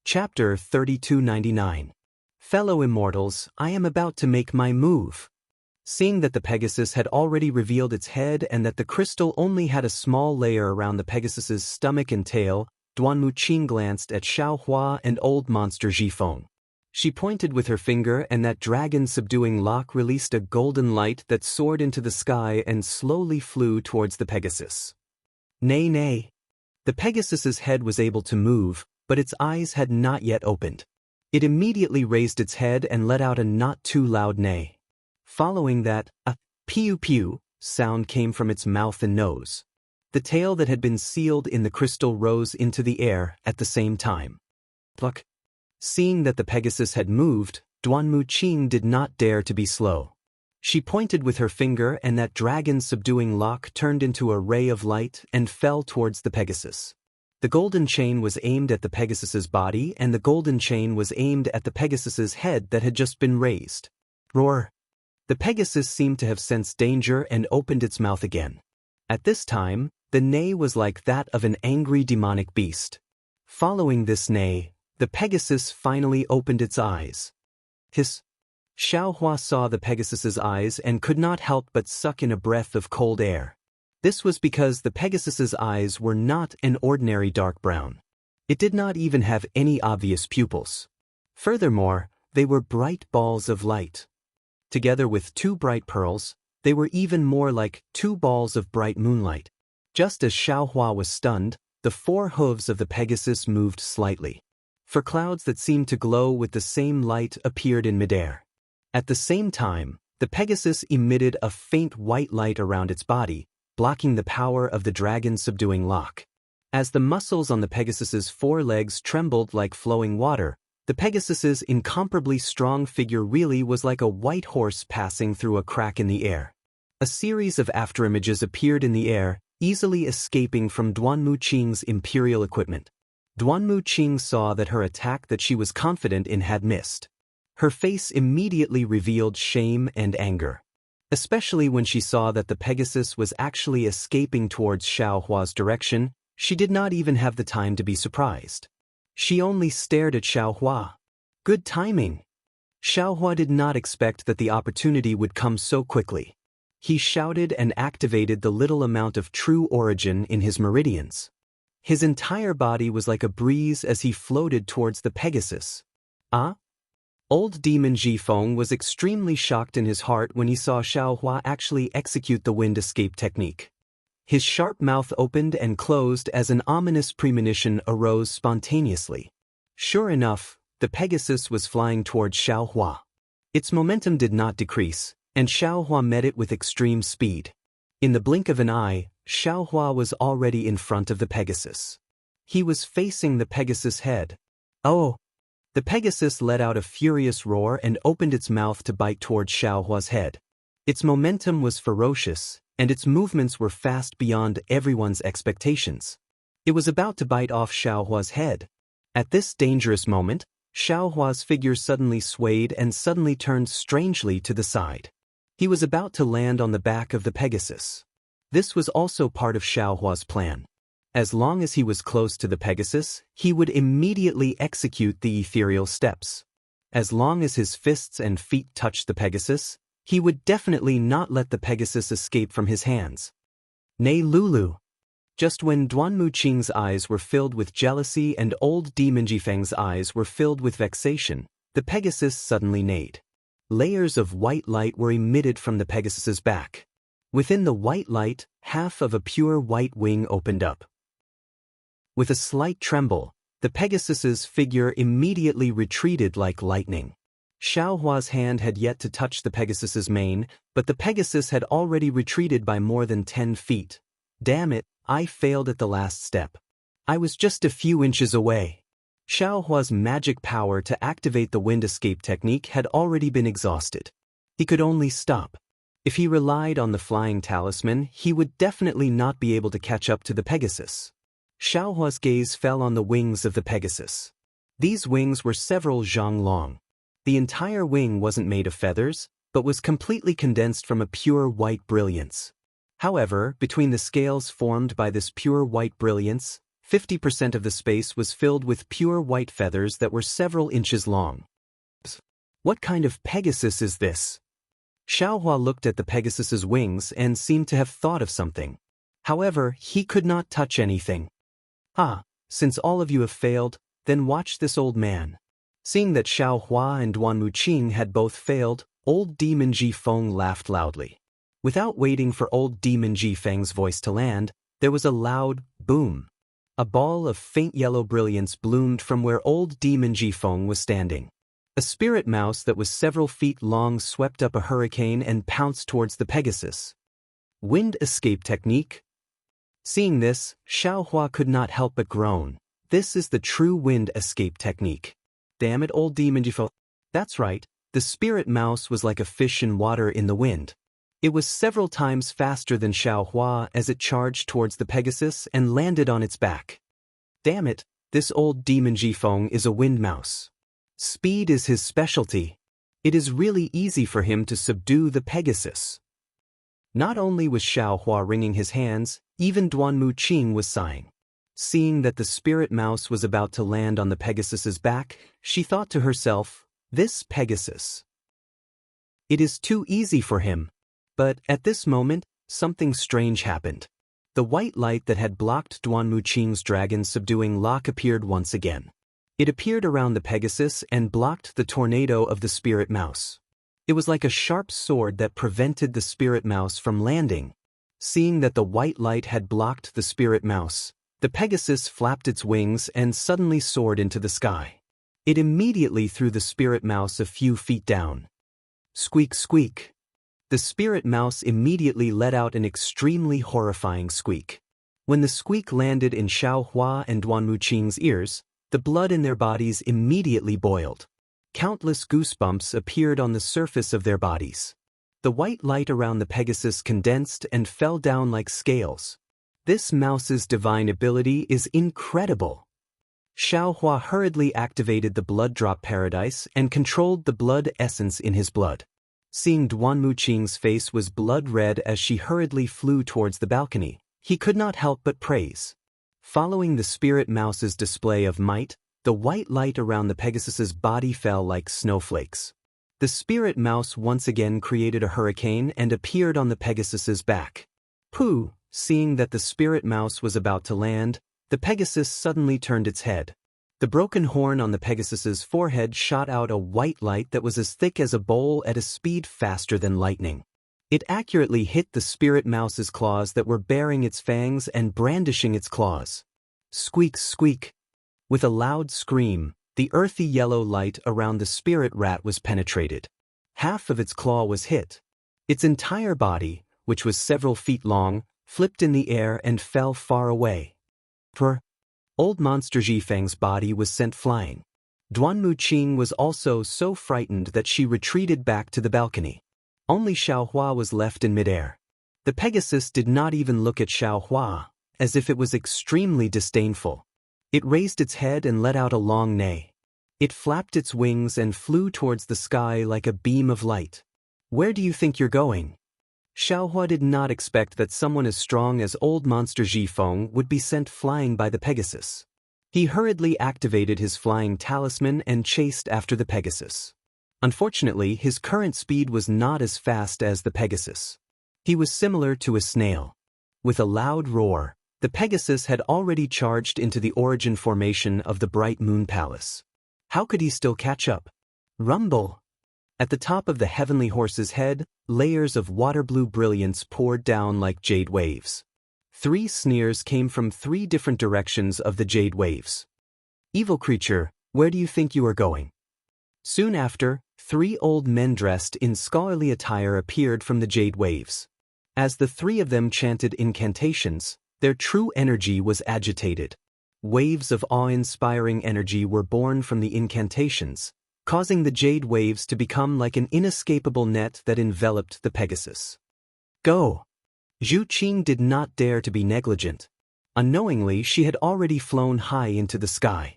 Chapter 3299. Fellow Immortals, I am about to make my move. Seeing that the Pegasus had already revealed its head and that the crystal only had a small layer around the Pegasus's stomach and tail, Duanmu Qing glanced at Xiaohua and old monster Jifeng. She pointed with her finger and that dragon-subduing lock released a golden light that soared into the sky and slowly flew towards the Pegasus. Nay, nay. The Pegasus's head was able to move, but its eyes had not yet opened. It immediately raised its head and let out a not-too-loud neigh. Following that, a pew-pew sound came from its mouth and nose. The tail that had been sealed in the crystal rose into the air at the same time. Pluck. Seeing that the Pegasus had moved, Duanmu Qing did not dare to be slow. She pointed with her finger and that dragon-subduing lock turned into a ray of light and fell towards the Pegasus. The golden chain was aimed at the Pegasus's body and the golden chain was aimed at the Pegasus's head that had just been raised. Roar! The Pegasus seemed to have sensed danger and opened its mouth again. At this time, the neigh was like that of an angry demonic beast. Following this neigh, the Pegasus finally opened its eyes. Hiss! Xiaohua saw the Pegasus's eyes and could not help but suck in a breath of cold air. This was because the Pegasus's eyes were not an ordinary dark brown. It did not even have any obvious pupils. Furthermore, they were bright balls of light. Together with two bright pearls, they were even more like two balls of bright moonlight. Just as Xiaohua was stunned, the four hooves of the Pegasus moved slightly. For clouds that seemed to glow with the same light appeared in midair. At the same time, the Pegasus emitted a faint white light around its body, blocking the power of the dragon-subduing lock. As the muscles on the Pegasus's four legs trembled like flowing water, the Pegasus's incomparably strong figure really was like a white horse passing through a crack in the air. A series of afterimages appeared in the air, easily escaping from Duanmu Qing's imperial equipment. Duanmu Qing saw that her attack that she was confident in had missed. Her face immediately revealed shame and anger. Especially when she saw that the Pegasus was actually escaping towards Xiaohua's direction, she did not even have the time to be surprised. She only stared at Xiaohua. Good timing. Xiaohua did not expect that the opportunity would come so quickly. He shouted and activated the little amount of true origin in his meridians. His entire body was like a breeze as he floated towards the Pegasus. Ah? Old Demon Jifeng was extremely shocked in his heart when he saw Xiaohua actually execute the wind escape technique. His sharp mouth opened and closed as an ominous premonition arose spontaneously. Sure enough, the Pegasus was flying towards Xiaohua. Its momentum did not decrease, and Xiaohua met it with extreme speed. In the blink of an eye, Xiaohua was already in front of the Pegasus. He was facing the Pegasus' head. Oh! The Pegasus let out a furious roar and opened its mouth to bite towards Xiaohua's head. Its momentum was ferocious, and its movements were fast beyond everyone's expectations. It was about to bite off Xiaohua's head. At this dangerous moment, Xiaohua's figure suddenly swayed and suddenly turned strangely to the side. He was about to land on the back of the Pegasus. This was also part of Xiaohua's plan. As long as he was close to the Pegasus, he would immediately execute the ethereal steps. As long as his fists and feet touched the Pegasus, he would definitely not let the Pegasus escape from his hands. Nay Lulu. Just when Duanmu Qing's eyes were filled with jealousy and old Demon Jifeng's eyes were filled with vexation, the Pegasus suddenly neighed. Layers of white light were emitted from the Pegasus's back. Within the white light, half of a pure white wing opened up. With a slight tremble, the Pegasus's figure immediately retreated like lightning. Xiaohua's hand had yet to touch the Pegasus's mane, but the Pegasus had already retreated by more than 10 feet. Damn it, I failed at the last step. I was just a few inches away. Xiaohua's magic power to activate the wind escape technique had already been exhausted. He could only stop. If he relied on the flying talisman, he would definitely not be able to catch up to the Pegasus. Xiaohua's gaze fell on the wings of the Pegasus. These wings were several zhang long. The entire wing wasn't made of feathers, but was completely condensed from a pure white brilliance. However, between the scales formed by this pure white brilliance, 50% of the space was filled with pure white feathers that were several inches long. What kind of Pegasus is this? Xiaohua looked at the Pegasus's wings and seemed to have thought of something. However, he could not touch anything. Ah, since all of you have failed, then watch this old man. Seeing that Xiaohua and Duan Muqing had both failed, old Demon Jifeng laughed loudly. Without waiting for old Demon Jifeng's voice to land, there was a loud boom. A ball of faint yellow brilliance bloomed from where old Demon Jifeng was standing. A spirit mouse that was several feet long swept up a hurricane and pounced towards the Pegasus. Wind escape technique? Seeing this, Xiaohua could not help but groan. This is the true wind escape technique. Damn it, old Demon Jifeng. That's right, the spirit mouse was like a fish in water in the wind. It was several times faster than Xiaohua as it charged towards the Pegasus and landed on its back. Damn it, this old Demon Jifeng is a wind mouse. Speed is his specialty. It is really easy for him to subdue the Pegasus. Not only was Xiaohua wringing his hands, even Duan Muqing was sighing. Seeing that the spirit mouse was about to land on the Pegasus's back, she thought to herself, this Pegasus. It is too easy for him. But at this moment, something strange happened. The white light that had blocked Duan Muqing's dragon subduing lock appeared once again. It appeared around the Pegasus and blocked the tornado of the spirit mouse. It was like a sharp sword that prevented the spirit mouse from landing. Seeing that the white light had blocked the spirit mouse, the Pegasus flapped its wings and suddenly soared into the sky. It immediately threw the spirit mouse a few feet down. Squeak, squeak. The spirit mouse immediately let out an extremely horrifying squeak. When the squeak landed in Xiaohua and Duan Muqing's ears, the blood in their bodies immediately boiled. Countless goosebumps appeared on the surface of their bodies. The white light around the Pegasus condensed and fell down like scales. This mouse's divine ability is incredible. Xiaohua hurriedly activated the blood drop paradise and controlled the blood essence in his blood. Seeing Duan Muqing's face was blood red as she hurriedly flew towards the balcony, he could not help but praise. Following the spirit mouse's display of might, the white light around the Pegasus's body fell like snowflakes. The spirit mouse once again created a hurricane and appeared on the Pegasus's back. Pooh! Seeing that the spirit mouse was about to land, the Pegasus suddenly turned its head. The broken horn on the Pegasus's forehead shot out a white light that was as thick as a bowl at a speed faster than lightning. It accurately hit the spirit mouse's claws that were baring its fangs and brandishing its claws. Squeak, squeak. With a loud scream, the earthy yellow light around the spirit rat was penetrated. Half of its claw was hit. Its entire body, which was several feet long, flipped in the air and fell far away. Old Monster Jifeng's body was sent flying. Duan Muqing was also so frightened that she retreated back to the balcony. Only Xiaohua was left in midair. The Pegasus did not even look at Xiaohua, as if it was extremely disdainful. It raised its head and let out a long neigh. It flapped its wings and flew towards the sky like a beam of light. Where do you think you're going? Xiaohua did not expect that someone as strong as old Monster Jifeng would be sent flying by the Pegasus. He hurriedly activated his flying talisman and chased after the Pegasus. Unfortunately, his current speed was not as fast as the Pegasus. He was similar to a snail. With a loud roar, the Pegasus had already charged into the origin formation of the Bright Moon Palace. How could he still catch up? Rumble! At the top of the heavenly horse's head, layers of water-blue brilliance poured down like jade waves. 3 sneers came from 3 different directions of the jade waves. Evil creature, where do you think you are going? Soon after, 3 old men dressed in scholarly attire appeared from the jade waves. As the 3 of them chanted incantations, their true energy was agitated. Waves of awe-inspiring energy were born from the incantations, causing the jade waves to become like an inescapable net that enveloped the Pegasus. Go! Zhu Qing did not dare to be negligent. Unknowingly, she had already flown high into the sky.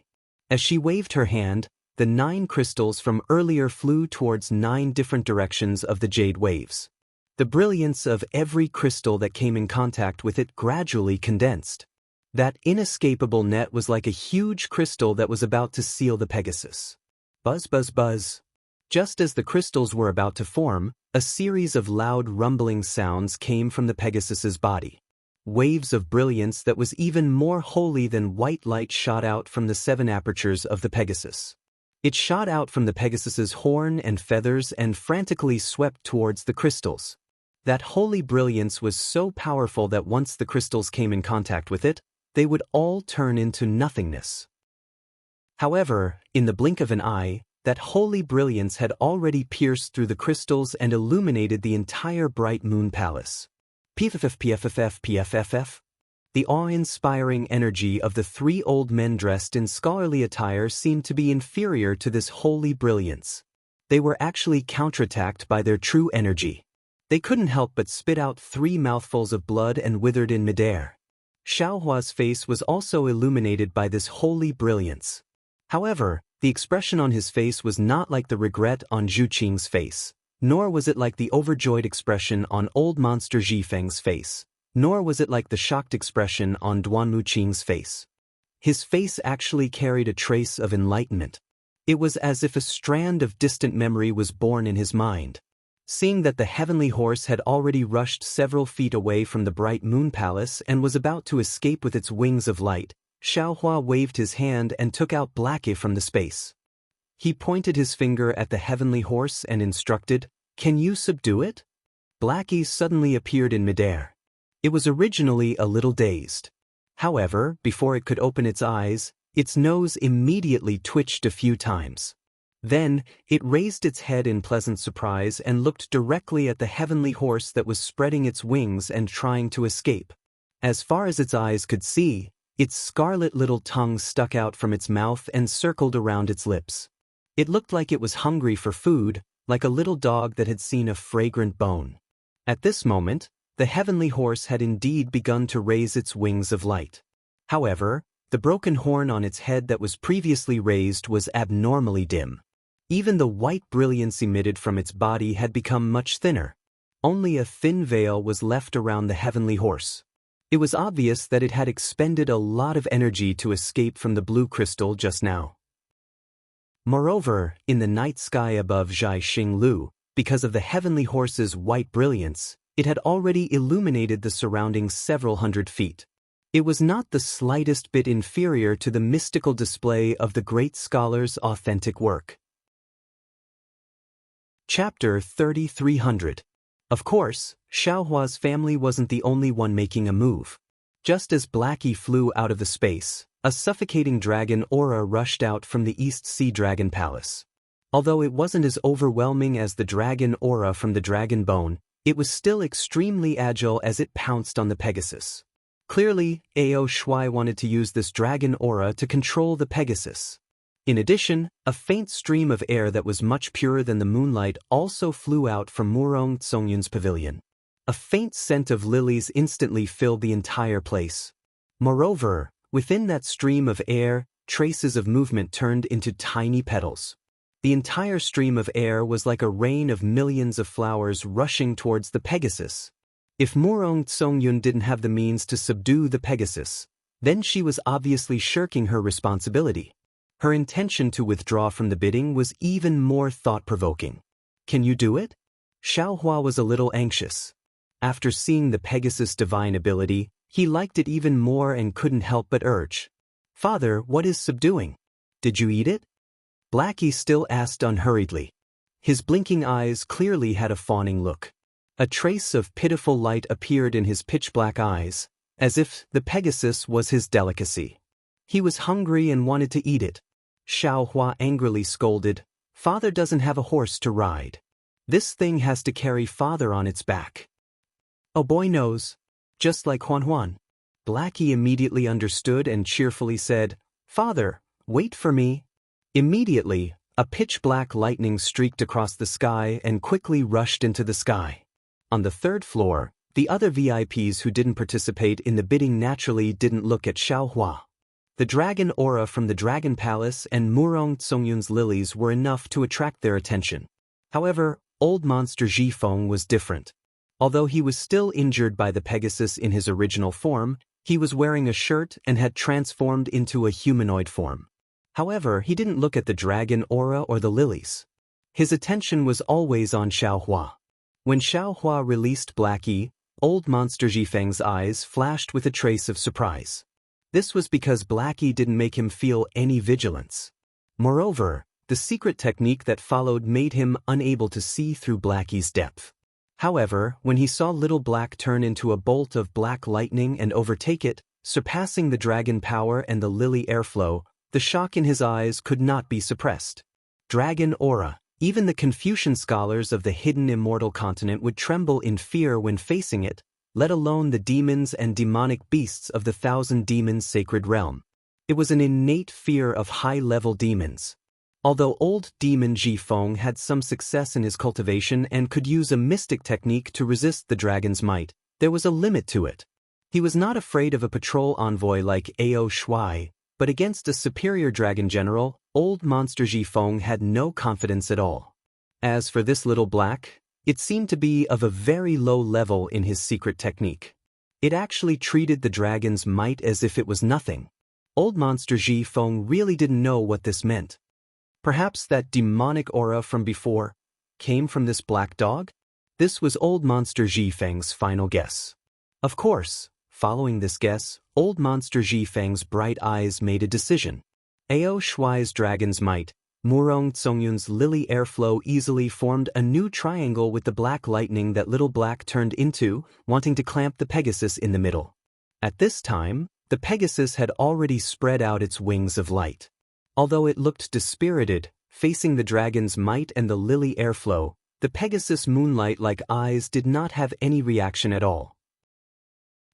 As she waved her hand, the 9 crystals from earlier flew towards 9 different directions of the jade waves. The brilliance of every crystal that came in contact with it gradually condensed. That inescapable net was like a huge crystal that was about to seal the Pegasus. Buzz, buzz, buzz. Just as the crystals were about to form, a series of loud rumbling sounds came from the Pegasus's body. Waves of brilliance that was even more holy than white light shot out from the 7 apertures of the Pegasus. It shot out from the Pegasus's horn and feathers and frantically swept towards the crystals. That holy brilliance was so powerful that once the crystals came in contact with it, they would all turn into nothingness. However, in the blink of an eye, that holy brilliance had already pierced through the crystals and illuminated the entire bright moon palace. PFFPFFPFFF. The awe-inspiring energy of the 3 old men dressed in scholarly attire seemed to be inferior to this holy brilliance. They were actually counterattacked by their true energy. They couldn't help but spit out 3 mouthfuls of blood and withered in midair. Xiaohua's face was also illuminated by this holy brilliance. However, the expression on his face was not like the regret on Zhu Qing's face, nor was it like the overjoyed expression on old monster Zhifeng's face, nor was it like the shocked expression on Duanmu Qing's face. His face actually carried a trace of enlightenment. It was as if a strand of distant memory was born in his mind. Seeing that the heavenly horse had already rushed several feet away from the bright moon palace and was about to escape with its wings of light, Xiaohua waved his hand and took out Blackie from the space. He pointed his finger at the heavenly horse and instructed, "Can you subdue it?" Blackie suddenly appeared in midair. It was originally a little dazed. However, before it could open its eyes, its nose immediately twitched a few times. Then, it raised its head in pleasant surprise and looked directly at the heavenly horse that was spreading its wings and trying to escape. As far as its eyes could see, its scarlet little tongue stuck out from its mouth and circled around its lips. It looked like it was hungry for food, like a little dog that had seen a fragrant bone. At this moment, the heavenly horse had indeed begun to raise its wings of light. However, the broken horn on its head that was previously raised was abnormally dim. Even the white brilliance emitted from its body had become much thinner. Only a thin veil was left around the heavenly horse. It was obvious that it had expended a lot of energy to escape from the blue crystal just now. Moreover, in the night sky above Zhai Xinglu, because of the heavenly horse's white brilliance, it had already illuminated the surroundings several hundred feet. It was not the slightest bit inferior to the mystical display of the great scholar's authentic work. Chapter 3300. Of course, Xiaohua's family wasn't the only one making a move. Just as Blackie flew out of the space, a suffocating dragon aura rushed out from the East Sea Dragon Palace. Although it wasn't as overwhelming as the dragon aura from the dragon bone, it was still extremely agile as it pounced on the Pegasus. Clearly, Ao Shui wanted to use this dragon aura to control the Pegasus. In addition, a faint stream of air that was much purer than the moonlight also flew out from Murong Tsongyun's pavilion. A faint scent of lilies instantly filled the entire place. Moreover, within that stream of air, traces of movement turned into tiny petals. The entire stream of air was like a rain of millions of flowers rushing towards the Pegasus. If Murong Tsongyun didn't have the means to subdue the Pegasus, then she was obviously shirking her responsibility. Her intention to withdraw from the bidding was even more thought-provoking. "Can you do it?" Xiaohua was a little anxious. After seeing the Pegasus' divine ability, he liked it even more and couldn't help but urge, "Father, what is subduing? Did you eat it?" Blackie still asked unhurriedly. His blinking eyes clearly had a fawning look. A trace of pitiful light appeared in his pitch-black eyes, as if the Pegasus was his delicacy. He was hungry and wanted to eat it. Xiaohua angrily scolded, "Father doesn't have a horse to ride. This thing has to carry father on its back." "Oh, boy knows. Just like Huan." Blackie immediately understood and cheerfully said, "Father, wait for me." Immediately, a pitch-black lightning streaked across the sky and quickly rushed into the sky. On the 3rd floor, the other VIPs who didn't participate in the bidding naturally didn't look at Xiaohua. The dragon aura from the Dragon Palace and Murong Tsongyun's lilies were enough to attract their attention. However, old monster Zhifeng was different. Although he was still injured by the Pegasus in his original form, He was wearing a shirt and had transformed into a humanoid form. However, he didn't look at the dragon aura or the lilies. His attention was always on Xiaohua. When Xiaohua released Blackie, old monster Zhifeng's eyes flashed with a trace of surprise. This was because Blackie didn't make him feel any vigilance. Moreover, the secret technique that followed made him unable to see through Blackie's depth. However, when he saw Little Black turn into a bolt of black lightning and overtake it, surpassing the dragon power and the lily airflow, the shock in his eyes could not be suppressed. Dragon aura. Even the Confucian scholars of the hidden immortal continent would tremble in fear when facing it, let alone the demons and demonic beasts of the Thousand Demons sacred realm. It was an innate fear of high-level demons. Although old demon Zhifeng had some success in his cultivation and could use a mystic technique to resist the dragon's might, there was a limit to it. He was not afraid of a patrol envoy like Ao Shuai, but against a superior dragon general, old monster Zhifeng had no confidence at all. As for this Little Black, it seemed to be of a very low level in his secret technique. It actually treated the dragon's might as if it was nothing. Old monster Zhifeng really didn't know what this meant. Perhaps that demonic aura from before came from this black dog? This was old monster Zhifeng's final guess. Of course, following this guess, old monster Zhifeng's bright eyes made a decision. Ao Shuai's dragon's might, Murong Tsongyun's lily airflow easily formed a new triangle with the black lightning that Little Black turned into, wanting to clamp the Pegasus in the middle. At this time, the Pegasus had already spread out its wings of light. Although it looked dispirited, facing the dragon's might and the lily airflow, the Pegasus' moonlight-like eyes did not have any reaction at all.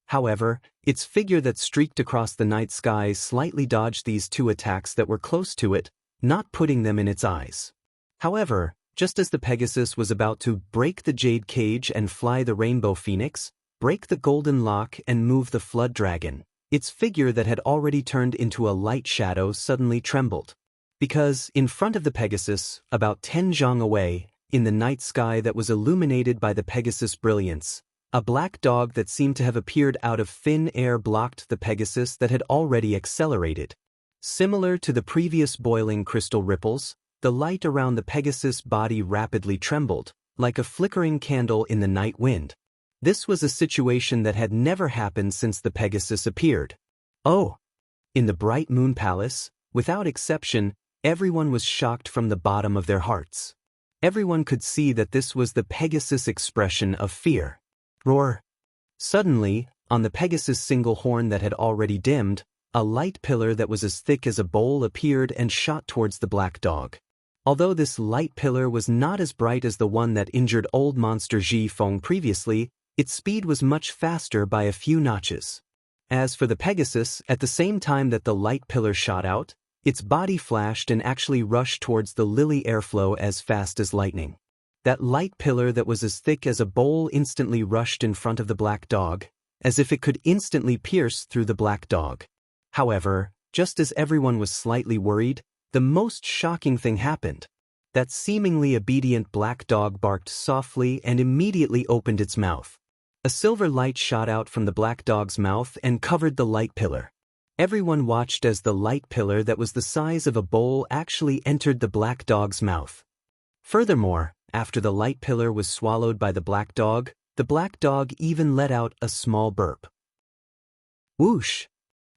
However, its figure that streaked across the night sky slightly dodged these two attacks that were close to it, not putting them in its eyes. However, just as the Pegasus was about to break the jade cage and fly the rainbow phoenix, break the golden lock and move the flood dragon, its figure that had already turned into a light shadow suddenly trembled. Because, in front of the Pegasus, about 10 zhang away, in the night sky that was illuminated by the Pegasus' brilliance, a black dog that seemed to have appeared out of thin air blocked the Pegasus that had already accelerated. Similar to the previous boiling crystal ripples, the light around the Pegasus' body rapidly trembled, like a flickering candle in the night wind. This was a situation that had never happened since the Pegasus appeared. Oh! In the bright moon palace, without exception, everyone was shocked from the bottom of their hearts. Everyone could see that this was the Pegasus' expression of fear. Roar! Suddenly, on the Pegasus' single horn that had already dimmed, a light pillar that was as thick as a bowl appeared and shot towards the black dog. Although this light pillar was not as bright as the one that injured old monster Zhifeng previously, its speed was much faster by a few notches. As for the Pegasus, at the same time that the light pillar shot out, its body flashed and actually rushed towards the lily airflow as fast as lightning. That light pillar that was as thick as a bowl instantly rushed in front of the black dog, as if it could instantly pierce through the black dog. However, just as everyone was slightly worried, the most shocking thing happened. That seemingly obedient black dog barked softly and immediately opened its mouth. A silver light shot out from the black dog's mouth and covered the light pillar. Everyone watched as the light pillar that was the size of a bowl actually entered the black dog's mouth. Furthermore, after the light pillar was swallowed by the black dog even let out a small burp. Whoosh!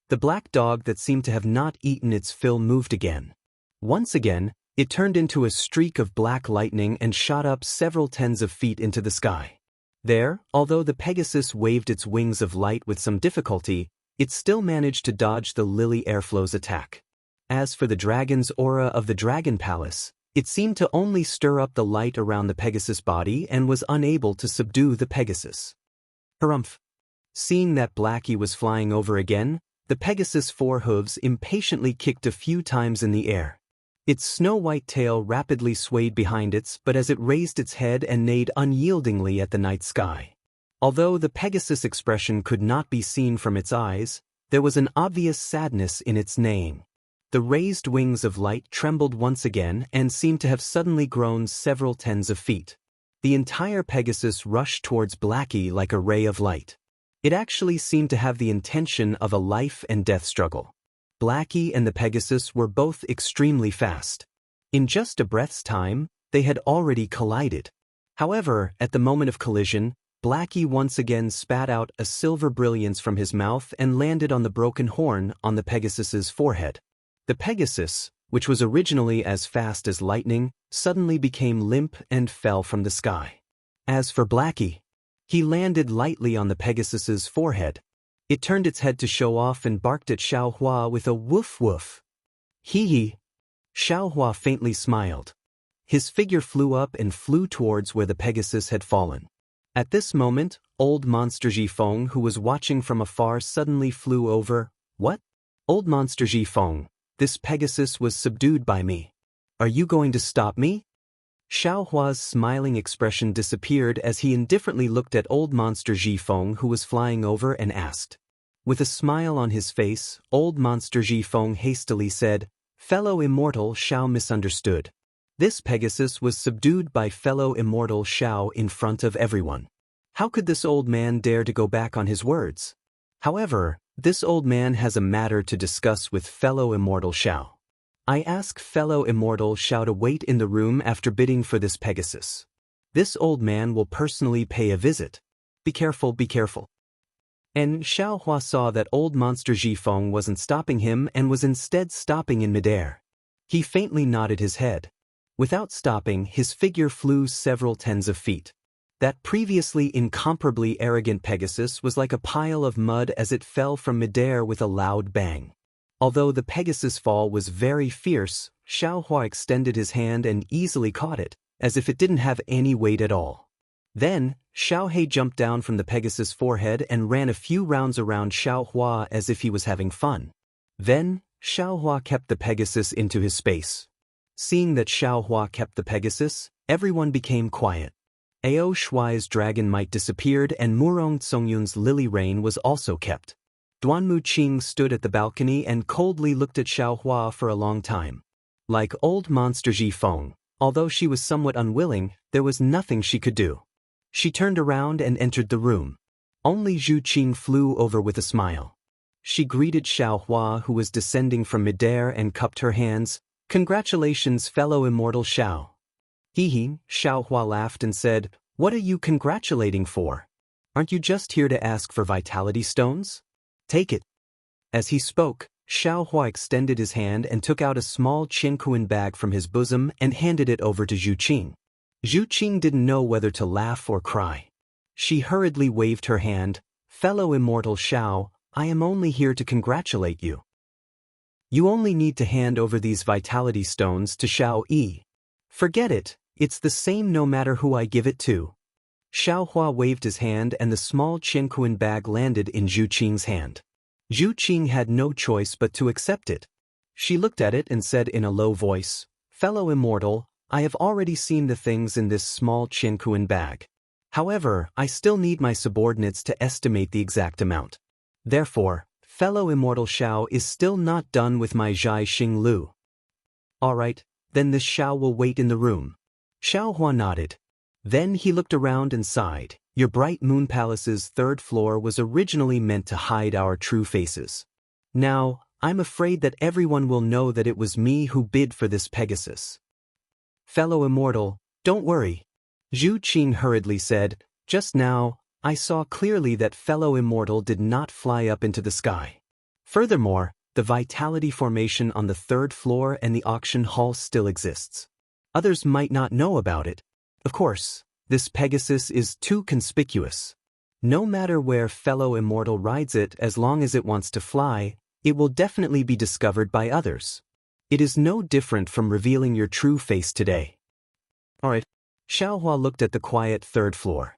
The black dog that seemed to have not eaten its fill moved again. Once again, it turned into a streak of black lightning and shot up several tens of feet into the sky. There, although the Pegasus waved its wings of light with some difficulty, it still managed to dodge the lily airflow's attack. As for the dragon's aura of the dragon palace, it seemed to only stir up the light around the Pegasus' body and was unable to subdue the Pegasus. Harumph! Seeing that Blackie was flying over again, the Pegasus' four hooves impatiently kicked a few times in the air. Its snow-white tail rapidly swayed behind but as it raised its head and neighed unyieldingly at the night sky. Although the Pegasus' expression could not be seen from its eyes, there was an obvious sadness in its neighing. The raised wings of light trembled once again and seemed to have suddenly grown several tens of feet. The entire Pegasus rushed towards Blackie like a ray of light. It actually seemed to have the intention of a life and death struggle. Blackie and the Pegasus were both extremely fast. In just a breath's time, they had already collided. However, at the moment of collision, Blackie once again spat out a silver brilliance from his mouth and landed on the broken horn on the Pegasus's forehead. The Pegasus, which was originally as fast as lightning, suddenly became limp and fell from the sky. As for Blackie, he landed lightly on the Pegasus's forehead. It turned its head to show off and barked at Xiao Hua with a woof woof. Hee hee. Xiao Hua faintly smiled. His figure flew up and flew towards where the Pegasus had fallen. At this moment, old Monster Jifeng, who was watching from afar, suddenly flew over. What? Old Monster Jifeng, this Pegasus was subdued by me. Are you going to stop me? Xiao Hua's smiling expression disappeared as he indifferently looked at old Monster Jifeng, who was flying over, and asked. With a smile on his face, old Monster Jifeng hastily said, Fellow Immortal Xiao misunderstood. This Pegasus was subdued by fellow Immortal Xiao in front of everyone. How could this old man dare to go back on his words? However, this old man has a matter to discuss with fellow Immortal Xiao. I ask fellow Immortal Xiao to wait in the room after bidding for this Pegasus. This old man will personally pay a visit. Be careful, be careful. And Xiao Hua saw that old Monster Jifeng wasn't stopping him and was instead stopping in midair. He faintly nodded his head. Without stopping, his figure flew several tens of feet. That previously incomparably arrogant Pegasus was like a pile of mud as it fell from midair with a loud bang. Although the Pegasus' fall was very fierce, Xiao Hua extended his hand and easily caught it, as if it didn't have any weight at all. Then, Xiao He jumped down from the Pegasus' forehead and ran a few rounds around Xiao Hua as if he was having fun. Then, Xiao Hua kept the Pegasus into his space. Seeing that Xiao Hua kept the Pegasus, everyone became quiet. Ao Shuai's dragon might disappeared and Murong Tsongyun's lily rain was also kept. Duanmu Qing stood at the balcony and coldly looked at Xiao Hua for a long time. Like old Monster Jifeng, although she was somewhat unwilling, there was nothing she could do. She turned around and entered the room. Only Zhu Qing flew over with a smile. She greeted Xiao Hua, who was descending from midair, and cupped her hands. Congratulations, fellow Immortal Xiao. Hee hee, Xiao Hua laughed and said, What are you congratulating for? Aren't you just here to ask for vitality stones? Take it. As he spoke, Xiao Hua extended his hand and took out a small Qinkuan bag from his bosom and handed it over to Zhu Qing. Zhu Qing didn't know whether to laugh or cry. She hurriedly waved her hand. Fellow Immortal Xiao, I am only here to congratulate you. You only need to hand over these vitality stones to Xiao Yi. Forget it, it's the same no matter who I give it to. Xiao Hua waved his hand and the small Qinkuan bag landed in Zhu Qing's hand. Zhu Qing had no choice but to accept it. She looked at it and said in a low voice, Fellow Immortal, I have already seen the things in this small Qinkuan bag. However, I still need my subordinates to estimate the exact amount. Therefore, fellow Immortal Xiao is still not done with my Zhai Xing Lu. Alright, then this Xiao will wait in the room. Xiao Hua nodded. Then he looked around and sighed. Your bright moon palace's third floor was originally meant to hide our true faces. Now, I'm afraid that everyone will know that it was me who bid for this Pegasus. Fellow Immortal, don't worry. Zhu Qing hurriedly said, Just now, I saw clearly that fellow Immortal did not fly up into the sky. Furthermore, the vitality formation on the third floor and the auction hall still exists. Others might not know about it. Of course, this Pegasus is too conspicuous. No matter where fellow Immortal rides it, as long as it wants to fly, it will definitely be discovered by others. It is no different from revealing your true face today. Alright. Xiao Hua looked at the quiet third floor.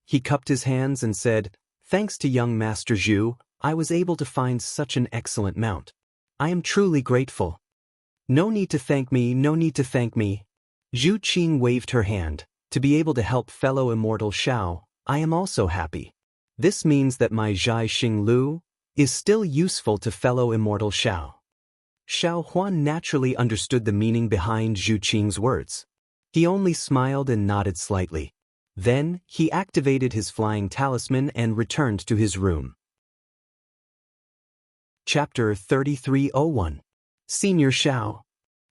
He cupped his hands and said, Thanks to young Master Zhu, I was able to find such an excellent mount. I am truly grateful. No need to thank me, no need to thank me. Zhu Qing waved her hand. To be able to help fellow Immortal Xiao, I am also happy. This means that my Zhai Xing Lu is still useful to fellow Immortal Xiao. Xiao Huan naturally understood the meaning behind Zhu Qing's words. He only smiled and nodded slightly. Then, he activated his flying talisman and returned to his room. Chapter 3301. Senior Xiao.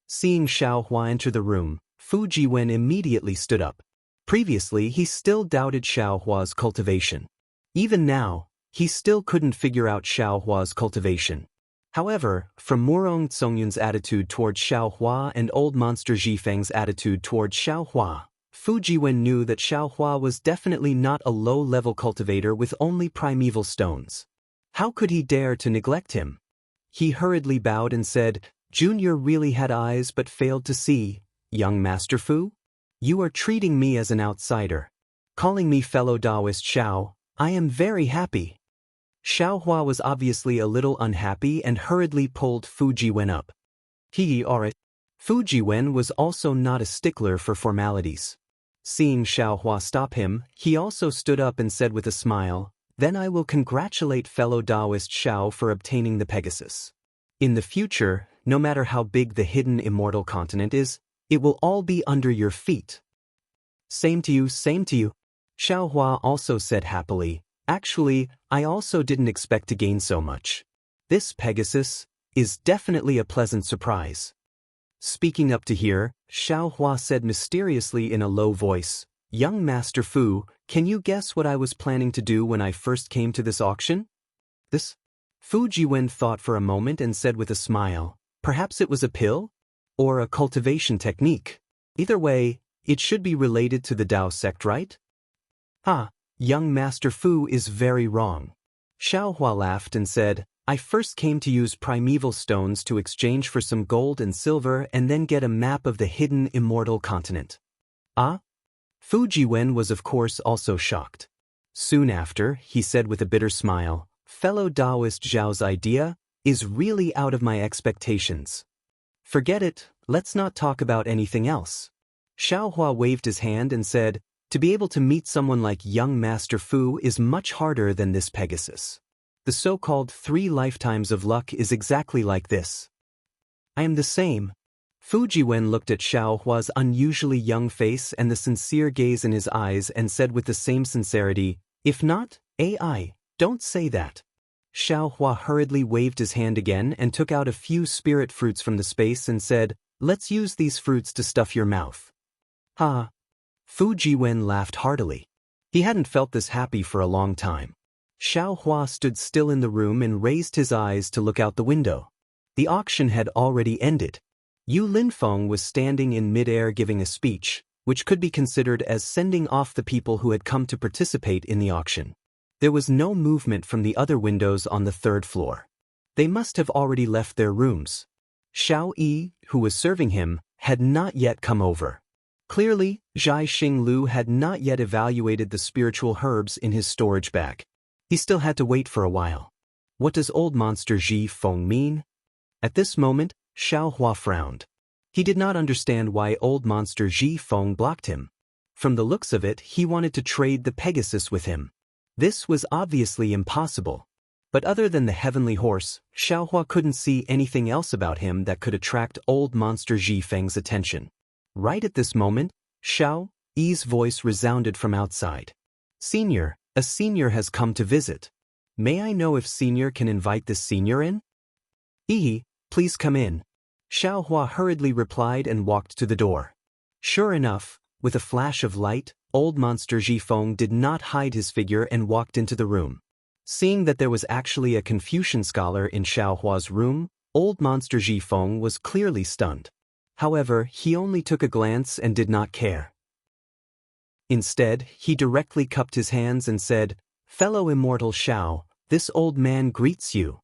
Seeing Xiao Hua enter the room, Fu Jiwen immediately stood up. Previously, he still doubted Xiao Hua's cultivation. Even now, he still couldn't figure out Xiao Hua's cultivation. However, from Murong Zongyun's attitude toward Xiao Hua and old monster Zhifeng's attitude toward Xiao Hua, Fu Jiwen knew that Xiao Hua was definitely not a low-level cultivator with only primeval stones. How could he dare to neglect him? He hurriedly bowed and said, "Junior really had eyes but failed to see. Young Master Fu? You are treating me as an outsider. Calling me fellow Taoist Xiao, I am very happy." Xiao Hua was obviously a little unhappy and hurriedly pulled Fu Jiwen up. Alright. Fu Jiwen was also not a stickler for formalities. Seeing Xiao Hua stop him, he also stood up and said with a smile, "Then I will congratulate fellow Taoist Xiao for obtaining the Pegasus. In the future, no matter how big the hidden immortal continent is, it will all be under your feet." Same to you, same to you. Xiao Hua also said happily, "Actually, I also didn't expect to gain so much. This Pegasus is definitely a pleasant surprise." Speaking up to hear, Xiao Hua said mysteriously in a low voice, "Young Master Fu, can you guess what I was planning to do when I first came to this auction?" This? Fu Jiwen thought for a moment and said with a smile, "Perhaps it was a pill? Or a cultivation technique? Either way, it should be related to the Dao sect, right?" Young Master Fu is very wrong. Xiao Hua laughed and said, "I first came to use primeval stones to exchange for some gold and silver and then get a map of the hidden immortal continent." Fu Jiwen was of course also shocked. Soon after, he said with a bitter smile, "Fellow Taoist Zhao's idea is really out of my expectations. Forget it, let's not talk about anything else." Xiao Hua waved his hand and said, "To be able to meet someone like young Master Fu is much harder than this Pegasus. The so-called 3 lifetimes of luck is exactly like this." "I am the same." Fu Jiwen looked at Xiao Hua's unusually young face and the sincere gaze in his eyes and said with the same sincerity, "If not, AI, don't say that." Xiao Hua hurriedly waved his hand again and took out a few spirit fruits from the space and said, "Let's use these fruits to stuff your mouth." Fu Jiwen laughed heartily. He hadn't felt this happy for a long time. Xiao Hua stood still in the room and raised his eyes to look out the window. The auction had already ended. Yu Linfeng was standing in mid-air giving a speech, which could be considered as sending off the people who had come to participate in the auction. There was no movement from the other windows on the 3rd floor. They must have already left their rooms. Xiao Yi, who was serving him, had not yet come over. Clearly, Zhai Xinglu had not yet evaluated the spiritual herbs in his storage bag. He still had to wait for a while. What does old monster Ji Feng mean? At this moment, Xiao Hua frowned. He did not understand why old monster Ji Feng blocked him. From the looks of it, he wanted to trade the Pegasus with him. This was obviously impossible. But other than the heavenly horse, Xiao Hua couldn't see anything else about him that could attract old monster Ji Feng's attention. Right at this moment, Xiao Yi's voice resounded from outside. "Senior, a senior has come to visit. May I know if senior can invite this senior in?" "Yi, please come in." Xiao Hua hurriedly replied and walked to the door. Sure enough, with a flash of light, old monster Ji Feng did not hide his figure and walked into the room. Seeing that there was actually a Confucian scholar in Xiao Hua's room, old monster Ji Feng was clearly stunned. However, he only took a glance and did not care. Instead, he directly cupped his hands and said, "Fellow Immortal Xiao, this old man greets you."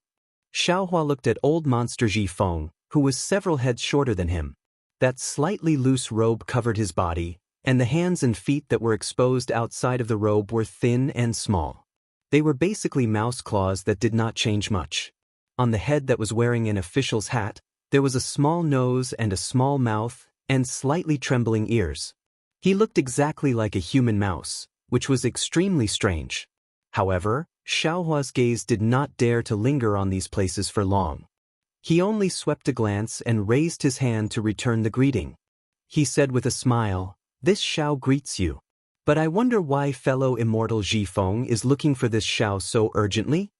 Xiao Hua looked at old monster Ji Feng, who was several heads shorter than him. That slightly loose robe covered his body, and the hands and feet that were exposed outside of the robe were thin and small. They were basically mouse claws that did not change much. On the head that was wearing an official's hat, there was a small nose and a small mouth and slightly trembling ears. He looked exactly like a human mouse, which was extremely strange. However, Xiao Hua's gaze did not dare to linger on these places for long. He only swept a glance and raised his hand to return the greeting. He said with a smile, "This Xiao greets you. But I wonder why fellow Immortal Jifeng is looking for this Xiao so urgently?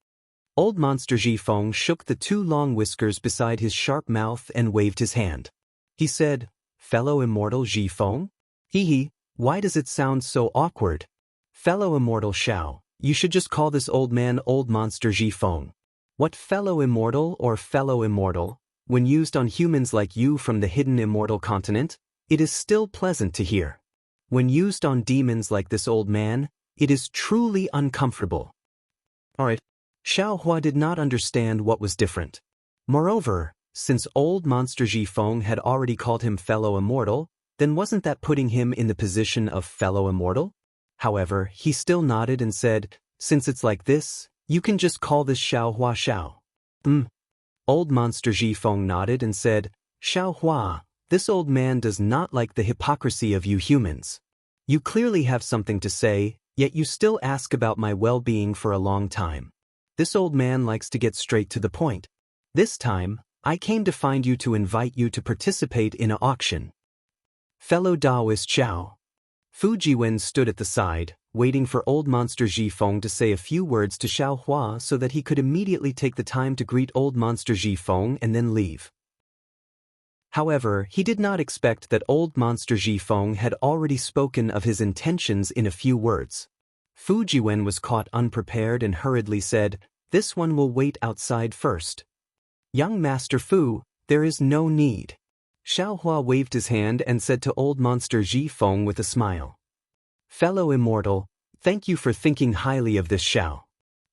Old Monster Jifeng shook the two long whiskers beside his sharp mouth and waved his hand. He said, "Fellow Immortal Jifeng? Hee, why does it sound so awkward? Fellow Immortal Xiao, you should just call this old man Old Monster Jifeng. What fellow immortal or fellow immortal, when used on humans like you from the hidden immortal continent, it is still pleasant to hear. When used on demons like this old man, it is truly uncomfortable." Alright. Xiao Hua did not understand what was different. Moreover, since Old Monster Jifeng had already called him fellow immortal, then wasn't that putting him in the position of fellow immortal? However, he still nodded and said, "Since it's like this, you can just call this Xiao Hua Xiao." Old Monster Jifeng nodded and said, "Xiao Hua, this old man does not like the hypocrisy of you humans. You clearly have something to say, yet you still ask about my well-being for a long time. This old man likes to get straight to the point. This time, I came to find you to invite you to participate in an auction." Fellow Taoist Xiao. Fu Jiwen stood at the side, waiting for Old Monster Jifeng to say a few words to Xiao Hua so that he could immediately take the time to greet Old Monster Jifeng and then leave. However, he did not expect that Old Monster Jifeng had already spoken of his intentions in a few words. Fu Jiwen was caught unprepared and hurriedly said, "This one will wait outside first." "Young Master Fu, there is no need." Xiao Hua waved his hand and said to Old Monster Jifeng with a smile, "Fellow Immortal, thank you for thinking highly of this Xiao.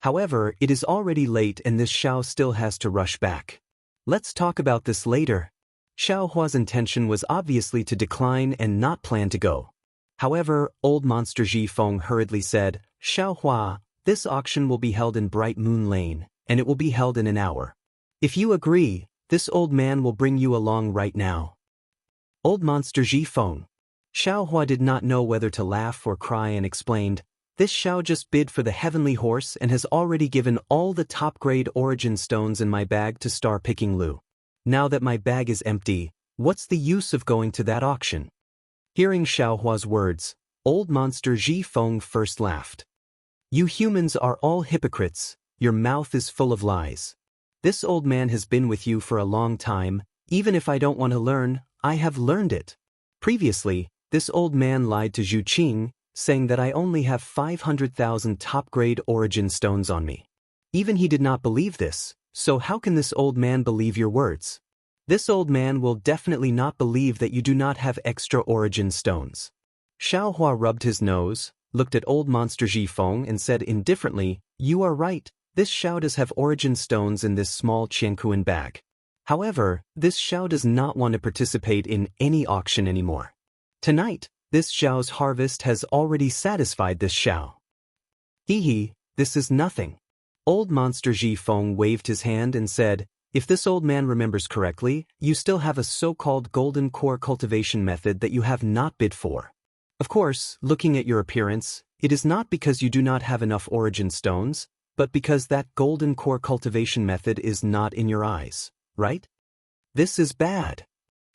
However, it is already late and this Xiao still has to rush back. Let's talk about this later." Xiao Hua's intention was obviously to decline and not plan to go. However, Old Monster Jifeng hurriedly said, "Xiao Hua, this auction will be held in Bright Moon Lane, and it will be held in an hour. If you agree, this old man will bring you along right now." Old Monster Jifeng. Xiao Hua did not know whether to laugh or cry and explained, "This Xiao just bid for the heavenly horse and has already given all the top-grade origin stones in my bag to Star Picking Lu. Now that my bag is empty, what's the use of going to that auction?" Hearing Xiao Hua's words, Old Monster Jifeng first laughed. "You humans are all hypocrites, your mouth is full of lies. This old man has been with you for a long time, even if I don't want to learn, I have learned it. Previously, this old man lied to Zhu Qing, saying that I only have 500,000 top-grade origin stones on me. Even he did not believe this, so how can this old man believe your words? This old man will definitely not believe that you do not have extra origin stones." Xiao Hua rubbed his nose, looked at Old Monster Jifeng and said indifferently, "You are right, this Xiao does have origin stones in this small Qiankuan bag. However, this Xiao does not want to participate in any auction anymore. Tonight, this Xiao's harvest has already satisfied this Xiao." "Hee, this is nothing." Old Monster Jifeng waved his hand and said, "If this old man remembers correctly, you still have a so-called golden core cultivation method that you have not bid for. Of course, looking at your appearance, it is not because you do not have enough origin stones, but because that golden core cultivation method is not in your eyes, right? This is bad."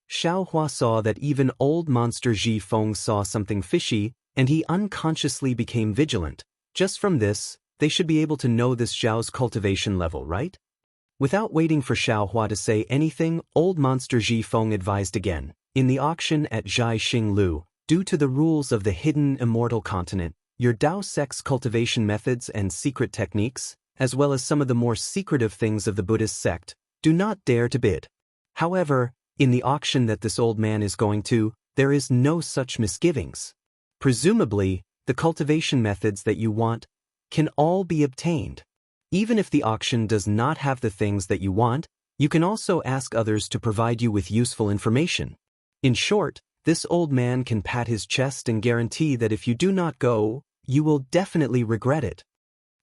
Xiao Hua saw that even Old Monster Jifeng saw something fishy, and he unconsciously became vigilant. Just from this, they should be able to know this Xiao's cultivation level, right? Without waiting for Xiao Hua to say anything, Old Monster Jifeng advised again. "In the auction at Jianghu Lu, due to the rules of the hidden immortal continent, your Dao sect's cultivation methods and secret techniques, as well as some of the more secretive things of the Buddhist sect, do not dare to bid. However, in the auction that this old man is going to, there is no such misgivings. Presumably, the cultivation methods that you want can all be obtained. Even if the auction does not have the things that you want, you can also ask others to provide you with useful information. In short, this old man can pat his chest and guarantee that if you do not go, you will definitely regret it."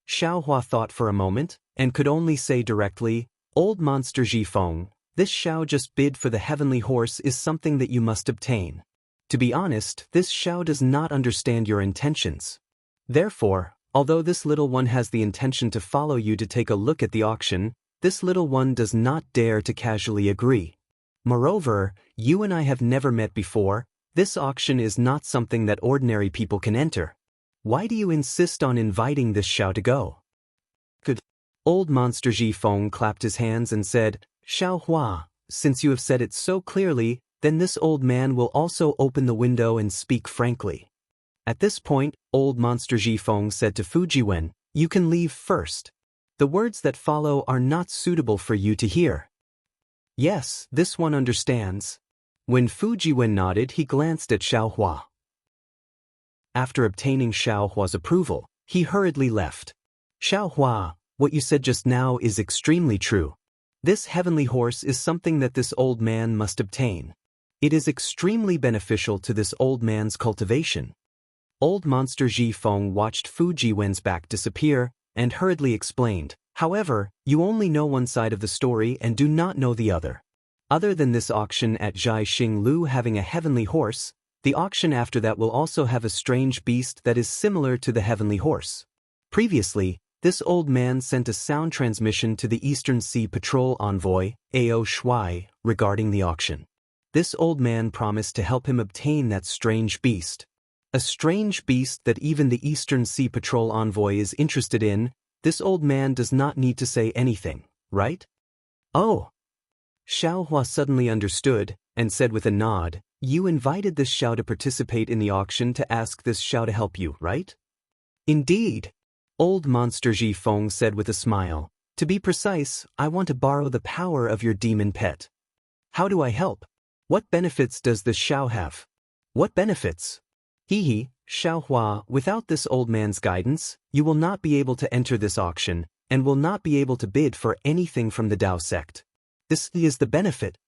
Xiao Hua thought for a moment, and could only say directly, "Old Monster Jifeng, this Xiao just bid for the heavenly horse is something that you must obtain. To be honest, this Xiao does not understand your intentions. Therefore, although this little one has the intention to follow you to take a look at the auction, this little one does not dare to casually agree. Moreover, you and I have never met before, This auction is not something that ordinary people can enter. Why do you insist on inviting this Xiao to go? Good. Old Monster Ji Feng clapped his hands and said, Xiao Hua, since you have said it so clearly, then this old man will also open the window and speak frankly. At this point, Old Monster Ji Feng said to Fujiwen, you can leave first. The words that follow are not suitable for you to hear. Yes, this one understands. When Fujiwen nodded, he glanced at Xiao Hua. After obtaining Xiao Hua's approval, he hurriedly left. Xiao Hua, what you said just now is extremely true. This heavenly horse is something that this old man must obtain. It is extremely beneficial to this old man's cultivation. Old Monster Ji Feng watched Fujiwen's back disappear and hurriedly explained, however, you only know one side of the story and do not know the other. Other than this auction at Jianghu Lu having a heavenly horse, the auction after that will also have a strange beast that is similar to the heavenly horse. Previously, this old man sent a sound transmission to the Eastern Sea Patrol envoy, Ao Shuai, regarding the auction. This old man promised to help him obtain that strange beast. A strange beast that even the Eastern Sea Patrol envoy is interested in. This old man does not need to say anything, right? Oh! Xiao Hua suddenly understood, and said with a nod, you invited this Xiao to participate in the auction to ask this Xiao to help you, right? Indeed. Old Monster Ji Feng said with a smile, to be precise, I want to borrow the power of your demon pet. How do I help? What benefits does this Xiao have? What benefits? Hee, Xiao Hua, without this old man's guidance, you will not be able to enter this auction, and will not be able to bid for anything from the Dao sect. This is the benefit.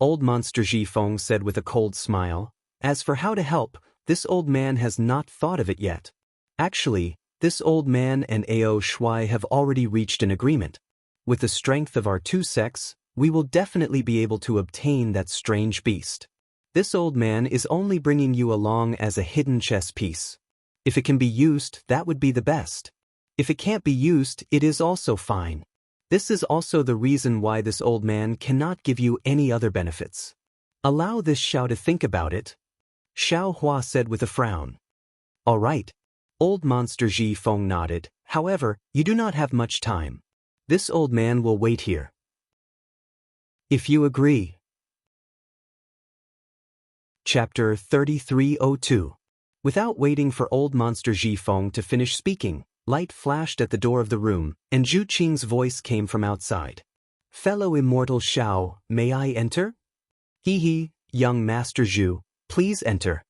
Old Monster Ji Feng said with a cold smile, as for how to help, this old man has not thought of it yet. Actually, this old man and Ao Shuai have already reached an agreement. With the strength of our two sects, we will definitely be able to obtain that strange beast. This old man is only bringing you along as a hidden chess piece. If it can be used, that would be the best. If it can't be used, it is also fine. This is also the reason why this old man cannot give you any other benefits. Allow this Xiao to think about it. Xiao Hua said with a frown. All right. Old Monster Ji Feng nodded, however, you do not have much time. This old man will wait here. If you agree. Chapter 3302. Without waiting for Old Monster Ji Feng to finish speaking, light flashed at the door of the room, and Zhu Qing's voice came from outside. Fellow Immortal Xiao, may I enter? Hee, young Master Zhu, please enter.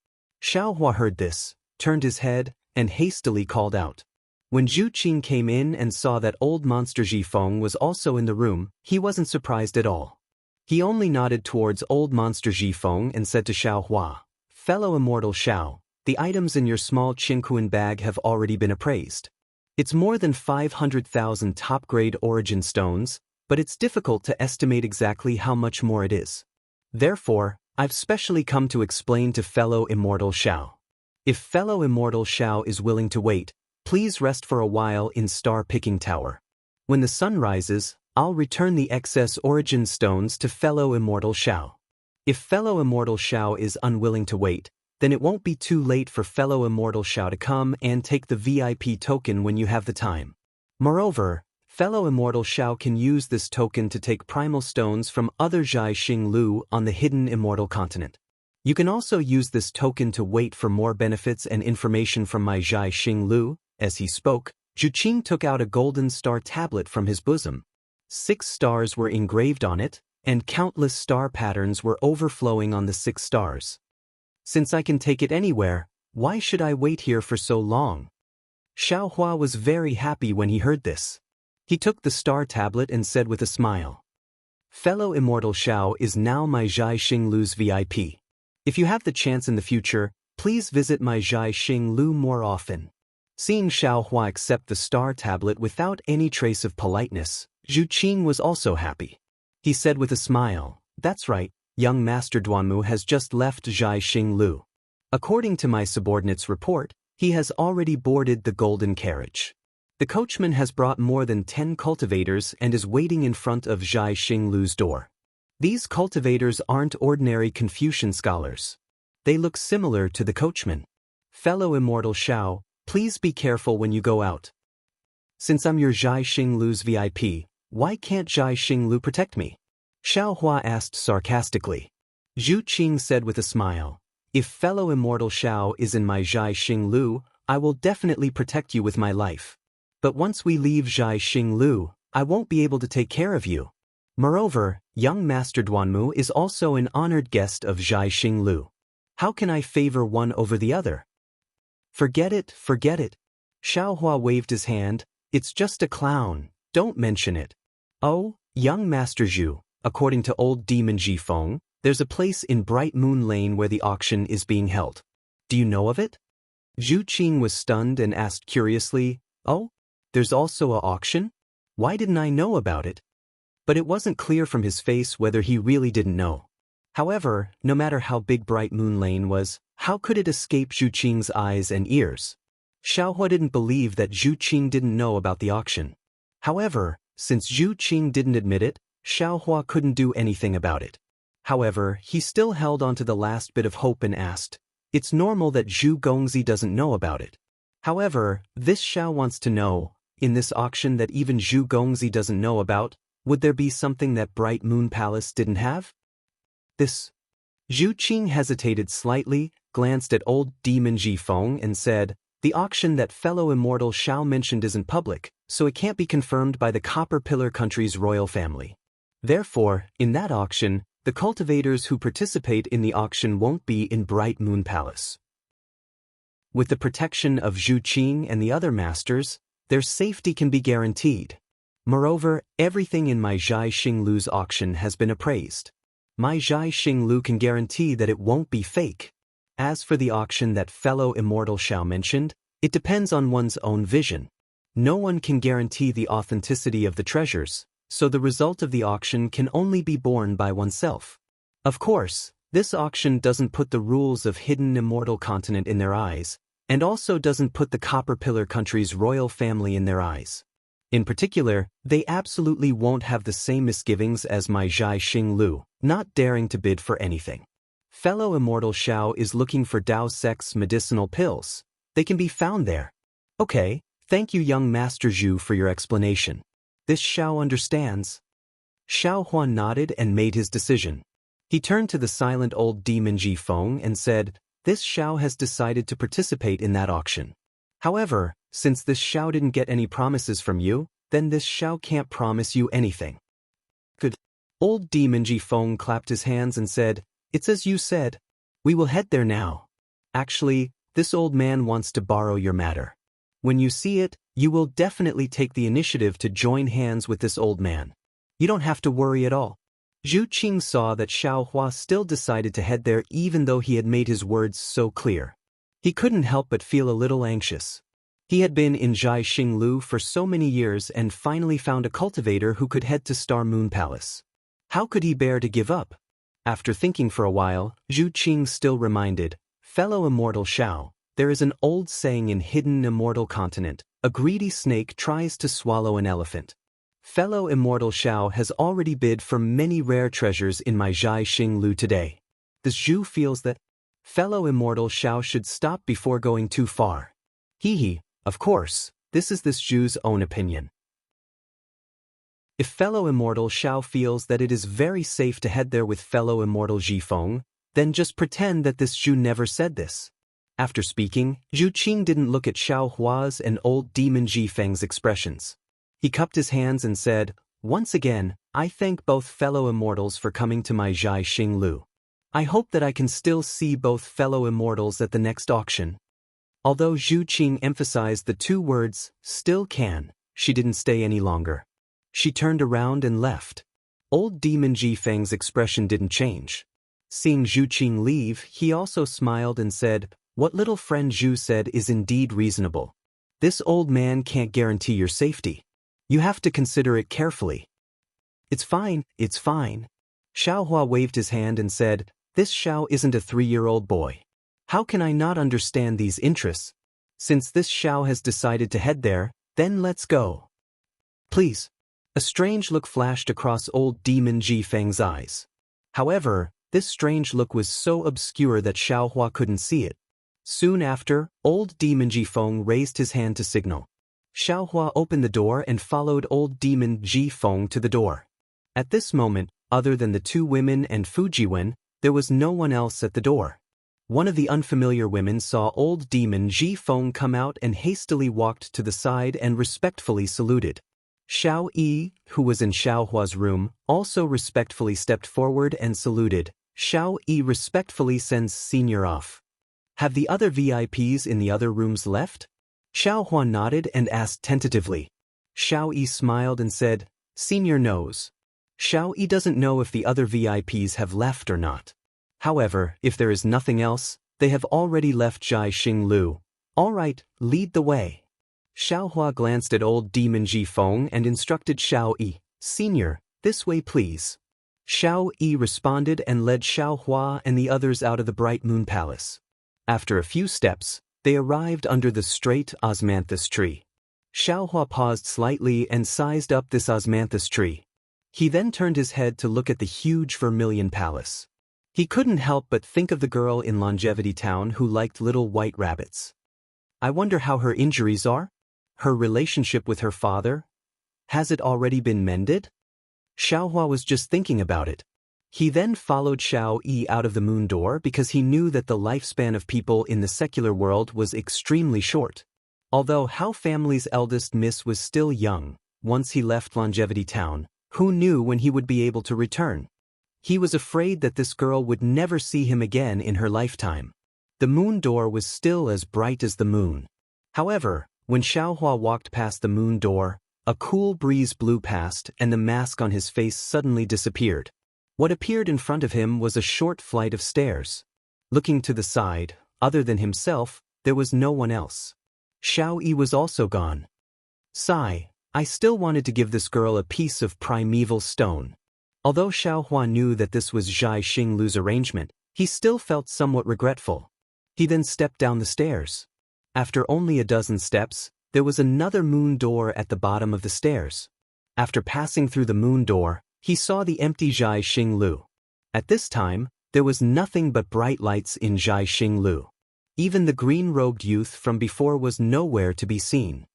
Xiao Hua heard this, turned his head, and hastily called out. When Zhu Qing came in and saw that Old Monster Ji Feng was also in the room, he wasn't surprised at all. He only nodded towards Old Monster Ji Feng and said to Xiao Hua, Fellow Immortal Xiao, the items in your small Qingquan bag have already been appraised. It's more than 500,000 top-grade origin stones, but it's difficult to estimate exactly how much more it is. Therefore, I've specially come to explain to fellow Immortal Xiao. If fellow Immortal Xiao is willing to wait, please rest for a while in Star Picking Tower. When the sun rises, I'll return the excess origin stones to fellow Immortal Xiao. If fellow Immortal Xiao is unwilling to wait, then it won't be too late for fellow Immortal Xiao to come and take the VIP token when you have the time. Moreover, fellow Immortal Xiao can use this token to take primal stones from other Jianghu Lu on the hidden Immortal continent. You can also use this token to wait for more benefits and information from my Jianghu Lu. As he spoke, Zhu Qing took out a golden star tablet from his bosom. 6 stars were engraved on it, and countless star patterns were overflowing on the 6 stars. Since I can take it anywhere, why should I wait here for so long? Xiao Hua was very happy when he heard this. He took the star tablet and said with a smile, Fellow Immortal Xiao is now my Jianghu Lu's VIP. If you have the chance in the future, please visit my Jianghu Lu more often. Seeing Xiao Hua accept the star tablet without any trace of politeness, Zhu Qing was also happy. He said with a smile, That's right, young Master Duanmu has just left Jianghu Lu. According to my subordinate's report, he has already boarded the golden carriage. The coachman has brought more than 10 cultivators and is waiting in front of Jianghu Lu's door. These cultivators aren't ordinary Confucian scholars. They look similar to the coachman. Fellow Immortal Xiao, please be careful when you go out. Since I'm your Zhai Xinglu's VIP, why can't Zhai Xinglu protect me? Xiao Hua asked sarcastically. Zhu Qing said with a smile, if fellow Immortal Xiao is in my Zhai Xinglu, I will definitely protect you with my life. But once we leave Zhai Xinglu, I won't be able to take care of you. Moreover, young Master Duanmu is also an honored guest of Zhai Xinglu. How can I favor one over the other? Forget it, forget it. Xiao Hua waved his hand, it's just a clown, don't mention it. Oh, young Master Zhu, according to old demon Jifeng, there's a place in Bright Moon Lane where the auction is being held. Do you know of it? Zhu Qing was stunned and asked curiously, oh, there's also a auction? Why didn't I know about it? But it wasn't clear from his face whether he really didn't know. However, no matter how big Bright Moon Lane was, how could it escape Zhu Qing's eyes and ears? Xiaohua didn't believe that Zhu Qing didn't know about the auction. However, since Zhu Qing didn't admit it, Xiaohua couldn't do anything about it. However, he still held on to the last bit of hope and asked, it's normal that Zhu Gongzi doesn't know about it. However, this Xiao wants to know, in this auction that even Zhu Gongzi doesn't know about, would there be something that Bright Moon Palace didn't have? This. Zhu Qing hesitated slightly, glanced at old demon Jifeng and said, the auction that fellow Immortal Xiao mentioned isn't public, so it can't be confirmed by the Copper Pillar country's royal family. Therefore, in that auction, the cultivators who participate in the auction won't be in Bright Moon Palace. With the protection of Zhu Qing and the other masters, their safety can be guaranteed. Moreover, everything in my Zhai Xinglu's auction has been appraised. My Zhai Xinglu can guarantee that it won't be fake. As for the auction that fellow Immortal Xiao mentioned, it depends on one's own vision. No one can guarantee the authenticity of the treasures, so the result of the auction can only be borne by oneself. Of course, this auction doesn't put the rules of hidden immortal continent in their eyes, and also doesn't put the Copper Pillar country's royal family in their eyes. In particular, they absolutely won't have the same misgivings as my Zhai Xinglu, not daring to bid for anything. Fellow Immortal Xiao is looking for Dao Sec's medicinal pills. They can be found there. Okay, thank you young Master Zhu for your explanation. This Xiao understands. Xiao Huan nodded and made his decision. He turned to the silent old demon Jifeng and said, this Xiao has decided to participate in that auction. However, since this Xiao didn't get any promises from you, then this Xiao can't promise you anything. Good. Old demon Jifeng clapped his hands and said, it's as you said. We will head there now. Actually, this old man wants to borrow your matter. When you see it, you will definitely take the initiative to join hands with this old man. You don't have to worry at all. Zhu Qing saw that Xiao Hua still decided to head there even though he had made his words so clear. He couldn't help but feel a little anxious. He had been in Zhai Xinglu for so many years and finally found a cultivator who could head to Star Moon Palace. How could he bear to give up? After thinking for a while, Zhu Qing still reminded, fellow Immortal Xiao, there is an old saying in hidden immortal continent, a greedy snake tries to swallow an elephant. Fellow Immortal Xiao has already bid for many rare treasures in my Zhai Xinglu today. This Zhu feels that fellow Immortal Xiao should stop before going too far. Of course, this is this Zhu's own opinion. If fellow Immortal Xiao feels that it is very safe to head there with fellow Immortal Jifeng, then just pretend that this Zhu never said this. After speaking, Zhu Qing didn't look at Xiao Hua's and old demon Jifeng's expressions. He cupped his hands and said, once again, I thank both fellow immortals for coming to my Zhai Xinglu. I hope that I can still see both fellow immortals at the next auction. Although Zhu Qing emphasized the two words, still can, she didn't stay any longer. She turned around and left. Old demon Jifeng's expression didn't change. Seeing Zhu Qing leave, he also smiled and said, what little friend Zhu said is indeed reasonable. This old man can't guarantee your safety. You have to consider it carefully. It's fine, it's fine. Xiao Hua waved his hand and said, this Xiao isn't a 3-year-old boy. How can I not understand these interests? Since this Xiao has decided to head there, then let's go. Please. A strange look flashed across old demon Jifeng's eyes. However, This strange look was so obscure that Xiaohua couldn't see it. Soon after, old demon Jifeng raised his hand to signal. Xiaohua opened the door and followed old demon Jifeng to the door. At this moment, other than the two women and Fujiwen, there was no one else at the door. One of the unfamiliar women saw old demon Jifeng come out and hastily walked to the side and respectfully saluted. Xiao Yi, who was in Xiaohua's room, also respectfully stepped forward and saluted. Xiao Yi respectfully sends Senior off. Have the other VIPs in the other rooms left? Xiaohua nodded and asked tentatively. Xiao Yi smiled and said, Senior knows. Xiao Yi doesn't know if the other VIPs have left or not. However, if there is nothing else, they have already left Jianghu Lu. All right, lead the way. Xiaohua glanced at old demon Jifeng and instructed Xiao Yi, Senior, this way please. Xiao Yi responded and led Xiaohua and the others out of the Bright Moon Palace. After a few steps, they arrived under the straight osmanthus tree. Xiaohua paused slightly and sized up this osmanthus tree. He then turned his head to look at the huge vermilion palace. He couldn't help but think of the girl in Longevity Town who liked little white rabbits. I wonder how her injuries are? Her relationship with her father? Has it already been mended? Xiaohua was just thinking about it. He then followed Xiao Yi out of the moon door because he knew that the lifespan of people in the secular world was extremely short. Although Hao family's eldest miss was still young, once he left Longevity Town, who knew when he would be able to return? He was afraid that this girl would never see him again in her lifetime. The moon door was still as bright as the moon. However, when Xiaohua walked past the moon door, a cool breeze blew past and the mask on his face suddenly disappeared. What appeared in front of him was a short flight of stairs. Looking to the side, other than himself, there was no one else. Xiao Yi was also gone. Sigh, I still wanted to give this girl a piece of primeval stone. Although Xiaohua knew that this was Jianghu Lu's arrangement, he still felt somewhat regretful. He then stepped down the stairs. After only a dozen steps, there was another moon door at the bottom of the stairs. After passing through the moon door, he saw the empty Jianghu Lu. At this time, there was nothing but bright lights in Jianghu Lu. Even the green-robed youth from before was nowhere to be seen.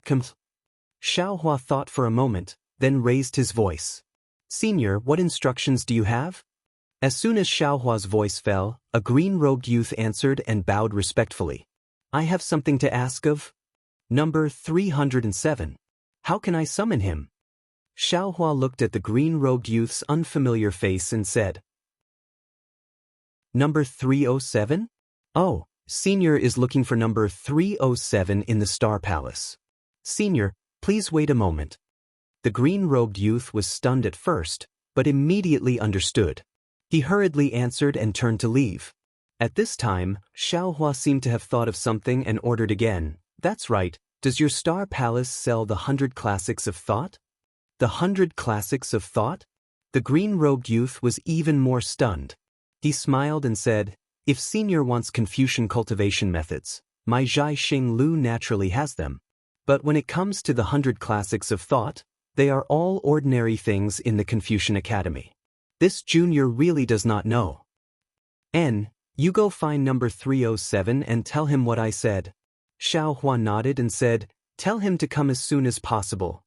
Xiaohua thought for a moment, then raised his voice. Senior, what instructions do you have? As soon as Xiaohua's voice fell, a green-robed youth answered and bowed respectfully. I have something to ask of. Number 307. How can I summon him? Xiaohua looked at the green-robed youth's unfamiliar face and said. Number 307? Oh, Senior is looking for number 307 in the Star Palace. Senior, please wait a moment. The green-robed youth was stunned at first, but immediately understood. He hurriedly answered and turned to leave. At this time, Xiaohua seemed to have thought of something and ordered again. That's right, does your Star Palace sell the 100 Classics of Thought? The 100 Classics of Thought? The green-robed youth was even more stunned. He smiled and said, if Senior wants Confucian cultivation methods, my Jianghu Lu naturally has them. But when it comes to the 100 Classics of Thought, they are all ordinary things in the Confucian Academy. This junior really does not know. You go find number 307 and tell him what I said. Xiaohua nodded and said, tell him to come as soon as possible.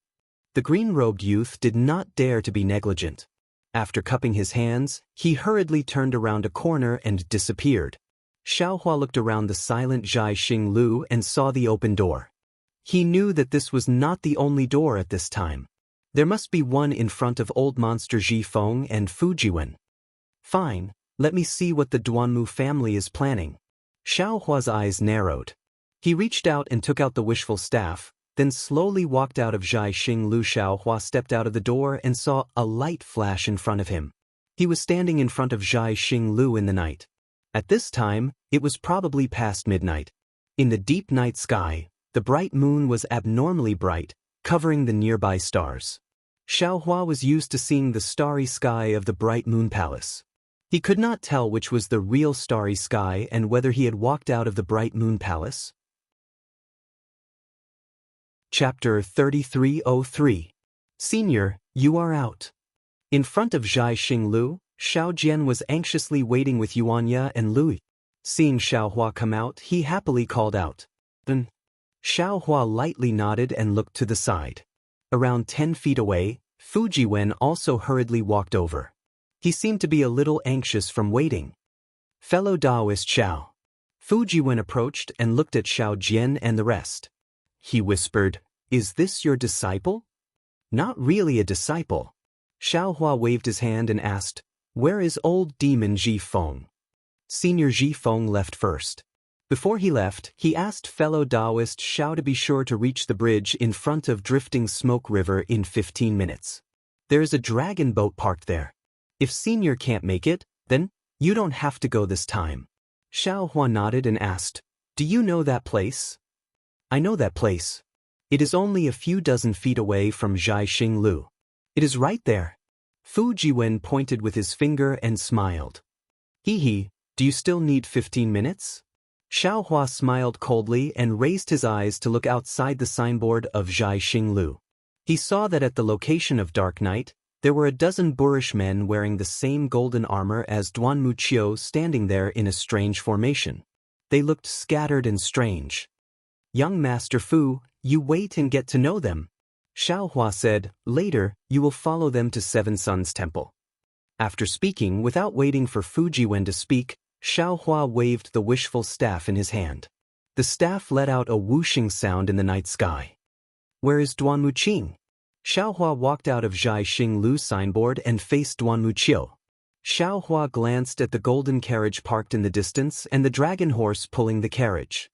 The green-robed youth did not dare to be negligent. After cupping his hands, he hurriedly turned around a corner and disappeared. Xiaohua looked around the silent Jianghu Lu and saw the open door. He knew that this was not the only door at this time. There must be one in front of old monster Jifeng and Fujiwen. Fine, let me see what the Duanmu family is planning. Xiaohua's eyes narrowed. He reached out and took out the wishful staff, then slowly walked out of Jianghu Lu. Xiaohua stepped out of the door and saw a light flash in front of him. He was standing in front of Jianghu Lu in the night. At this time, it was probably past midnight. In the deep night sky, the bright moon was abnormally bright, covering the nearby stars. Xiaohua was used to seeing the starry sky of the Bright Moon Palace. He could not tell which was the real starry sky and whether he had walked out of the Bright Moon Palace. Chapter 3303. Senior, you are out. In front of Jianghu Lu, Xiao Jian was anxiously waiting with Yuanya and Lui. Seeing Xiao Hua come out, he happily called out. Then, Xiao Hua lightly nodded and looked to the side. Around 10 feet away, Fujiwen also hurriedly walked over. He seemed to be a little anxious from waiting. Fellow Taoist Xiao. Fujiwen approached and looked at Xiao Jian and the rest. He whispered, "Is this your disciple?" "Not really a disciple." Xiao Hua waved his hand and asked, "Where is old demon Ji Feng?" Senior Ji Feng left first. Before he left, he asked fellow Taoist Xiao to be sure to reach the bridge in front of Drifting Smoke River in 15 minutes. There is a dragon boat parked there. If Senior can't make it, then you don't have to go this time. Xiao Hua nodded and asked, "Do you know that place?" "I know that place. It is only a few dozen feet away from Zhaixing Lu. It is right there." Fujiwen pointed with his finger and smiled. "Hee, do you still need 15 minutes? Xiao Hua smiled coldly and raised his eyes to look outside the signboard of Zhaixing Lu. He saw that at the location of Dark Night, there were a dozen boorish men wearing the same golden armor as Duan Muqiu standing there in a strange formation. They looked scattered and strange. "Young Master Fu, you wait and get to know them," Xiao Hua said. "Later, you will follow them to Seven Suns Temple." After speaking without waiting for Fujiwen to speak, Xiao Hua waved the wishful staff in his hand. The staff let out a whooshing sound in the night sky. "Where is Duan Muqing?" Xiao Hua walked out of Zhaixing Lu's signboard and faced Duan Muqiu. Xiao Hua glanced at the golden carriage parked in the distance and the dragon horse pulling the carriage.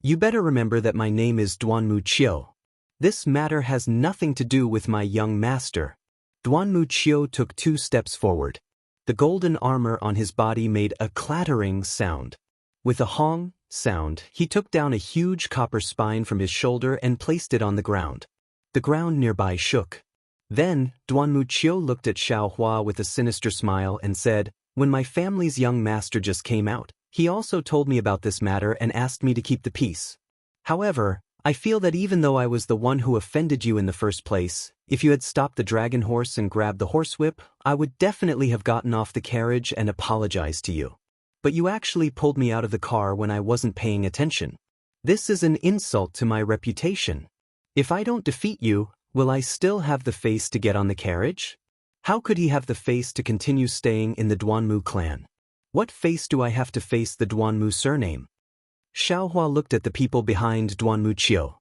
You better remember that my name is Duan Muqiu. This matter has nothing to do with my young master." Duan Muqiu took 2 steps forward. The golden armor on his body made a clattering sound. With a hong sound, he took down a huge copper spine from his shoulder and placed it on the ground. The ground nearby shook. Then, Duan Muqiu looked at Xiao Hua with a sinister smile and said, "When my family's young master just came out, he also told me about this matter and asked me to keep the peace. However, I feel that even though I was the one who offended you in the first place, if you had stopped the dragon horse and grabbed the horsewhip, I would definitely have gotten off the carriage and apologized to you. But you actually pulled me out of the car when I wasn't paying attention. This is an insult to my reputation. If I don't defeat you, will I still have the face to get on the carriage? How could he have the face to continue staying in the Duanmu clan? What face do I have to face the Duanmu surname?" Xiao Hua looked at the people behind Duan Muqiu.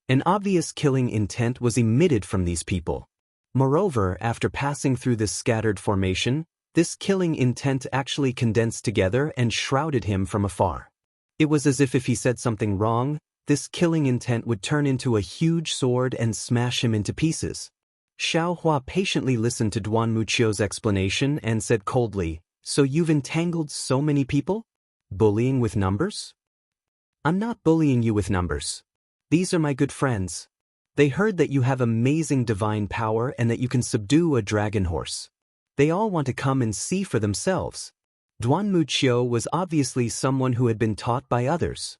An obvious killing intent was emitted from these people. Moreover, after passing through this scattered formation, this killing intent actually condensed together and shrouded him from afar. It was as if he said something wrong, this killing intent would turn into a huge sword and smash him into pieces. Xiao Hua patiently listened to Duan Muqiu's explanation and said coldly, "So you've entangled so many people? Bullying with numbers?" "I'm not bullying you with numbers. These are my good friends. They heard that you have amazing divine power and that you can subdue a dragon horse. They all want to come and see for themselves." Duan Muqiu was obviously someone who had been taught by others.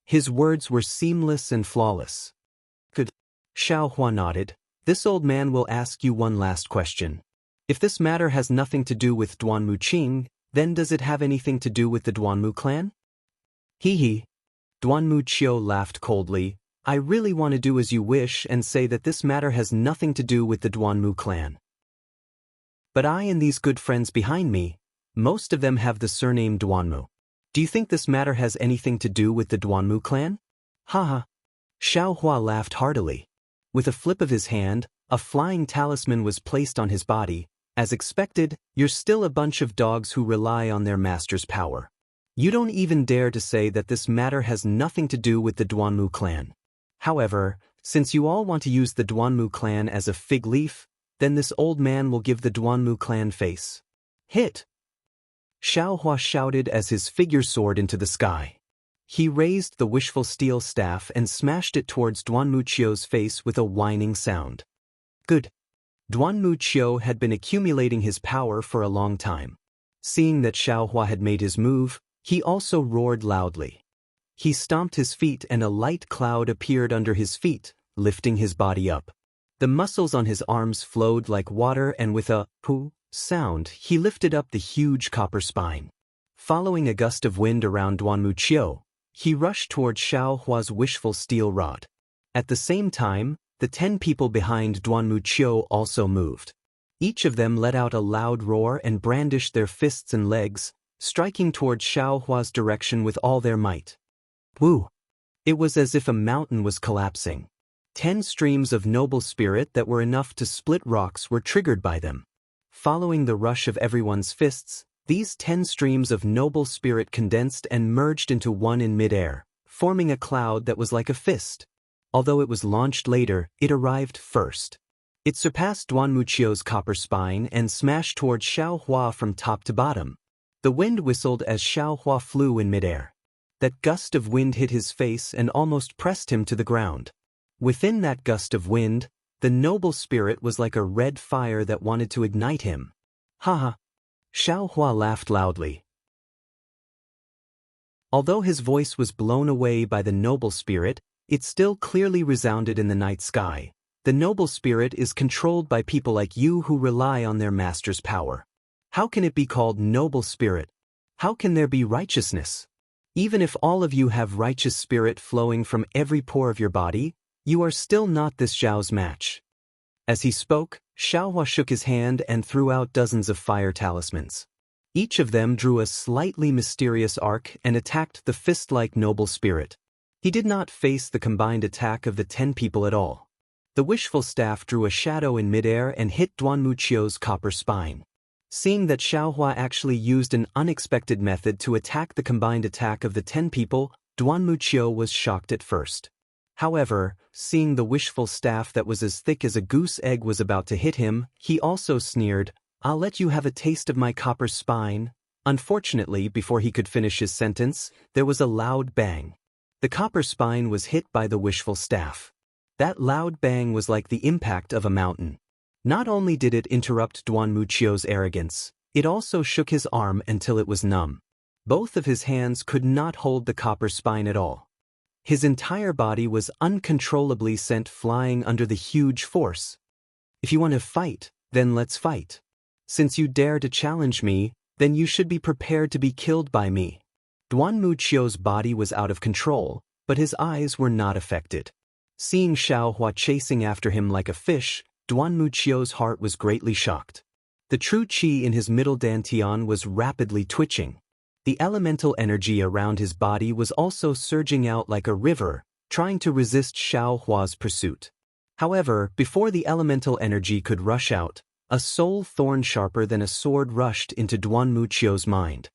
His words were seamless and flawless. "Good." Xiao Hua nodded. "This old man will ask you one last question. If this matter has nothing to do with Duan Muqing, then does it have anything to do with the Duanmu clan?" "Hee." Duan Muqiu laughed coldly. "I really want to do as you wish and say that this matter has nothing to do with the Duanmu clan. But I and these good friends behind me, most of them have the surname Duanmu. Do you think this matter has anything to do with the Duanmu clan?" "Haha." Xiao Hua laughed heartily. With a flip of his hand, a flying talisman was placed on his body. "As expected, you're still a bunch of dogs who rely on their master's power. You don't even dare to say that this matter has nothing to do with the Duanmu clan. However, since you all want to use the Duanmu clan as a fig leaf, then this old man will give the Duanmu clan face. Hit!" Xiao Hua shouted as his figure soared into the sky. He raised the wishful steel staff and smashed it towards Duan Muqiu's face with a whining sound. "Good." Duan Muqiu had been accumulating his power for a long time. Seeing that Xiao Hua had made his move, he also roared loudly. He stomped his feet and a light cloud appeared under his feet, lifting his body up. The muscles on his arms flowed like water and with a pooh sound, he lifted up the huge copper spine. Following a gust of wind around Wuxia, he rushed toward Xiao Hua's wishful steel rod. At the same time, the 10 people behind Wuxia also moved. Each of them let out a loud roar and brandished their fists and legs, striking toward Xiao Hua's direction with all their might. Woo! It was as if a mountain was collapsing. 10 streams of noble spirit that were enough to split rocks were triggered by them. Following the rush of everyone's fists, these 10 streams of noble spirit condensed and merged into one in midair, forming a cloud that was like a fist. Although it was launched later, it arrived first. It surpassed Wuxia's copper spine and smashed toward Xiao Hua from top to bottom. The wind whistled as Xiao Hua flew in midair. That gust of wind hit his face and almost pressed him to the ground. Within that gust of wind, the noble spirit was like a red fire that wanted to ignite him. Ha ha! Xiao Hua laughed loudly. Although his voice was blown away by the noble spirit, it still clearly resounded in the night sky. The noble spirit is controlled by people like you who rely on their master's power. How can it be called noble spirit? How can there be righteousness? Even if all of you have righteous spirit flowing from every pore of your body, you are still not this Zhao's match. As he spoke, Xiao Hua shook his hand and threw out dozens of fire talismans. Each of them drew a slightly mysterious arc and attacked the fist-like noble spirit. He did not face the combined attack of the 10 people at all. The wishful staff drew a shadow in midair and hit Wuxia's copper spine. Seeing that Xiao Hua actually used an unexpected method to attack the combined attack of the 10 people, Wuxia was shocked at first. However, seeing the wishful staff that was as thick as a goose egg was about to hit him, he also sneered, "I'll let you have a taste of my copper spine." Unfortunately, before he could finish his sentence, there was a loud bang. The copper spine was hit by the wishful staff. That loud bang was like the impact of a mountain. Not only did it interrupt Wuxia's arrogance, it also shook his arm until it was numb. Both of his hands could not hold the copper spine at all. His entire body was uncontrollably sent flying under the huge force. If you want to fight, then let's fight. Since you dare to challenge me, then you should be prepared to be killed by me. Wuxia's body was out of control, but his eyes were not affected. Seeing Xiao Hua chasing after him like a fish, Wuxia's heart was greatly shocked. The true qi in his middle dantian was rapidly twitching. The elemental energy around his body was also surging out like a river, trying to resist Xiao Hua's pursuit. However, before the elemental energy could rush out, a soul thorn sharper than a sword rushed into Wuxia's mind.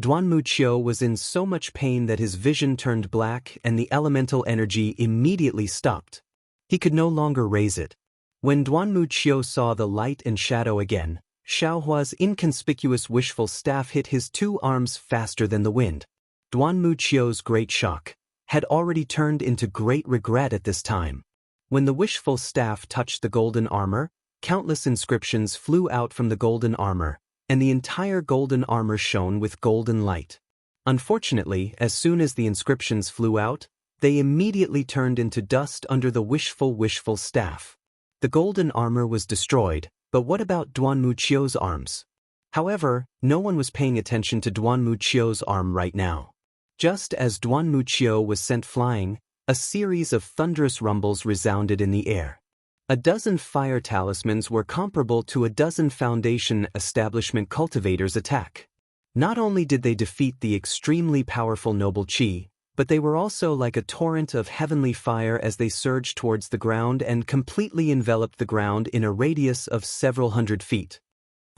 Wuxia was in so much pain that his vision turned black and the elemental energy immediately stopped. He could no longer raise it. When Wuxia saw the light and shadow again, Xiao Hua's inconspicuous wishful staff hit his 2 arms faster than the wind. Wuxia's great shock had already turned into great regret at this time. When the wishful staff touched the golden armor, countless inscriptions flew out from the golden armor, and the entire golden armor shone with golden light. Unfortunately, as soon as the inscriptions flew out, they immediately turned into dust under the wishful staff. The golden armor was destroyed, but what about Wuxia's arms? However, no one was paying attention to Wuxia's arm right now. Just as Wuxia was sent flying, a series of thunderous rumbles resounded in the air. A dozen fire talismans were comparable to a dozen Foundation establishment cultivators' attack. Not only did they defeat the extremely powerful noble qi, but they were also like a torrent of heavenly fire as they surged towards the ground and completely enveloped the ground in a radius of several hundred feet.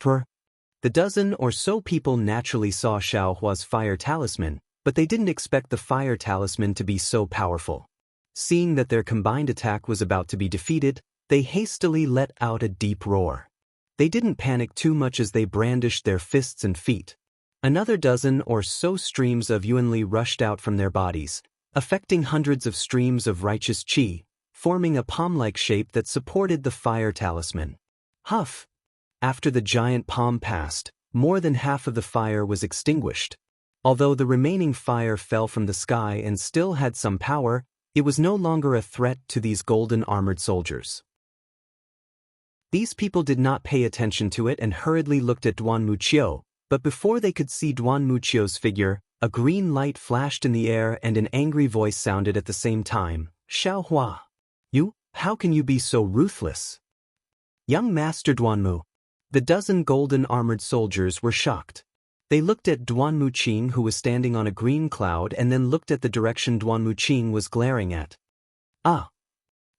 The dozen or so people naturally saw Xiao Hua's fire talisman, but they didn't expect the fire talisman to be so powerful. Seeing that their combined attack was about to be defeated, they hastily let out a deep roar. They didn't panic too much as they brandished their fists and feet. Another dozen or so streams of yuanli rushed out from their bodies, affecting hundreds of streams of righteous qi, forming a palm-like shape that supported the fire talisman. Huff! After the giant palm passed, more than half of the fire was extinguished. Although the remaining fire fell from the sky and still had some power, it was no longer a threat to these golden-armored soldiers. These people did not pay attention to it and hurriedly looked at Duan Muqiu, but before they could see Duan Muqiu's figure, a green light flashed in the air and an angry voice sounded at the same time. Xiaohua. You, how can you be so ruthless? Young Master Duanmu. The dozen golden armored soldiers were shocked. They looked at Duan Muqing, who was standing on a green cloud, and then looked at the direction Duan Muqing was glaring at. Ah!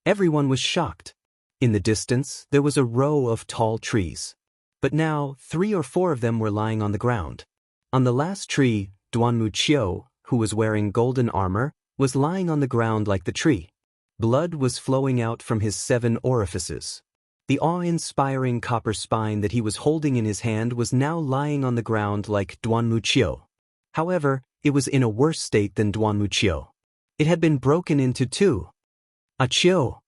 Everyone was shocked. In the distance, there was a row of tall trees. But now, 3 or 4 of them were lying on the ground. On the last tree, Duan Muqiu, who was wearing golden armor, was lying on the ground like the tree. Blood was flowing out from his 7 orifices. The awe-inspiring copper spine that he was holding in his hand was now lying on the ground like Duan Muqiu. However, it was in a worse state than Duan Muqiu. It had been broken into 2. Achio!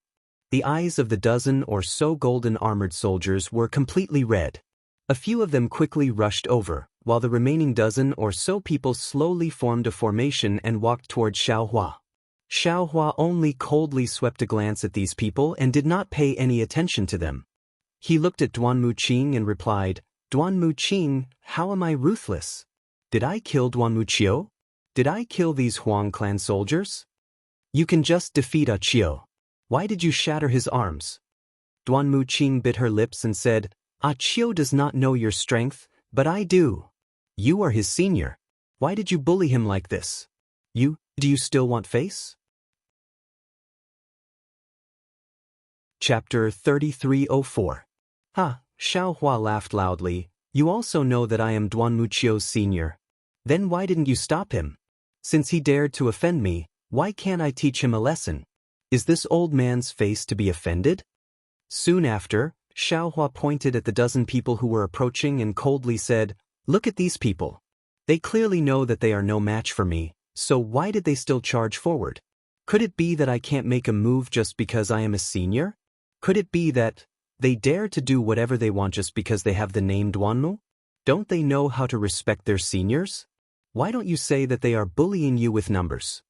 The eyes of the dozen or so golden armored soldiers were completely red. A few of them quickly rushed over, while the remaining dozen or so people slowly formed a formation and walked toward Xiaohua. Xiaohua only coldly swept a glance at these people and did not pay any attention to them. He looked at Duan Muqing and replied, Duan Muqing, how am I ruthless? Did I kill Duan Muqiu? Did I kill these Huang clan soldiers? You can just defeat Achio. Why did you shatter his arms? Duan Muqing bit her lips and said, Achio does not know your strength, but I do. You are his senior. Why did you bully him like this? Do you still want face? Chapter 3304. Ha, Xiaohua laughed loudly. You also know that I am Duan Muqiu's senior. Then why didn't you stop him? Since he dared to offend me, why can't I teach him a lesson? Is this old man's face to be offended? Soon after, Xiaohua pointed at the dozen people who were approaching and coldly said, Look at these people. They clearly know that they are no match for me, so why did they still charge forward? Could it be that I can't make a move just because I am a senior? Could it be that they dare to do whatever they want just because they have the name Duanmu? Don't they know how to respect their seniors? Why don't you say that they are bullying you with numbers?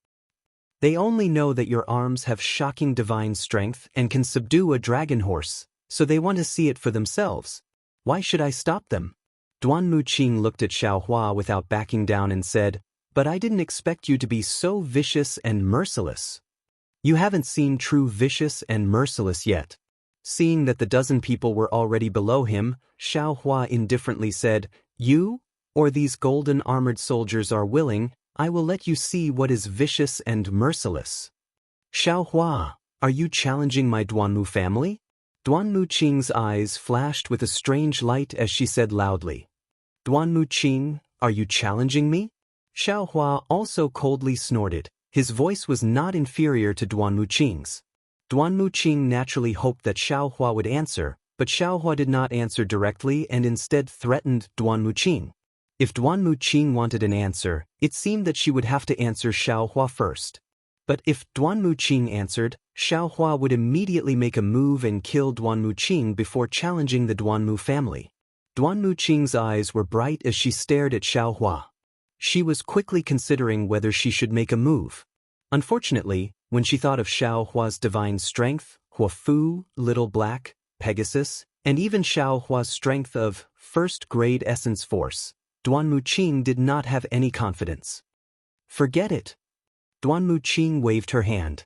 They only know that your arms have shocking divine strength and can subdue a dragon horse, so they want to see it for themselves. Why should I stop them? Duan Muqing looked at Xiaohua without backing down and said, But I didn't expect you to be so vicious and merciless. You haven't seen true vicious and merciless yet. Seeing that the dozen people were already below him, Xiaohua indifferently said, You, or these golden armored soldiers are willing, I will let you see what is vicious and merciless. Xiaohua, are you challenging my Duanmu family? Duan Muqing's eyes flashed with a strange light as she said loudly, Duan Muqing, are you challenging me? Xiaohua also coldly snorted. His voice was not inferior to Duan Muqing's. Duan Muqing naturally hoped that Xiaohua would answer, but Xiaohua did not answer directly and instead threatened Duan Muqing. If Duan Muqing wanted an answer, it seemed that she would have to answer Xiaohua first. But if Duan Muqing answered, Xiaohua would immediately make a move and kill Duan Muqing before challenging the Duanmu family. Duan Muqing's eyes were bright as she stared at Xiaohua. She was quickly considering whether she should make a move. Unfortunately, when she thought of Xiaohua's divine strength, Huafu, Little Black, Pegasus, and even Xiaohua's strength of first-grade essence force, Duan Muqing did not have any confidence. Forget it. Duan Muqing waved her hand.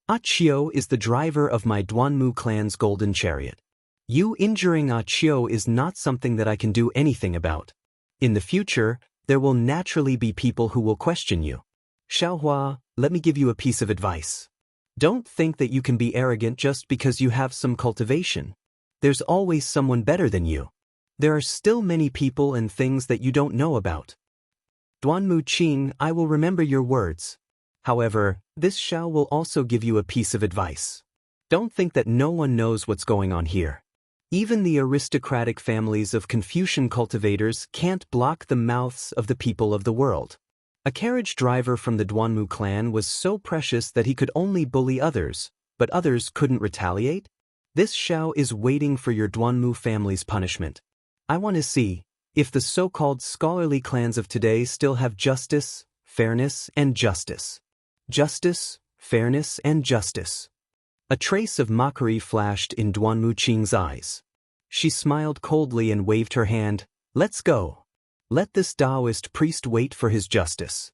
Achio is the driver of my Duanmu clan's golden chariot. You injuring Achio is not something that I can do anything about. In the future, there will naturally be people who will question you. Xiaohua, let me give you a piece of advice. Don't think that you can be arrogant just because you have some cultivation. There's always someone better than you. There are still many people and things that you don't know about. Duan Muqing, I will remember your words. However, this Xiao will also give you a piece of advice. Don't think that no one knows what's going on here. Even the aristocratic families of Confucian cultivators can't block the mouths of the people of the world. A carriage driver from the Duanmu clan was so precious that he could only bully others, but others couldn't retaliate? This Xiao is waiting for your Duanmu family's punishment. I want to see if the so-called scholarly clans of today still have justice, fairness, and justice. Justice, fairness, and justice. A trace of mockery flashed in Duan Muqing's eyes. She smiled coldly and waved her hand. Let's go. Let this Taoist priest wait for his justice.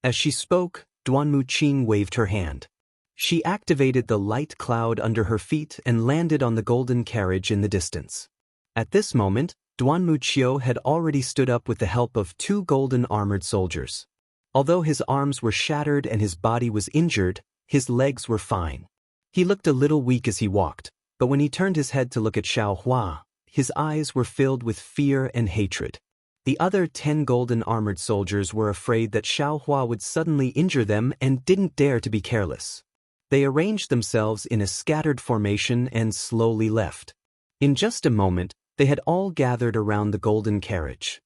As she spoke, Duanmu Qing waved her hand. She activated the light cloud under her feet and landed on the golden carriage in the distance. At this moment, Duanmu Qiu had already stood up with the help of 2 golden armored soldiers. Although his arms were shattered and his body was injured, his legs were fine. He looked a little weak as he walked, but when he turned his head to look at Xiaohua, his eyes were filled with fear and hatred. The other 10 golden armored soldiers were afraid that Xiaohua would suddenly injure them and didn't dare to be careless. They arranged themselves in a scattered formation and slowly left. In just a moment, they had all gathered around the golden carriage.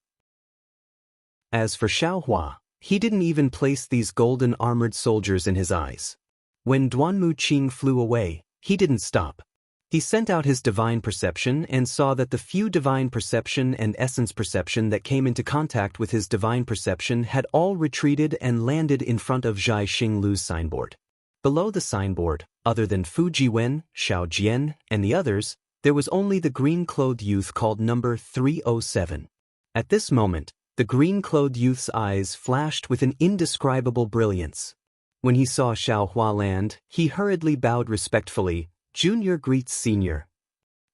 As for Xiaohua, he didn't even place these golden armored soldiers in his eyes. When Duanmu Qing flew away, he didn't stop. He sent out his divine perception and saw that the few divine perception and essence perception that came into contact with his divine perception had all retreated and landed in front of Zhai Xinglu's signboard. Below the signboard, other than Fu Jiwen, Xiao Jian, and the others, there was only the green-clothed youth called number 307. At this moment, the green-clothed youth's eyes flashed with an indescribable brilliance. When he saw Xiaohua land, he hurriedly bowed respectfully. Junior greets senior.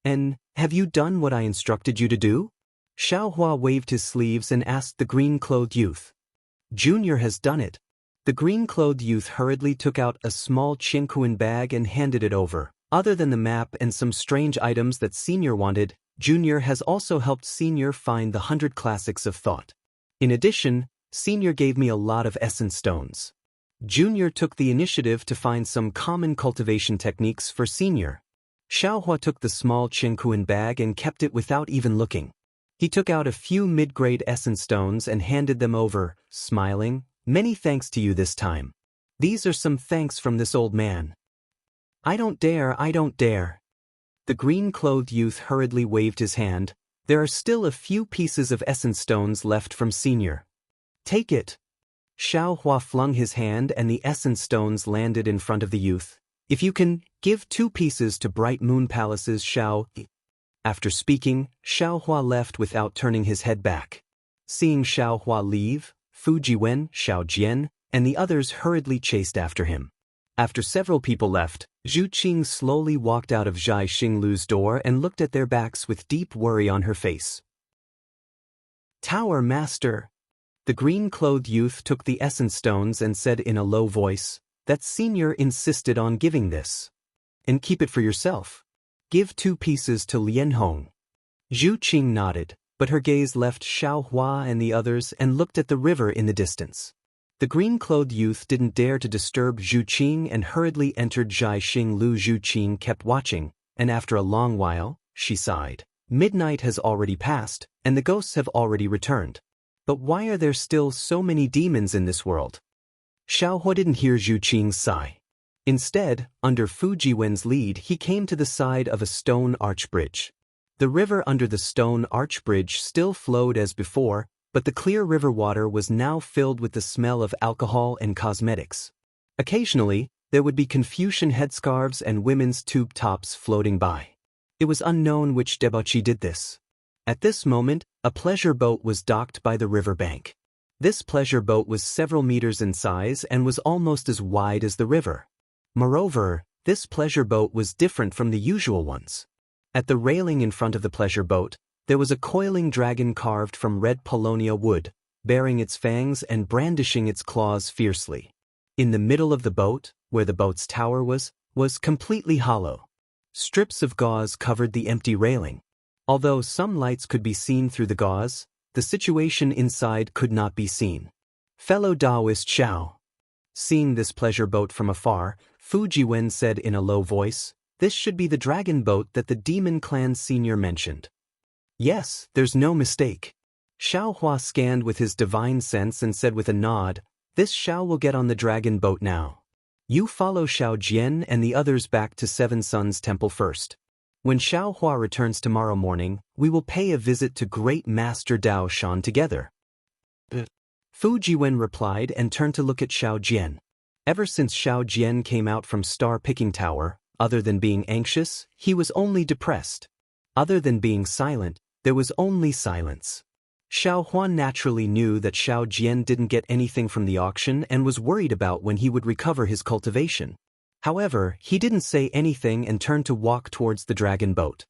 And, have you done what I instructed you to do? Xiaohua waved his sleeves and asked the green-clothed youth. Junior has done it. The green-clothed youth hurriedly took out a small Qingkuan bag and handed it over. Other than the map and some strange items that Senior wanted, Junior has also helped Senior find the 100 classics of thought. In addition, Senior gave me a lot of essence stones. Junior took the initiative to find some common cultivation techniques for Senior. Xiaohua took the small Qingkuan bag and kept it without even looking. He took out a few mid-grade essence stones and handed them over, smiling. Many thanks to you this time. These are some thanks from this old man. I don't dare. The green-clothed youth hurriedly waved his hand. There are still a few pieces of essence stones left from Senior. Take it. Xiaohua flung his hand and the essence stones landed in front of the youth. If you can, give 2 pieces to Bright Moon Palace's Xiao. After speaking, Xiaohua left without turning his head back. Seeing Xiaohua leave, Fu Jiwen, Xiao Jian, and the others hurriedly chased after him. After several people left, Zhu Qing slowly walked out of Zhai Xinglu's door and looked at their backs with deep worry on her face. Tower Master. The green-clothed youth took the essence stones and said in a low voice, that Senior insisted on giving this. And keep it for yourself. Give 2 pieces to Lianhong. Zhu Qing nodded, but her gaze left Xiaohua and the others and looked at the river in the distance. The green-clothed youth didn't dare to disturb Zhu Qing and hurriedly entered Zhai Xinglu. Zhu Qing kept watching, and after a long while, she sighed. Midnight has already passed, and the ghosts have already returned. But why are there still so many demons in this world? Xiaohua didn't hear Zhu Qing's sigh. Instead, under Fu Jiwen's lead, he came to the side of a stone arch bridge. The river under the stone arch bridge still flowed as before, but the clear river water was now filled with the smell of alcohol and cosmetics. Occasionally, there would be Confucian headscarves and women's tube tops floating by. It was unknown which debauchee did this. At this moment, a pleasure boat was docked by the river bank. This pleasure boat was several meters in size and was almost as wide as the river. Moreover, this pleasure boat was different from the usual ones. At the railing in front of the pleasure boat, there was a coiling dragon carved from red paulownia wood, baring its fangs and brandishing its claws fiercely. In the middle of the boat, where the boat's tower was completely hollow. Strips of gauze covered the empty railing. Although some lights could be seen through the gauze, the situation inside could not be seen. Fellow Taoist Xiao. Seeing this pleasure boat from afar, Fu Jiwen said in a low voice, this should be the dragon boat that the demon clan senior mentioned. Yes, there's no mistake. Xiaohua scanned with his divine sense and said with a nod, this Xiao will get on the dragon boat now. You follow Xiao Jian and the others back to Seven Suns Temple first. When Xiaohua returns tomorrow morning, we will pay a visit to Great Master Dao Shan together. Fu Jiwen replied and turned to look at Xiao Jian. Ever since Xiao Jian came out from Star Picking Tower, other than being anxious, he was only depressed. Other than being silent, there was only silence. Xiao Huan naturally knew that Xiao Jian didn't get anything from the auction and was worried about when he would recover his cultivation. However, he didn't say anything and turned to walk towards the dragon boat.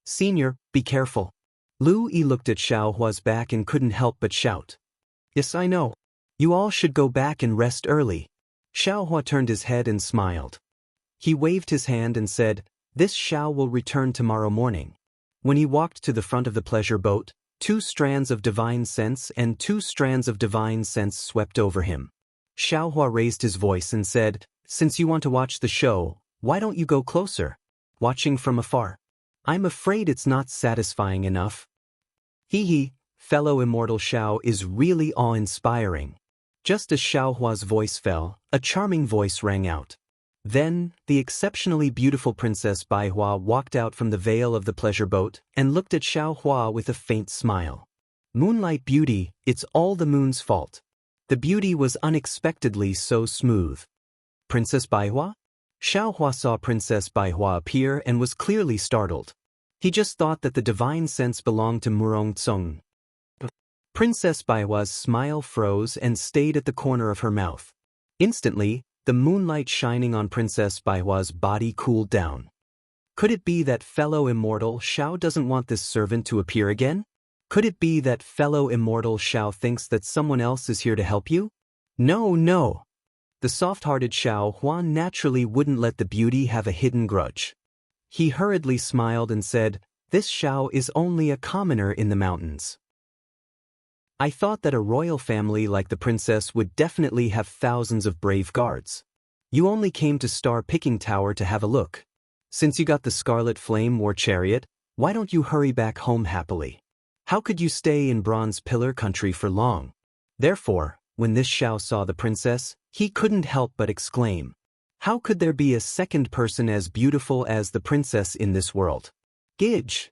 "Senior, be careful." Lu Yi looked at Xiao Hua's back and couldn't help but shout. "Yes, I know. You all should go back and rest early." Xiao Hua turned his head and smiled. He waved his hand and said, "This Xiao will return tomorrow morning." When he walked to the front of the pleasure boat, 2 strands of divine sense and 2 strands of divine sense swept over him. Xiao Hua raised his voice and said, "Since you want to watch the show, why don't you go closer? Watching from afar. I'm afraid it's not satisfying enough." Hee, fellow immortal Xiao is really awe-inspiring. Just as Xiao Hua's voice fell, a charming voice rang out. Then, the exceptionally beautiful Princess Bai Hua walked out from the veil of the pleasure boat and looked at Xiao Hua with a faint smile. "Moonlight beauty, it's all the moon's fault." The beauty was unexpectedly so smooth. "Princess Bai Hua?" Xiao Hua saw Princess Bai Hua appear and was clearly startled. He just thought that the divine sense belonged to Murong Tsung. Princess Bai Hua's smile froze and stayed at the corner of her mouth. Instantly, the moonlight shining on Princess Bai Hua's body cooled down. Could it be that fellow immortal Xiao doesn't want this servant to appear again? Could it be that fellow immortal Xiao thinks that someone else is here to help you? No. The soft-hearted Xiao Huan naturally wouldn't let the beauty have a hidden grudge. He hurriedly smiled and said, "This Xiao is only a commoner in the mountains. I thought that a royal family like the princess would definitely have thousands of brave guards. You only came to Star Picking Tower to have a look. Since you got the Scarlet Flame War Chariot, why don't you hurry back home happily? How could you stay in Bronze Pillar Country for long?" Therefore, when this Xiao saw the princess, he couldn't help but exclaim, "How could there be a second person as beautiful as the princess in this world?" "Gidge!"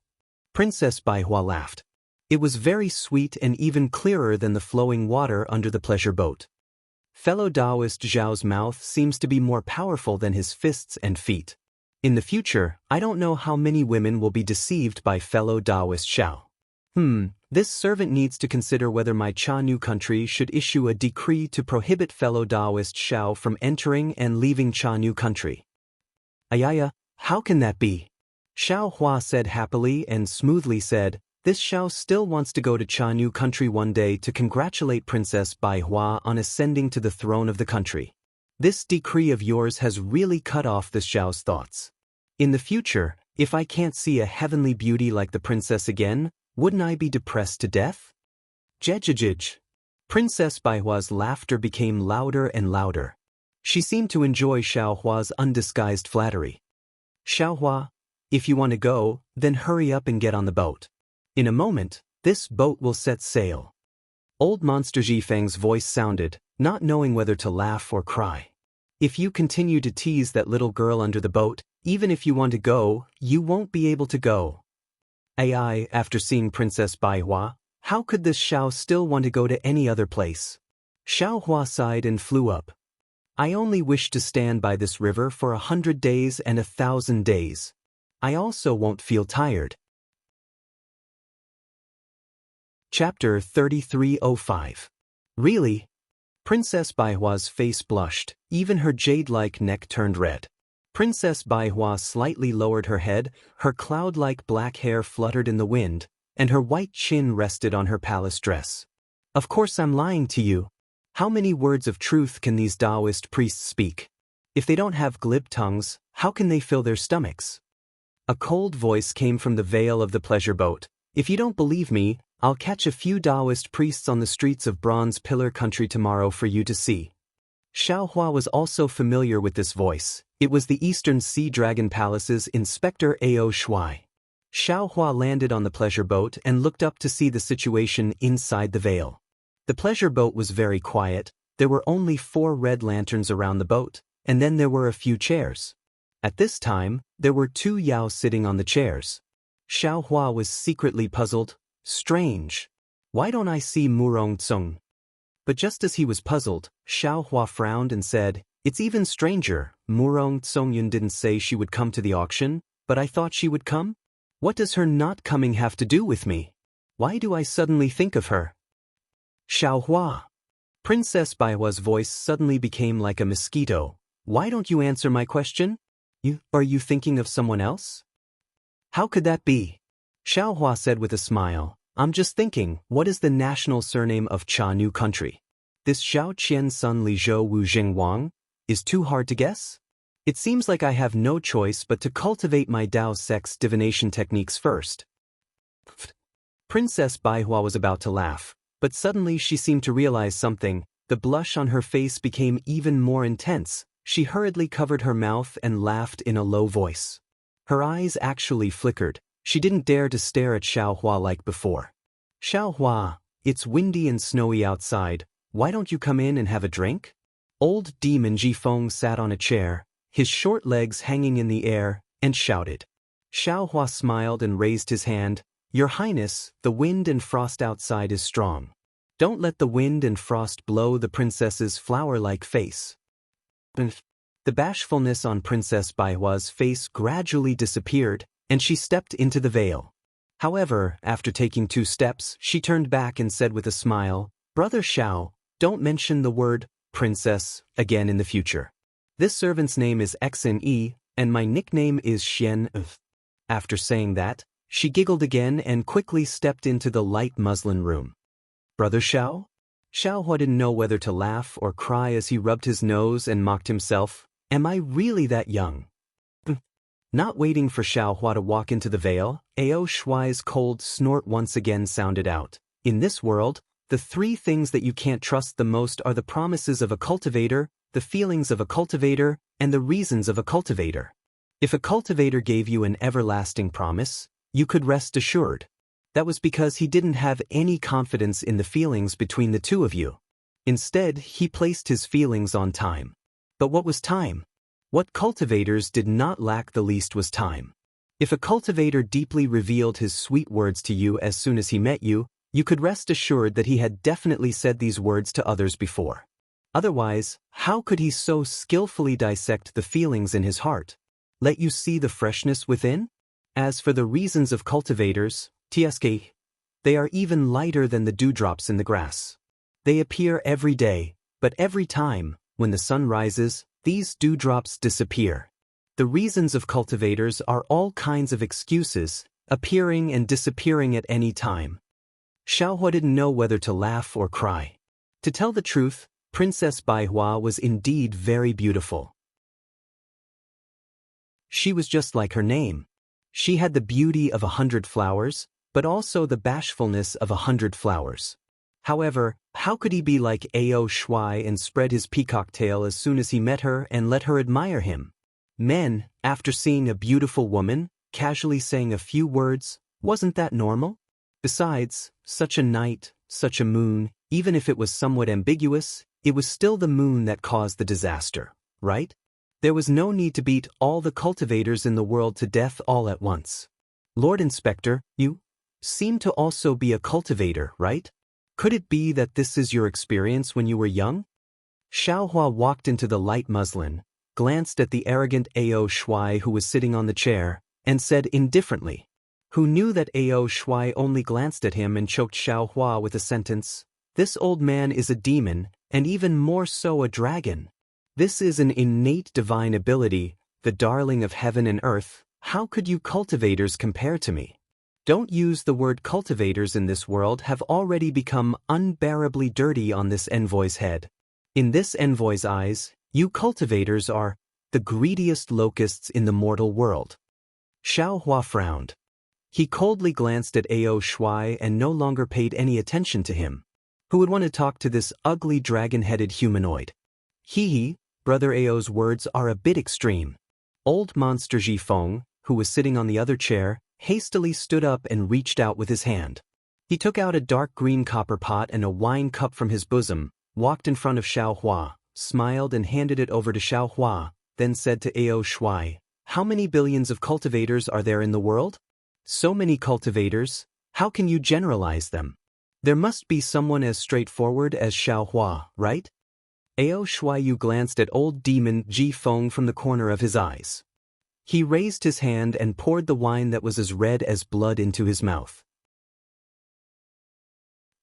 Princess Bai Hua laughed. It was very sweet and even clearer than the flowing water under the pleasure boat. Fellow Taoist Zhao's mouth seems to be more powerful than his fists and feet. In the future, I don't know how many women will be deceived by fellow Taoist Xiao. This servant needs to consider whether my Jianghu country should issue a decree to prohibit fellow Taoist Xiao from entering and leaving Jianghu country. Ayaya, how can that be? Xiao Hua said happily and smoothly said, "This Xiao still wants to go to Jianghu country one day to congratulate Princess Bai Hua on ascending to the throne of the country. This decree of yours has really cut off this Xiao's thoughts. In the future, if I can't see a heavenly beauty like the princess again, wouldn't I be depressed to death?" Jejejij. Princess Bai Hua's laughter became louder and louder. She seemed to enjoy Xiao Hua's undisguised flattery. "Xiao Hua, if you want to go, then hurry up and get on the boat. In a moment, this boat will set sail." Old Monster Zhifeng's voice sounded, not knowing whether to laugh or cry. "If you continue to tease that little girl under the boat, even if you want to go, you won't be able to go." AI, after seeing Princess Bai Hua, how could this Xiao still want to go to any other place? Xiao Hua sighed and flew up. "I only wish to stand by this river for 100 days and 1,000 days. I also won't feel tired." Chapter 3305. Really? Princess Bai Hua's face blushed, even her jade-like neck turned red. Princess Bai Hua slightly lowered her head, her cloud-like black hair fluttered in the wind, and her white chin rested on her palace dress. "Of course I'm lying to you. How many words of truth can these Taoist priests speak? If they don't have glib tongues, how can they fill their stomachs?" A cold voice came from the veil of the pleasure boat. "If you don't believe me, I'll catch a few Taoist priests on the streets of Bronze Pillar Country tomorrow for you to see." Xiao Hua was also familiar with this voice. It was the Eastern Sea Dragon Palace's Inspector Ao Shui. Xiao Hua landed on the pleasure boat and looked up to see the situation inside the veil. The pleasure boat was very quiet. There were only 4 red lanterns around the boat, and then there were a few chairs. At this time, there were 2 Yao sitting on the chairs. Xiao Hua was secretly puzzled. Strange. Why don't I see Murong Tsung? But just as he was puzzled, Xiao Hua frowned and said, "It's even stranger. Murong Tsongyun didn't say she would come to the auction, but I thought she would come?" What does her not coming have to do with me? Why do I suddenly think of her? Xiaohua. Princess Baihua's voice suddenly became like a mosquito. Why don't you answer my question? Are you thinking of someone else? How could that be? Xiaohua said with a smile, I'm just thinking, what is the national surname of Cha New country? This Xiao Qian Sun Li Zhou Wu Jing Wang is too hard to guess? It seems like I have no choice but to cultivate my Dao sex divination techniques first. Princess Baihua was about to laugh, but suddenly she seemed to realize something. The blush on her face became even more intense. She hurriedly covered her mouth and laughed in a low voice. Her eyes actually flickered. She didn't dare to stare at Xiaohua like before. Xiaohua, it's windy and snowy outside. Why don't you come in and have a drink? Old Demon Jifeng sat on a chair, his short legs hanging in the air, and shouted. Xiaohua smiled and raised his hand. Your Highness, the wind and frost outside is strong. Don't let the wind and frost blow the princess's flower-like face. The bashfulness on Princess Baihua's face gradually disappeared, and she stepped into the veil. However, after taking 2 steps, she turned back and said with a smile, Brother Xiao, don't mention the word princess again in the future. This servant's name is Xne, and my nickname is Xian. After saying that, she giggled again and quickly stepped into the light muslin room. Brother Xiao? Xiaohua didn't know whether to laugh or cry as he rubbed his nose and mocked himself. Am I really that young? Not waiting for Xiaohua to walk into the veil, Ao Shuai's cold snort once again sounded out. In this world, the 3 things that you can't trust the most are the promises of a cultivator, the feelings of a cultivator, and the reasons of a cultivator. If a cultivator gave you an everlasting promise, you could rest assured. That was because he didn't have any confidence in the feelings between the 2 of you. Instead, he placed his feelings on time. But what was time? What cultivators did not lack the least was time. If a cultivator deeply revealed his sweet words to you as soon as he met you, you could rest assured that he had definitely said these words to others before. Otherwise, how could he so skillfully dissect the feelings in his heart? Let you see the freshness within? As for the reasons of cultivators, TSK, they are even lighter than the dewdrops in the grass. They appear every day, but every time, when the sun rises, these dewdrops disappear. The reasons of cultivators are all kinds of excuses, appearing and disappearing at any time. Xiaohua didn't know whether to laugh or cry. To tell the truth, Princess Baihua was indeed very beautiful. She was just like her name. She had the beauty of 100 flowers, but also the bashfulness of 100 flowers. However, how could he be like Ao Shuai and spread his peacock tail as soon as he met her and let her admire him? Men, after seeing a beautiful woman, casually saying a few words, wasn't that normal? Besides, such a night, such a moon, even if it was somewhat ambiguous, it was still the moon that caused the disaster, right? There was no need to beat all the cultivators in the world to death all at once. Lord Inspector, you seem to also be a cultivator, right? Could it be that this is your experience when you were young? Xiaohua walked into the light muslin, glanced at the arrogant Ao Shuai who was sitting on the chair, and said indifferently, who knew that Ao Shuai only glanced at him and choked Xiaohua with a sentence, this old man is a demon, and even more so a dragon. This is an innate divine ability, the darling of heaven and earth. How could you cultivators compare to me? Don't use the word cultivators in this world have already become unbearably dirty on this envoy's head. In this envoy's eyes, you cultivators are the greediest locusts in the mortal world. Xiaohua frowned. He coldly glanced at Ao Shuai and no longer paid any attention to him. Who would want to talk to this ugly dragon-headed humanoid? Hee, Brother Ao's words are a bit extreme. Old Monster Jifeng, who was sitting on the other chair, hastily stood up and reached out with his hand. He took out a dark green copper pot and a wine cup from his bosom, walked in front of Xiaohua, smiled and handed it over to Xiaohua, then said to Ao Shuai, how many billions of cultivators are there in the world? So many cultivators, how can you generalize them? There must be someone as straightforward as Xiaohua, right? Ao Shuai glanced at old demon Jifeng from the corner of his eyes. He raised his hand and poured the wine that was as red as blood into his mouth.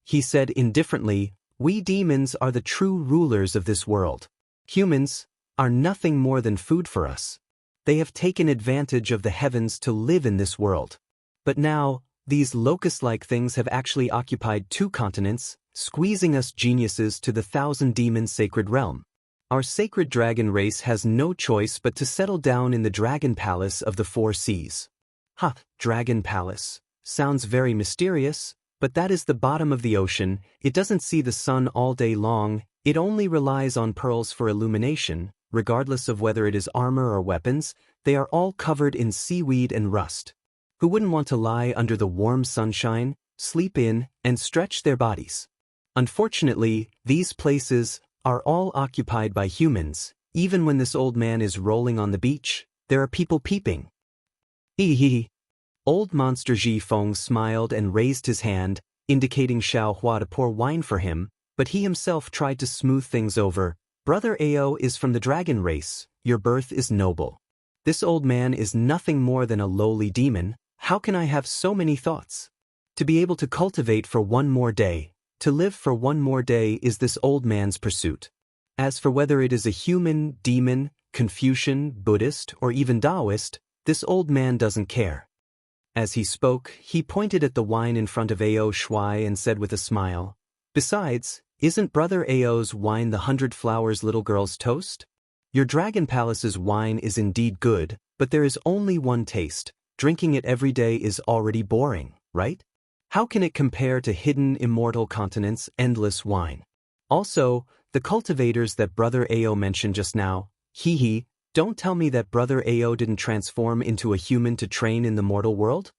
He said indifferently, "We demons are the true rulers of this world. Humans are nothing more than food for us. They have taken advantage of the heavens to live in this world. But now, these locust-like things have actually occupied 2 continents, squeezing us geniuses to the 1,000-demon sacred realm. Our sacred dragon race has no choice but to settle down in the dragon palace of the 4 seas." Dragon palace. Sounds very mysterious, but that is the bottom of the ocean. It doesn't see the sun all day long, it only relies on pearls for illumination. Regardless of whether it is armor or weapons, they are all covered in seaweed and rust. Who wouldn't want to lie under the warm sunshine, sleep in, and stretch their bodies? Unfortunately, these places are all occupied by humans. Even when this old man is rolling on the beach, there are people peeping. Hee. Old Monster Ji Feng smiled and raised his hand, indicating Xiao Hua to pour wine for him, but he himself tried to smooth things over. "Brother Ao is from the dragon race. Your birth is noble. This old man is nothing more than a lowly demon. How can I have so many thoughts? To be able to cultivate for 1 more day, to live for 1 more day is this old man's pursuit. As for whether it is a human, demon, Confucian, Buddhist, or even Taoist, this old man doesn't care." As he spoke, he pointed at the wine in front of Ao Shuai and said with a smile, "Besides, isn't Brother Ao's wine the 100 Flowers little girl's toast? Your Dragon Palace's wine is indeed good, but there is only one taste. Drinking it every day is already boring, right? How can it compare to hidden Immortal continent's endless wine? Also, the cultivators that Brother Ao mentioned just now, don't tell me that Brother Ao didn't transform into a human to train in the mortal world?"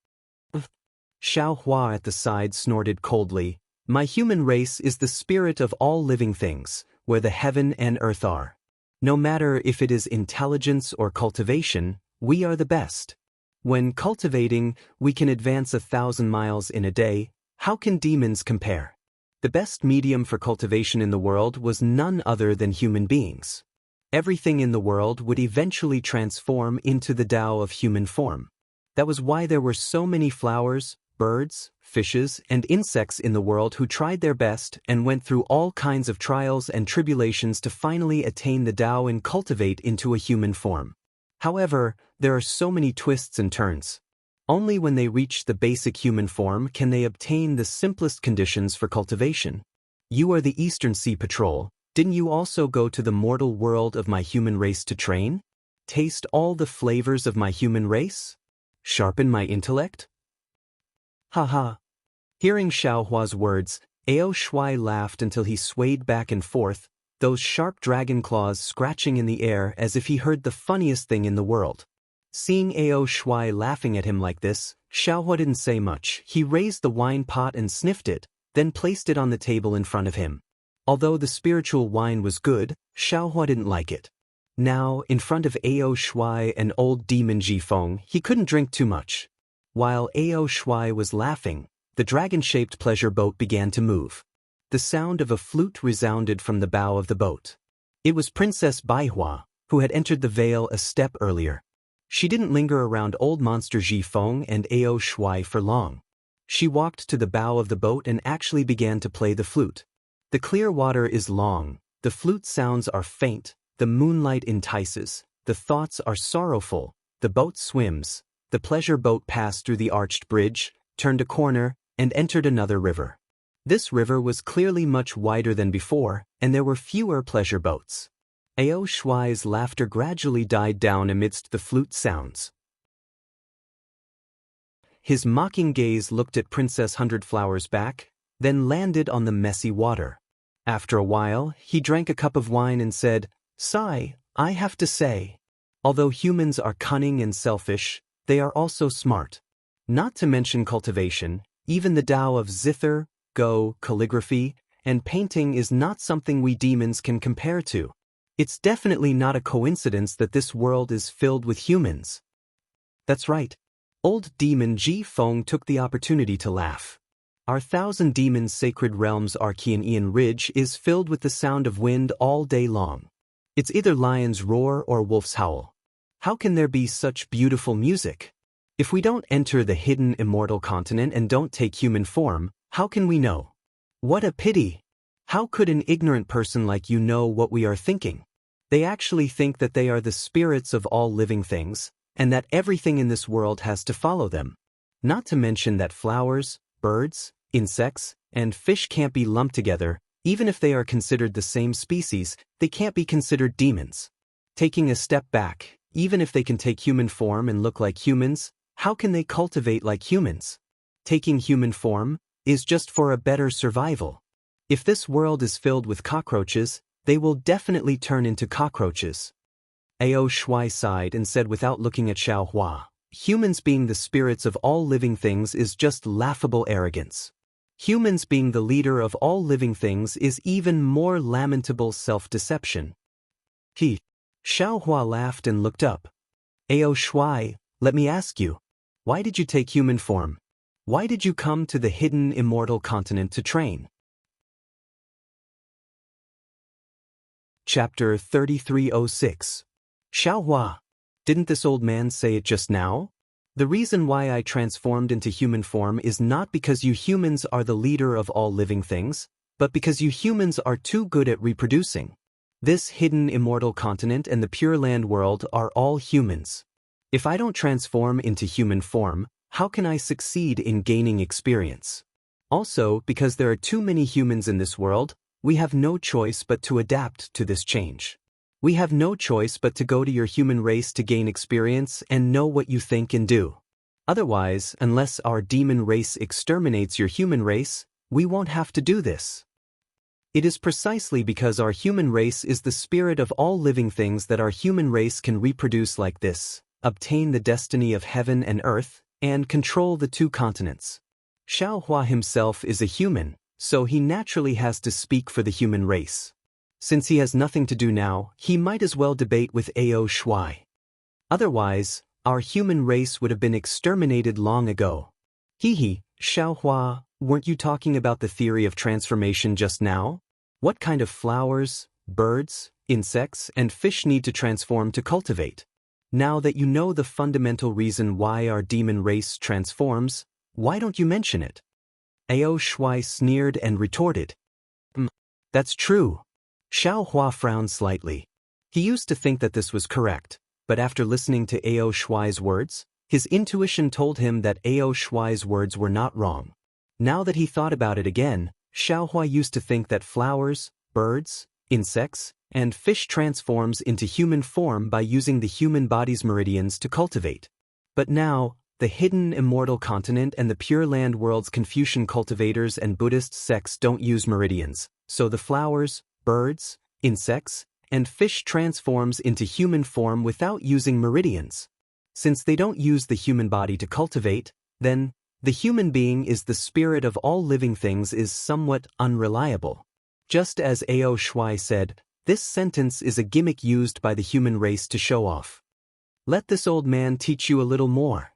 Xiao Hua at the side snorted coldly, "My human race is the spirit of all living things, where the heaven and earth are. No matter if it is intelligence or cultivation, we are the best. When cultivating, we can advance 1,000 miles in a day. How can demons compare? The best medium for cultivation in the world was none other than human beings. Everything in the world would eventually transform into the Tao of human form. That was why there were so many flowers, birds, fishes, and insects in the world who tried their best and went through all kinds of trials and tribulations to finally attain the Tao and cultivate into a human form. However, there are so many twists and turns. Only when they reach the basic human form can they obtain the simplest conditions for cultivation. You are the Eastern Sea Patrol. Didn't you also go to the mortal world of my human race to train? Taste all the flavors of my human race? Sharpen my intellect?" Haha. Hearing Xiao Hua's words, Ao Shuai laughed until he swayed back and forth, those sharp dragon claws scratching in the air as if he heard the funniest thing in the world. Seeing Ao Shuai laughing at him like this, Xiao Hua didn't say much. He raised the wine pot and sniffed it, then placed it on the table in front of him. Although the spiritual wine was good, Xiao Hua didn't like it. Now, in front of Ao Shuai and old demon Ji Feng, he couldn't drink too much. While Ao Shuai was laughing, the dragon-shaped pleasure boat began to move. The sound of a flute resounded from the bow of the boat. It was Princess Baihua, who had entered the vale a step earlier. She didn't linger around old monster Ji Feng and Ao Shuai for long. She walked to the bow of the boat and actually began to play the flute. The clear water is long, the flute sounds are faint, the moonlight entices, the thoughts are sorrowful, the boat swims. The pleasure boat passed through the arched bridge, turned a corner, and entered another river. This river was clearly much wider than before, and there were fewer pleasure boats. Ao Shuai's laughter gradually died down amidst the flute sounds. His mocking gaze looked at Princess Hundred Flowers' back, then landed on the messy water. After a while, he drank a cup of wine and said, "Sigh, I have to say, although humans are cunning and selfish, they are also smart. Not to mention cultivation, even the Tao of zither, go, calligraphy, and painting is not something we demons can compare to. It's definitely not a coincidence that this world is filled with humans." That's right. Old demon Ji Feng took the opportunity to laugh. Our 1,000 demons' sacred realm's Archean Ridge is filled with the sound of wind all day long. It's either lion's roar or wolf's howl. How can there be such beautiful music? If we don't enter the hidden immortal continent and don't take human form, how can we know? What a pity! How could an ignorant person like you know what we are thinking? They actually think that they are the spirits of all living things, and that everything in this world has to follow them. Not to mention that flowers, birds, insects, and fish can't be lumped together. Even if they are considered the same species, they can't be considered demons. Taking a step back, even if they can take human form and look like humans, how can they cultivate like humans? Taking human form is just for a better survival. If this world is filled with cockroaches, they will definitely turn into cockroaches. Ao Shuai sighed and said without looking at Xiao Hua, humans being the spirits of all living things is just laughable arrogance. Humans being the leader of all living things is even more lamentable self-deception. Xiao Hua laughed and looked up. Ao Shuai, let me ask you, why did you take human form? Why did you come to the hidden immortal continent to train? Chapter 3306. Xiao Hua, didn't this old man say it just now? The reason why I transformed into human form is not because you humans are the leader of all living things, but because you humans are too good at reproducing. This hidden immortal continent and the Pure Land world are all humans. If I don't transform into human form, how can I succeed in gaining experience? Also, because there are too many humans in this world, we have no choice but to adapt to this change. We have no choice but to go to your human race to gain experience and know what you think and do. Otherwise, unless our demon race exterminates your human race, we won't have to do this. It is precisely because our human race is the spirit of all living things that our human race can reproduce like this, obtain the destiny of heaven and earth, and control the two continents. Xiao Hua himself is a human, so he naturally has to speak for the human race. Since he has nothing to do now, he might as well debate with Ao Shuai. Otherwise, our human race would have been exterminated long ago. Xiao Hua, weren't you talking about the theory of transformation just now? What kind of flowers, birds, insects, and fish need to transform to cultivate? Now that you know the fundamental reason why our demon race transforms, why don't you mention it? Ao Shuai sneered and retorted. That's true. Xiao Hua frowned slightly. He used to think that this was correct, but after listening to Ao Shuai's words, his intuition told him that Ao Shuai's words were not wrong. Now that he thought about it again, Xiao Hua used to think that flowers, birds, insects, and fish transforms into human form by using the human body's meridians to cultivate. But now, the hidden immortal continent and the Pure Land world's Confucian cultivators and Buddhist sects don't use meridians, so the flowers, birds, insects, and fish transforms into human form without using meridians. Since they don't use the human body to cultivate, then, the human being is the spirit of all living things is somewhat unreliable. Just as Ao Shuai said, this sentence is a gimmick used by the human race to show off. Let this old man teach you a little more.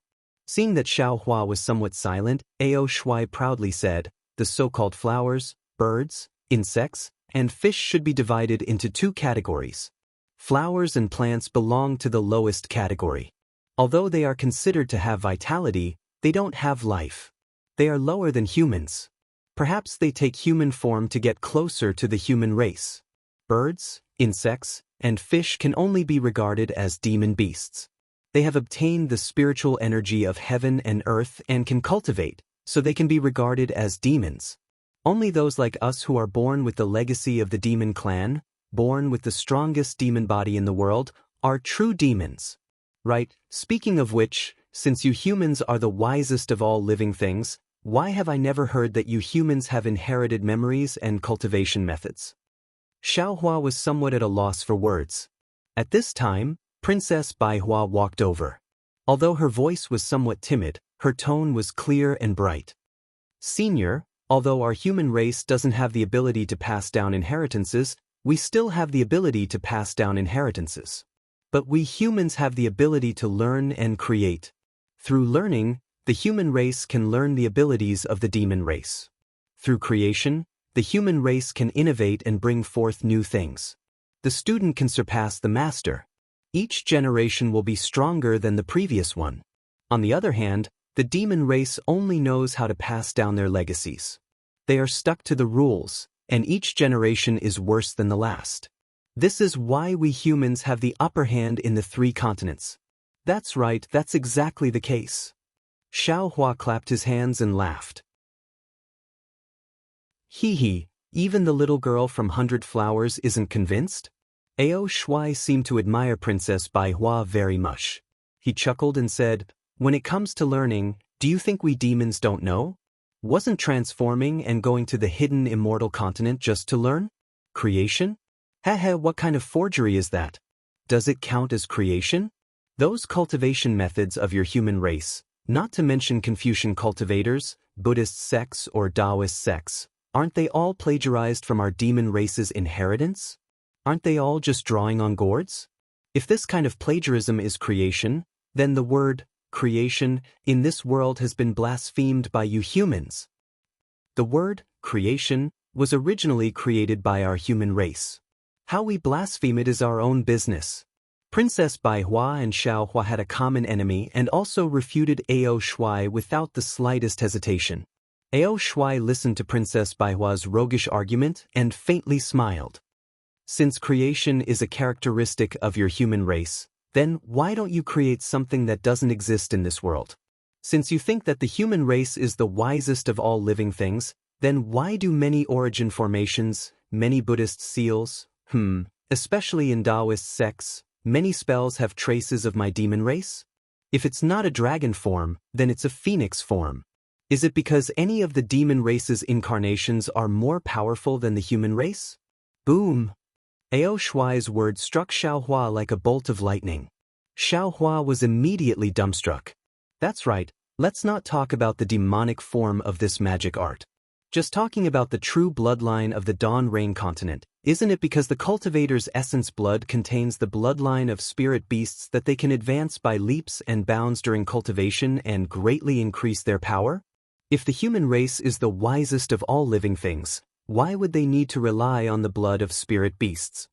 Seeing that Xiao Hua was somewhat silent, Ao Shuai proudly said, the so-called flowers, birds, insects, and fish should be divided into two categories. Flowers and plants belong to the lowest category. Although they are considered to have vitality, they don't have life. They are lower than humans. Perhaps they take human form to get closer to the human race. Birds, insects, and fish can only be regarded as demon beasts. They have obtained the spiritual energy of heaven and earth and can cultivate, so they can be regarded as demons. Only those like us who are born with the legacy of the demon clan, born with the strongest demon body in the world, are true demons. Right, speaking of which, since you humans are the wisest of all living things, why have I never heard that you humans have inherited memories and cultivation methods? Xiao Hua was somewhat at a loss for words. At this time, Princess Bai Hua walked over. Although her voice was somewhat timid, her tone was clear and bright. Senior, although our human race doesn't have the ability to pass down inheritances, we still have the ability to pass down inheritances. But we humans have the ability to learn and create. Through learning, the human race can learn the abilities of the demon race. Through creation, the human race can innovate and bring forth new things. The student can surpass the master. Each generation will be stronger than the previous one. On the other hand, the demon race only knows how to pass down their legacies. They are stuck to the rules, and each generation is worse than the last. This is why we humans have the upper hand in the 3 continents. That's right, that's exactly the case. Xiaohua clapped his hands and laughed. Hee hee, even the little girl from 100 Flowers isn't convinced? Ao Shuai seemed to admire Princess Baihua very much. He chuckled and said, "When it comes to learning, do you think we demons don't know? Wasn't transforming and going to the hidden immortal continent just to learn? Creation? Heh, what kind of forgery is that? Does it count as creation? Those cultivation methods of your human race, not to mention Confucian cultivators, Buddhist sects or Taoist sects, aren't they all plagiarized from our demon race's inheritance? Aren't they all just drawing on gourds? If this kind of plagiarism is creation, then the word creation in this world has been blasphemed by you humans. The word creation was originally created by our human race. How we blaspheme it is our own business." Princess Baihua and Xiaohua had a common enemy and also refuted Ao Shuai without the slightest hesitation. Ao Shuai listened to Princess Baihua's roguish argument and faintly smiled. "Since creation is a characteristic of your human race, then why don't you create something that doesn't exist in this world? Since you think that the human race is the wisest of all living things, then why do many origin formations, many Buddhist seals, especially in Taoist sects, many spells have traces of my demon race? If it's not a dragon form, then it's a phoenix form. Is it because any of the demon race's incarnations are more powerful than the human race?" Boom! Ao Shuai's words struck Xiaohua like a bolt of lightning. Xiaohua was immediately dumbstruck. "That's right, let's not talk about the demonic form of this magic art. Just talking about the true bloodline of the Dawn Rain continent. Isn't it because the cultivator's essence blood contains the bloodline of spirit beasts that they can advance by leaps and bounds during cultivation and greatly increase their power? If the human race is the wisest of all living things, why would they need to rely on the blood of spirit beasts?"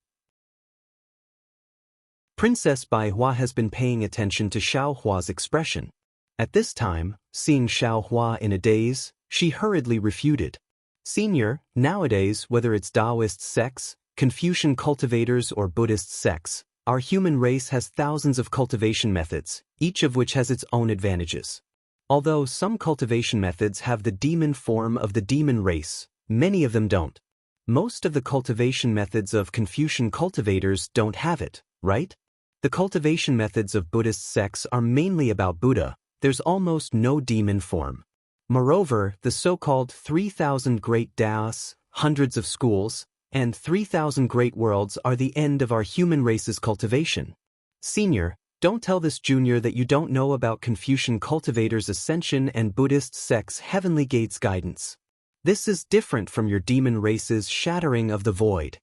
Princess Baihua has been paying attention to Xiaohua's expression. At this time, seeing Xiaohua in a daze, she hurriedly refuted. "Senior, nowadays, whether it's Taoist sects, Confucian cultivators or Buddhist sects, our human race has thousands of cultivation methods, each of which has its own advantages. Although some cultivation methods have the demon form of the demon race, many of them don't. Most of the cultivation methods of Confucian cultivators don't have it, right? The cultivation methods of Buddhist sects are mainly about Buddha. There's almost no demon form. Moreover, the so-called 3,000 great Taoists, hundreds of schools, and 3,000 great worlds are the end of our human race's cultivation. Senior, don't tell this junior that you don't know about Confucian cultivators' ascension and Buddhist sects' heavenly gates guidance. This is different from your demon race's shattering of the void.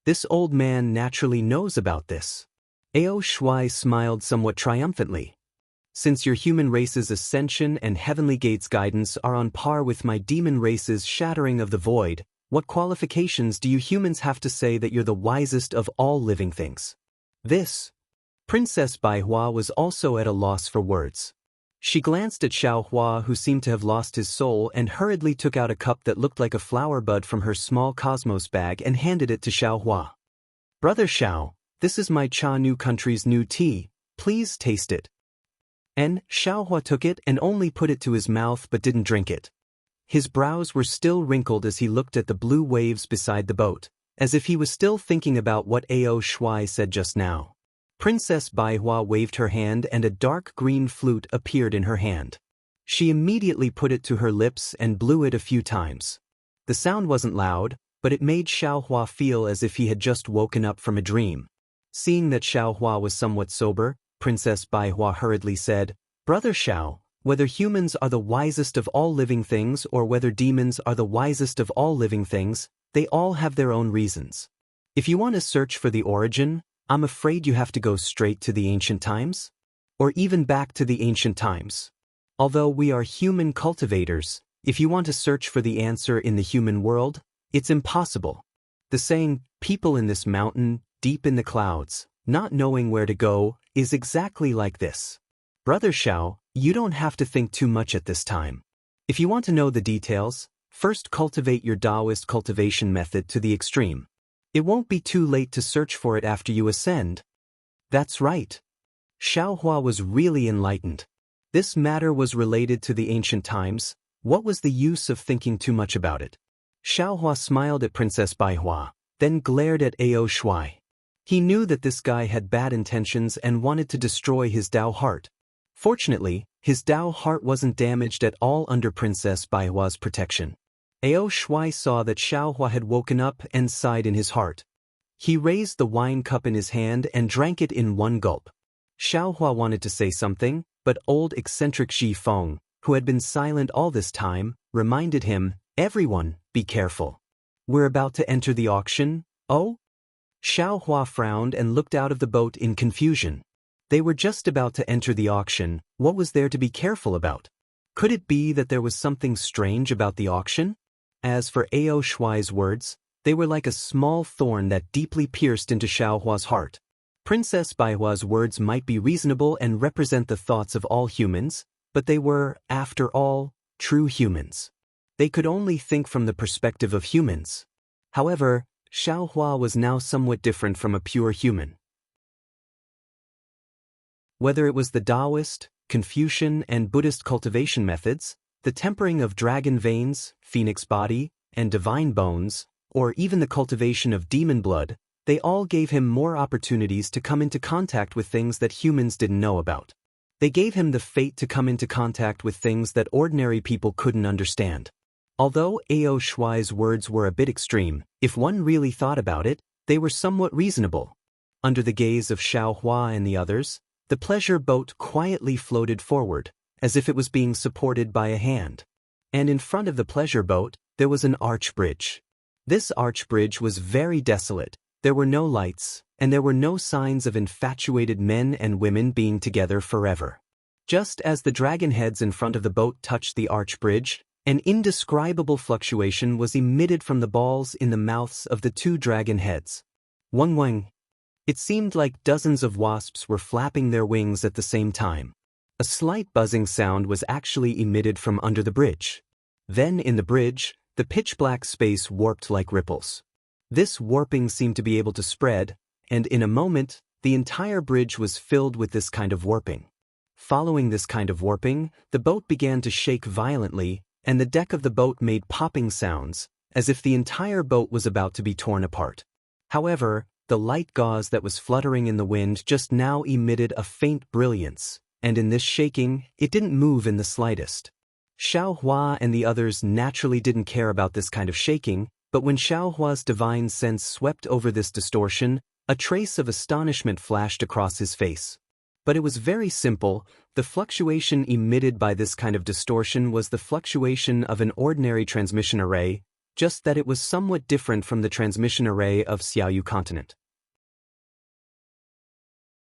This old man naturally knows about this." Ao Shuai smiled somewhat triumphantly. "Since your human race's ascension and heavenly gates guidance are on par with my demon race's shattering of the void, what qualifications do you humans have to say that you're the wisest of all living things?" This. Princess Baihua was also at a loss for words. She glanced at Xiaohua, who seemed to have lost his soul, and hurriedly took out a cup that looked like a flower bud from her small cosmos bag and handed it to Xiaohua. "Brother Xiao, this is my Cha New country's new tea, please taste it." And Xiaohua took it and only put it to his mouth but didn't drink it. His brows were still wrinkled as he looked at the blue waves beside the boat, as if he was still thinking about what Ao Shuai said just now. Princess Baihua waved her hand and a dark green flute appeared in her hand. She immediately put it to her lips and blew it a few times. The sound wasn't loud, but it made Xiaohua feel as if he had just woken up from a dream. Seeing that Xiaohua was somewhat sober, Princess Baihua hurriedly said, "Brother Xiao, whether humans are the wisest of all living things or whether demons are the wisest of all living things, they all have their own reasons. If you want to search for the origin, I'm afraid you have to go straight to the ancient times? Or even back to the ancient times. Although we are human cultivators, if you want to search for the answer in the human world, it's impossible. The saying, 'People in this mountain, deep in the clouds,' Not knowing where to go is exactly like this. Brother Xiao, you don't have to think too much at this time. If you want to know the details, first cultivate your Taoist cultivation method to the extreme. It won't be too late to search for it after you ascend. That's right. Xiaohua was really enlightened. This matter was related to the ancient times. What was the use of thinking too much about it? Xiaohua smiled at Princess Baihua, then glared at Ao Shuai. He knew that this guy had bad intentions and wanted to destroy his Dao heart. Fortunately, his Dao heart wasn't damaged at all under Princess Baihua's protection. Ao Shuai saw that Xiaohua had woken up and sighed in his heart. He raised the wine cup in his hand and drank it in one gulp. Xiaohua wanted to say something, but old eccentric Xi Feng, who had been silent all this time, reminded him, "Everyone, be careful. We're about to enter the auction, oh?" Xiaohua frowned and looked out of the boat in confusion. They were just about to enter the auction. What was there to be careful about? Could it be that there was something strange about the auction? As for Ao Shuai's words, they were like a small thorn that deeply pierced into Xiaohua's heart. Princess Baihua's words might be reasonable and represent the thoughts of all humans, but they were, after all, true humans. They could only think from the perspective of humans. However, Xiaohua was now somewhat different from a pure human. Whether it was the Taoist, Confucian, and Buddhist cultivation methods, the tempering of dragon veins, phoenix body, and divine bones, or even the cultivation of demon blood, they all gave him more opportunities to come into contact with things that humans didn't know about. They gave him the fate to come into contact with things that ordinary people couldn't understand. Although Ao Shuai's words were a bit extreme, if one really thought about it, they were somewhat reasonable. Under the gaze of Xiaohua and the others, the pleasure boat quietly floated forward, as if it was being supported by a hand. And in front of the pleasure boat, there was an arch bridge. This arch bridge was very desolate. There were no lights, and there were no signs of infatuated men and women being together forever. Just as the dragon heads in front of the boat touched the arch bridge, an indescribable fluctuation was emitted from the balls in the mouths of the two dragon heads. Wang Wang. It seemed like dozens of wasps were flapping their wings at the same time. A slight buzzing sound was actually emitted from under the bridge. Then in the bridge, the pitch-black space warped like ripples. This warping seemed to be able to spread, and in a moment, the entire bridge was filled with this kind of warping. Following this kind of warping, the boat began to shake violently, and the deck of the boat made popping sounds, as if the entire boat was about to be torn apart. However, the light gauze that was fluttering in the wind just now emitted a faint brilliance, and in this shaking, it didn't move in the slightest. Xiaohua and the others naturally didn't care about this kind of shaking, but when Xiaohua's divine sense swept over this distortion, a trace of astonishment flashed across his face. But it was very simple. The fluctuation emitted by this kind of distortion was the fluctuation of an ordinary transmission array, just that it was somewhat different from the transmission array of Xiaoyu continent.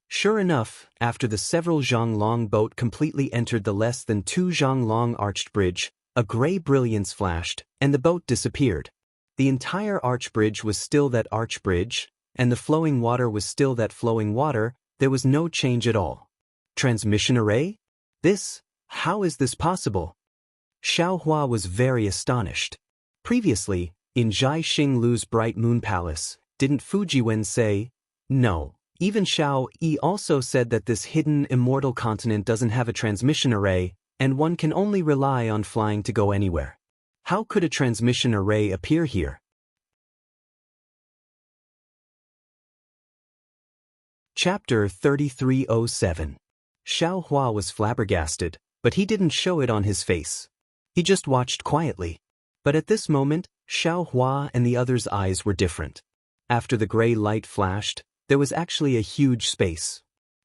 Sure enough, after the several zhang long boat completely entered the less than 2 zhang long arched bridge, a gray brilliance flashed, and the boat disappeared. The entire arch bridge was still that arch bridge, and the flowing water was still that flowing water. There was no change at all. Transmission array? How is this possible? Xiaohua was very astonished. Previously, in Zhai Xinglu's Bright Moon Palace, didn't Fujiwen say, "No." Even Xiao Yi also said that this hidden immortal continent doesn't have a transmission array, and one can only rely on flying to go anywhere. How could a transmission array appear here? Chapter 3307. Xiaohua was flabbergasted, but he didn't show it on his face. He just watched quietly. But at this moment, Xiaohua and the others' eyes were different. After the gray light flashed, there was actually a huge space.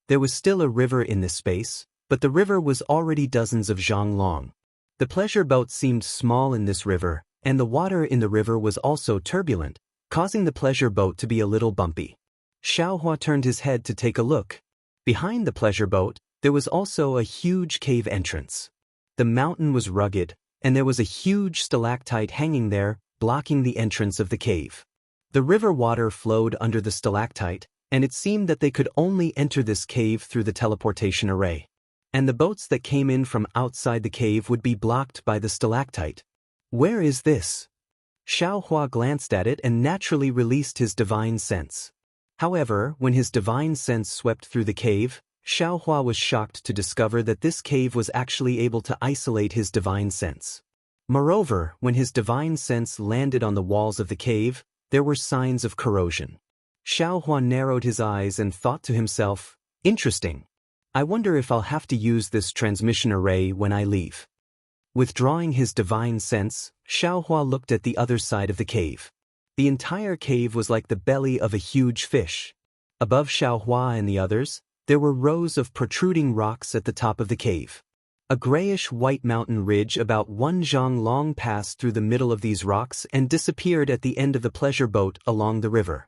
There was still a river in this space, but the river was already dozens of zhang long. The pleasure boat seemed small in this river, and the water in the river was also turbulent, causing the pleasure boat to be a little bumpy. Xiaohua turned his head to take a look. Behind the pleasure boat, there was also a huge cave entrance. The mountain was rugged, and there was a huge stalactite hanging there, blocking the entrance of the cave. The river water flowed under the stalactite, and it seemed that they could only enter this cave through the teleportation array. And the boats that came in from outside the cave would be blocked by the stalactite. Where is this? Xiaohua glanced at it and naturally released his divine sense. However, when his divine sense swept through the cave, Xiaohua was shocked to discover that this cave was actually able to isolate his divine sense. Moreover, when his divine sense landed on the walls of the cave, there were signs of corrosion. Xiaohua narrowed his eyes and thought to himself, interesting. I wonder if I'll have to use this transmission array when I leave. Withdrawing his divine sense, Xiaohua looked at the other side of the cave. The entire cave was like the belly of a huge fish. Above Xiaohua and the others, there were rows of protruding rocks at the top of the cave. A grayish-white mountain ridge about 1 zhang long passed through the middle of these rocks and disappeared at the end of the pleasure boat along the river.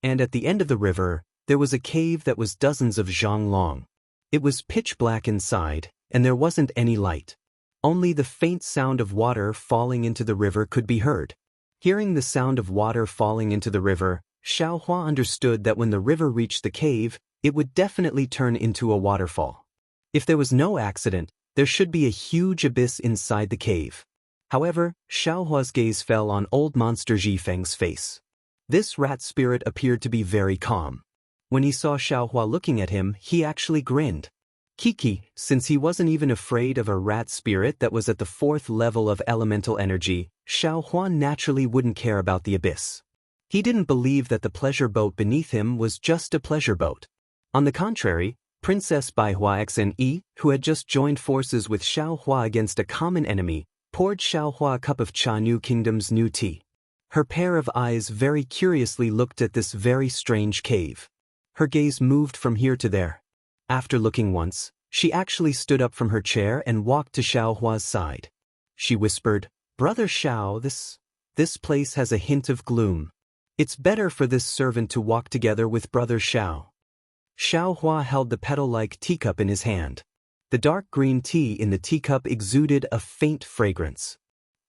And at the end of the river, there was a cave that was dozens of zhang long. It was pitch black inside, and there wasn't any light. Only the faint sound of water falling into the river could be heard. Hearing the sound of water falling into the river, Xiaohua understood that when the river reached the cave, it would definitely turn into a waterfall. If there was no accident, there should be a huge abyss inside the cave. However, Xiaohua's gaze fell on old monster Zhifeng's face. This rat spirit appeared to be very calm. When he saw Xiaohua looking at him, he actually grinned. Kiki, since he wasn't even afraid of a rat spirit that was at the 4th level of elemental energy, Xiaohua naturally wouldn't care about the abyss. He didn't believe that the pleasure boat beneath him was just a pleasure boat. On the contrary, Princess Baihua Xne, who had just joined forces with Xiaohua against a common enemy, poured Xiaohua a cup of Jianghu Kingdom's new tea. Her pair of eyes very curiously looked at this very strange cave. Her gaze moved from here to there. After looking once, she actually stood up from her chair and walked to Xiaohua's side. She whispered, "Brother Xiao, this place has a hint of gloom. It's better for this servant to walk together with Brother Xiao." Xiaohua held the petal-like teacup in his hand. The dark green tea in the teacup exuded a faint fragrance.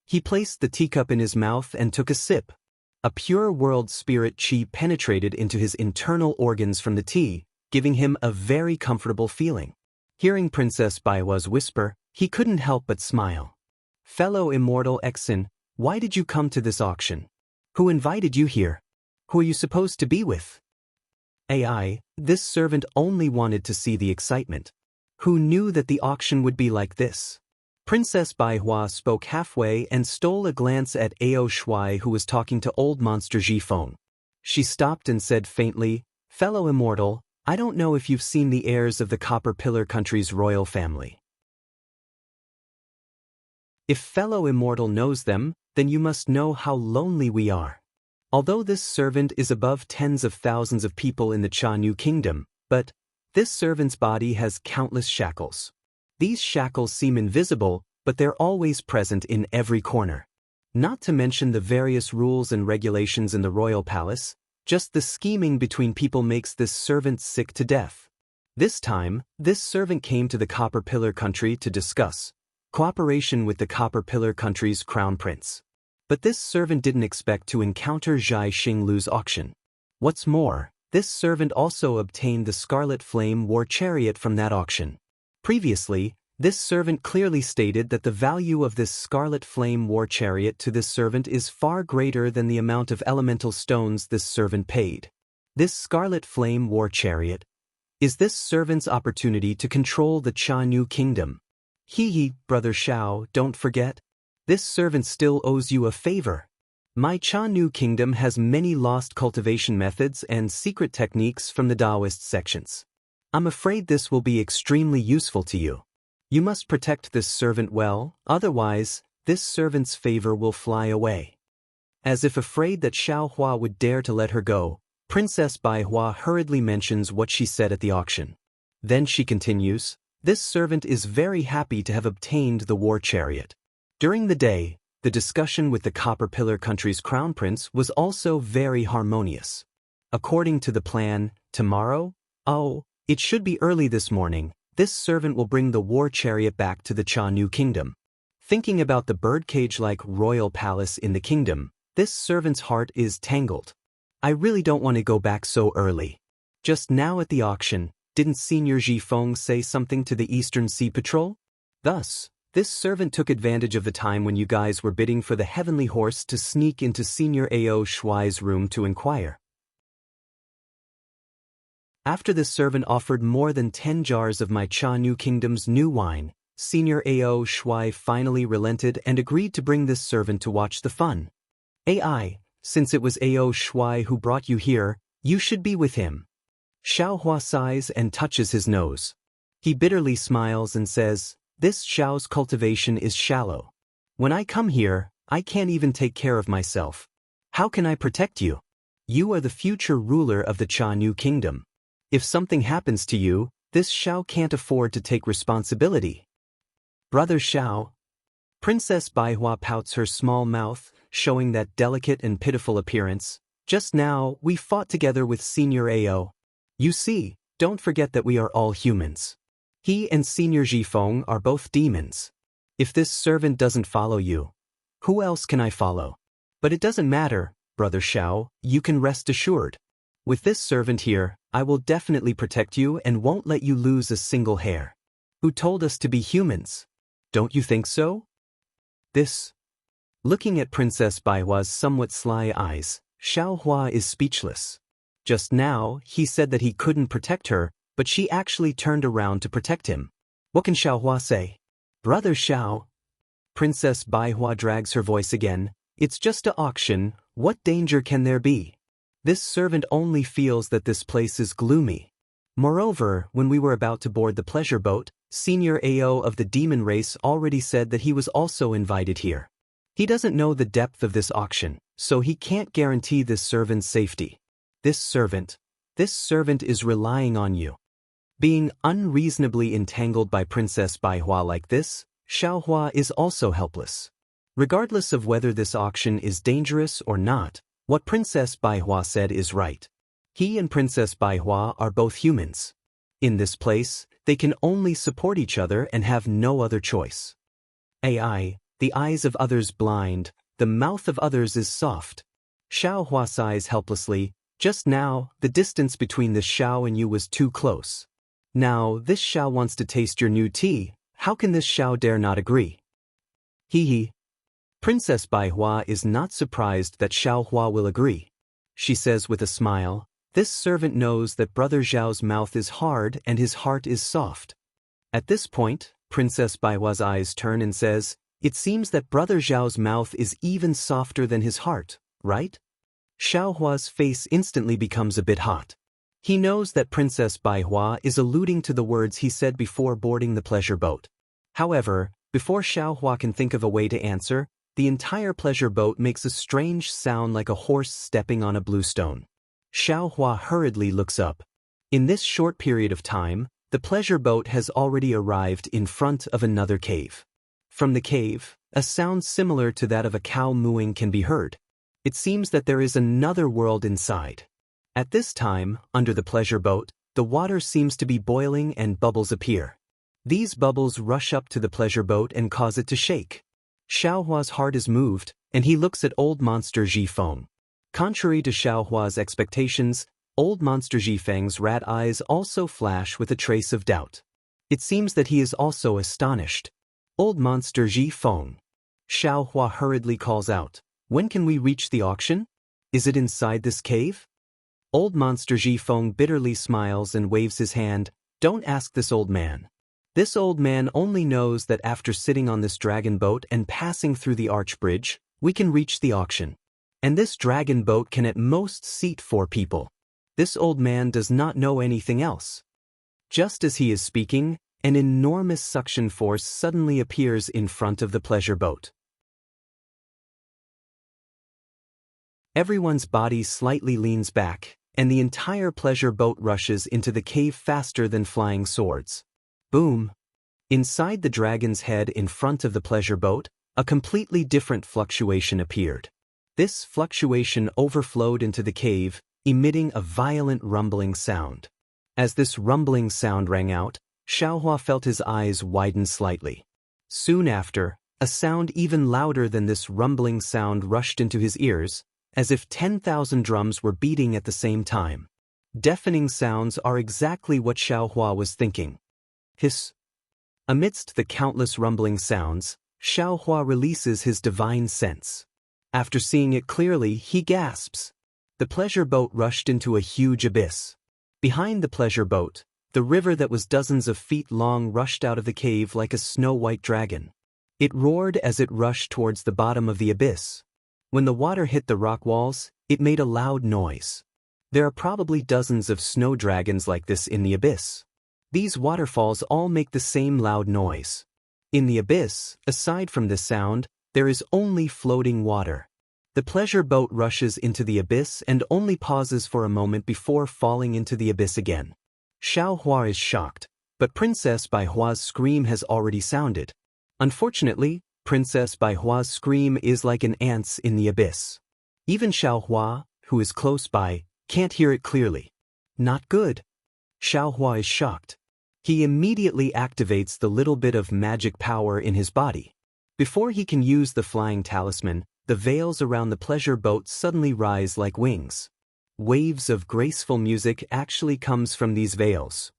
He placed the teacup in his mouth and took a sip. A pure world spirit qi penetrated into his internal organs from the tea, giving him a very comfortable feeling. Hearing Princess Baihua's whisper, he couldn't help but smile. "Fellow Immortal Xen, why did you come to this auction? Who invited you here? Who are you supposed to be with?" This servant only wanted to see the excitement. Who knew that the auction would be like this? Princess Baihua spoke halfway and stole a glance at Ao Shuai, who was talking to old monster Zhifeng. She stopped and said faintly, "Fellow Immortal, I don't know if you've seen the heirs of the Copper Pillar country's royal family. If fellow Immortal knows them, then you must know how lonely we are. Although this servant is above tens of thousands of people in the Jianghu kingdom, but this servant's body has countless shackles. These shackles seem invisible, but they're always present in every corner. Not to mention the various rules and regulations in the royal palace, just the scheming between people makes this servant sick to death. This time, this servant came to the Copper Pillar country to discuss cooperation with the Copper Pillar country's crown prince. But this servant didn't expect to encounter Zhai Xinglu's auction. What's more, this servant also obtained the Scarlet Flame War Chariot from that auction. Previously, this servant clearly stated that the value of this Scarlet Flame War Chariot to this servant is far greater than the amount of elemental stones this servant paid. This Scarlet Flame War Chariot is this servant's opportunity to control the Jianghu kingdom. Brother Xiao, don't forget. This servant still owes you a favor. My Jianghu kingdom has many lost cultivation methods and secret techniques from the Taoist sections. I'm afraid this will be extremely useful to you. You must protect this servant well, otherwise, this servant's favor will fly away." As if afraid that Xiaohua would dare to let her go, Princess Baihua hurriedly mentions what she said at the auction. Then she continues, "This servant is very happy to have obtained the war chariot." During the day, the discussion with the Copper Pillar country's crown prince was also very harmonious. According to the plan, tomorrow, it should be early this morning, this servant will bring the war chariot back to the Jianghu kingdom. Thinking about the birdcage-like royal palace in the kingdom, this servant's heart is tangled. I really don't want to go back so early. Just now at the auction, didn't Senior Jifeng say something to the Eastern Sea Patrol? Thus, this servant took advantage of the time when you guys were bidding for the heavenly horse to sneak into Senior Ao Shuai's room to inquire. After this servant offered more than 10 jars of my Jianghu Kingdom's new wine, Senior Ao Shuai finally relented and agreed to bring this servant to watch the fun. AI, since it was Ao Shuai who brought you here, you should be with him. Xiaohua sighs and touches his nose. He bitterly smiles and says, "This Xiao's cultivation is shallow. When I come here, I can't even take care of myself. How can I protect you? You are the future ruler of the Jianghu Kingdom. If something happens to you, this Xiao can't afford to take responsibility." Brother Xiao. Princess Baihua pouts her small mouth, showing that delicate and pitiful appearance. Just now, we fought together with Senior Ao. You see, don't forget that we are all humans. He and Senior Jifeng are both demons. If this servant doesn't follow you, who else can I follow? But it doesn't matter, Brother Xiao, you can rest assured. With this servant here, I will definitely protect you and won't let you lose a single hair. Who told us to be humans? Don't you think so? This. Looking at Princess Baihua's somewhat sly eyes, Xiaohua is speechless. Just now, he said that he couldn't protect her, but she actually turned around to protect him. What can Xiaohua say? Brother Xiao. Princess Baihua drags her voice again. It's just a auction, what danger can there be? This servant only feels that this place is gloomy. Moreover, when we were about to board the pleasure boat, Senior Ao of the demon race already said that he was also invited here. He doesn't know the depth of this auction, so he can't guarantee this servant's safety. This servant is relying on you. Being unreasonably entangled by Princess Baihua like this, Xiaohua is also helpless. Regardless of whether this auction is dangerous or not, what Princess Baihua said is right. He and Princess Baihua are both humans. In this place, they can only support each other and have no other choice. AI, the eyes of others blind, the mouth of others is soft. Xiaohua sighs helplessly. Just now, the distance between this Xiao and you was too close. Now, this Xiao wants to taste your new tea. How can this Xiao dare not agree? Hee. Princess Baihua is not surprised that Xiaohua will agree. She says with a smile, this servant knows that Brother Zhao's mouth is hard and his heart is soft. At this point, Princess Baihua's eyes turn and says, it seems that Brother Zhao's mouth is even softer than his heart, right? Xiaohua's face instantly becomes a bit hot. He knows that Princess Baihua is alluding to the words he said before boarding the pleasure boat. However, before Xiaohua can think of a way to answer, the entire pleasure boat makes a strange sound like a horse stepping on a blue stone. Xiaohua hurriedly looks up. In this short period of time, the pleasure boat has already arrived in front of another cave. From the cave, a sound similar to that of a cow mooing can be heard. It seems that there is another world inside. At this time, under the pleasure boat, the water seems to be boiling and bubbles appear. These bubbles rush up to the pleasure boat and cause it to shake. Xiaohua's heart is moved, and he looks at old monster Jifeng. Contrary to Xiaohua's expectations, old monster Jifeng's rat eyes also flash with a trace of doubt. It seems that he is also astonished. Old monster Jifeng. Xiaohua hurriedly calls out, when can we reach the auction? Is it inside this cave? Old monster Jifeng bitterly smiles and waves his hand. Don't ask this old man. This old man only knows that after sitting on this dragon boat and passing through the arch bridge, we can reach the auction. And this dragon boat can at most seat 4 people. This old man does not know anything else. Just as he is speaking, an enormous suction force suddenly appears in front of the pleasure boat. Everyone's body slightly leans back, and the entire pleasure boat rushes into the cave faster than flying swords. Boom! Inside the dragon's head in front of the pleasure boat, a completely different fluctuation appeared. This fluctuation overflowed into the cave, emitting a violent rumbling sound. As this rumbling sound rang out, Xiaohua felt his eyes widen slightly. Soon after, a sound even louder than this rumbling sound rushed into his ears, as if 10,000 drums were beating at the same time. Deafening sounds are exactly what Xiaohua was thinking. Hiss. Amidst the countless rumbling sounds, Xiaohua releases his divine sense. After seeing it clearly, he gasps. The pleasure boat rushed into a huge abyss. Behind the pleasure boat, the river that was dozens of feet long rushed out of the cave like a snow-white dragon. It roared as it rushed towards the bottom of the abyss. When the water hit the rock walls, it made a loud noise. There are probably dozens of snow dragons like this in the abyss. These waterfalls all make the same loud noise. In the abyss, aside from this sound, there is only floating water. The pleasure boat rushes into the abyss and only pauses for a moment before falling into the abyss again. Xiaohua is shocked, but Princess Baihua's scream has already sounded. Unfortunately, Princess Baihua's scream is like an ant's in the abyss. Even Xiaohua, who is close by, can't hear it clearly. Not good. Xiaohua is shocked. He immediately activates the little bit of magic power in his body. Before he can use the flying talisman, the veils around the pleasure boat suddenly rise like wings. Waves of graceful music actually comes from these veils.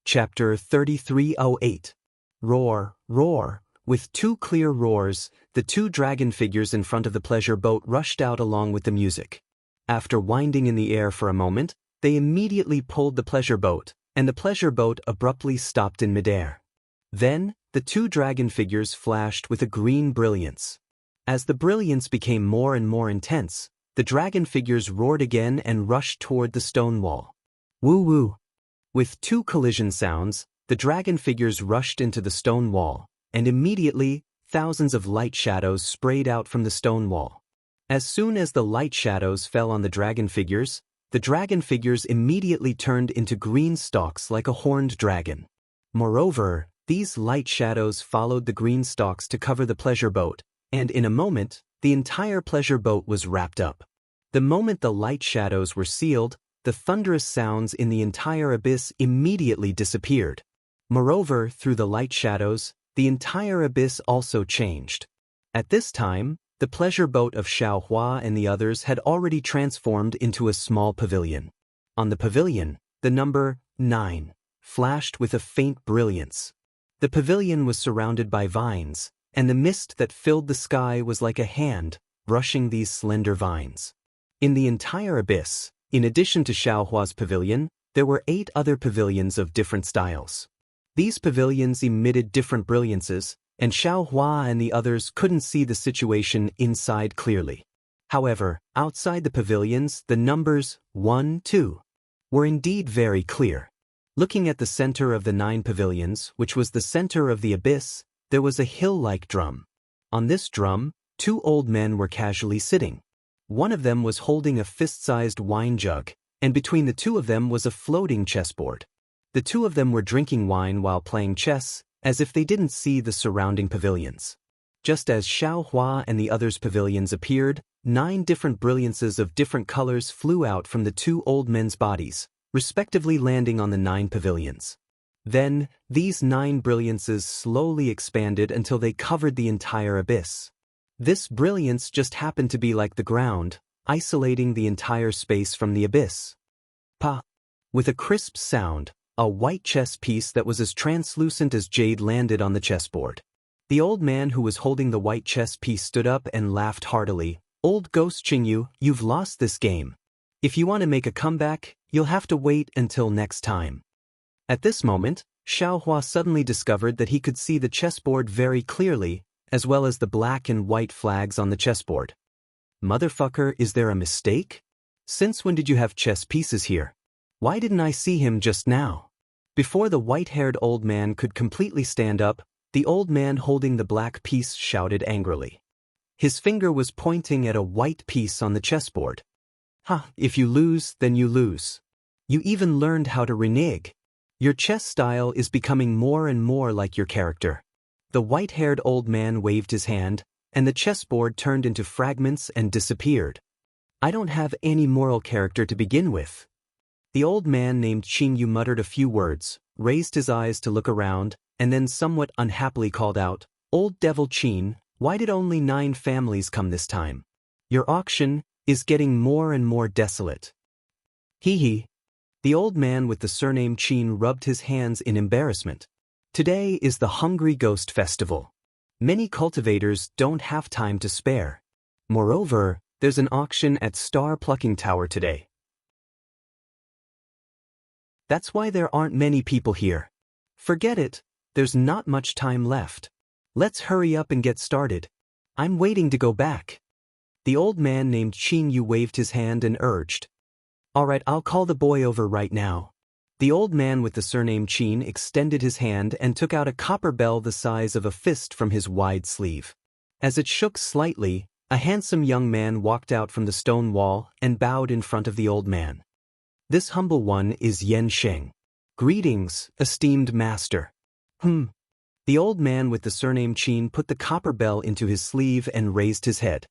Chapter 3308. Roar, roar. With two clear roars, the two dragon figures in front of the pleasure boat rushed out along with the music. After winding in the air for a moment, they immediately pulled the pleasure boat, and the pleasure boat abruptly stopped in midair. Then, the two dragon figures flashed with a green brilliance. As the brilliance became more and more intense, the dragon figures roared again and rushed toward the stone wall. Woo-woo! With two collision sounds, the dragon figures rushed into the stone wall, and immediately, thousands of light shadows sprayed out from the stone wall. As soon as the light shadows fell on the dragon figures immediately turned into green stalks like a horned dragon. Moreover, these light shadows followed the green stalks to cover the pleasure boat, and in a moment, the entire pleasure boat was wrapped up. The moment the light shadows were sealed, the thunderous sounds in the entire abyss immediately disappeared. Moreover, through the light shadows, the entire abyss also changed. At this time, the pleasure boat of Xiaohua and the others had already transformed into a small pavilion. On the pavilion, the number 9 flashed with a faint brilliance. The pavilion was surrounded by vines, and the mist that filled the sky was like a hand brushing these slender vines. In the entire abyss, in addition to Xiaohua's pavilion, there were 8 other pavilions of different styles. These pavilions emitted different brilliances, and Xiaohua and the others couldn't see the situation inside clearly. However, outside the pavilions, the numbers 1, 2 were indeed very clear. Looking at the center of the 9 pavilions, which was the center of the abyss, there was a hill-like drum. On this drum, 2 old men were casually sitting. One of them was holding a fist-sized wine jug, and between the two of them was a floating chessboard. The two of them were drinking wine while playing chess, as if they didn't see the surrounding pavilions. Just as Xiaohua and the others' pavilions appeared, 9 different brilliances of different colors flew out from the 2 old men's bodies, respectively landing on the 9 pavilions. Then, these 9 brilliances slowly expanded until they covered the entire abyss. This brilliance just happened to be like the ground, isolating the entire space from the abyss. Pa! With a crisp sound, a white chess piece that was as translucent as jade landed on the chessboard. The old man who was holding the white chess piece stood up and laughed heartily. "Old Ghost Qingyu, you've lost this game. If you want to make a comeback, you'll have to wait until next time." At this moment, Xiaohua suddenly discovered that he could see the chessboard very clearly, as well as the black and white flags on the chessboard. Motherfucker, is there a mistake? Since when did you have chess pieces here? Why didn't I see him just now? Before the white-haired old man could completely stand up, the old man holding the black piece shouted angrily. His finger was pointing at a white piece on the chessboard. "Ha, if you lose, then you lose. You even learned how to renege. Your chess style is becoming more and more like your character." The white-haired old man waved his hand, and the chessboard turned into fragments and disappeared. "I don't have any moral character to begin with." The old man named Qingyu muttered a few words, raised his eyes to look around, and then somewhat unhappily called out, "Old Devil Qin, why did only 9 families come this time? Your auction is getting more and more desolate. Hee hee. The old man with the surname Qin rubbed his hands in embarrassment. Today is the Hungry Ghost Festival. Many cultivators don't have time to spare. Moreover, there's an auction at Star Plucking Tower today. That's why there aren't many people here. Forget it, there's not much time left. Let's hurry up and get started. I'm waiting to go back. The old man named Qin Yu waved his hand and urged. All right, I'll call the boy over right now. The old man with the surname Qin extended his hand and took out a copper bell the size of a fist from his wide sleeve. As it shook slightly, a handsome young man walked out from the stone wall and bowed in front of the old man. This humble one is Yan Sheng. Greetings, esteemed master. The old man with the surname Qin put the copper bell into his sleeve and raised his head.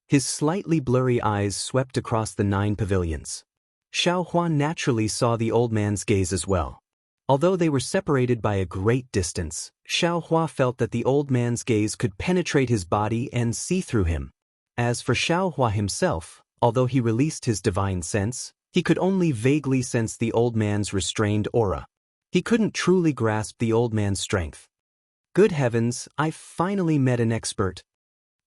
His slightly blurry eyes swept across the 9 pavilions. Xiao Hua naturally saw the old man's gaze as well. Although they were separated by a great distance, Xiao Hua felt that the old man's gaze could penetrate his body and see through him. As for Xiao Hua himself, although he released his divine sense, he could only vaguely sense the old man's restrained aura. He couldn't truly grasp the old man's strength. Good heavens, I finally met an expert.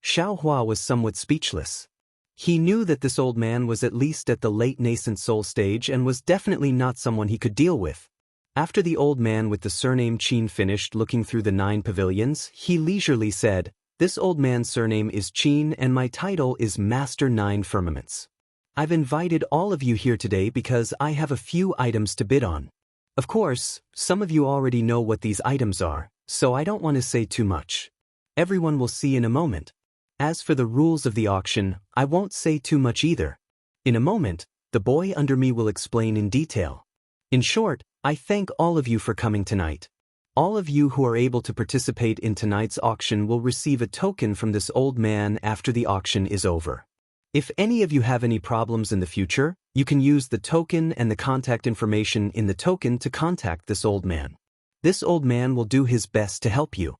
Xiao Hua was somewhat speechless. He knew that this old man was at least at the late nascent soul stage and was definitely not someone he could deal with. After the old man with the surname Qin finished looking through the 9 pavilions, he leisurely said, This old man's surname is Qin and my title is Master 9 Firmaments. I've invited all of you here today because I have a few items to bid on. Of course, some of you already know what these items are, so I don't want to say too much. Everyone will see in a moment. As for the rules of the auction, I won't say too much either. In a moment, the boy under me will explain in detail. In short, I thank all of you for coming tonight. All of you who are able to participate in tonight's auction will receive a token from this old man after the auction is over. If any of you have any problems in the future, you can use the token and the contact information in the token to contact this old man. This old man will do his best to help you.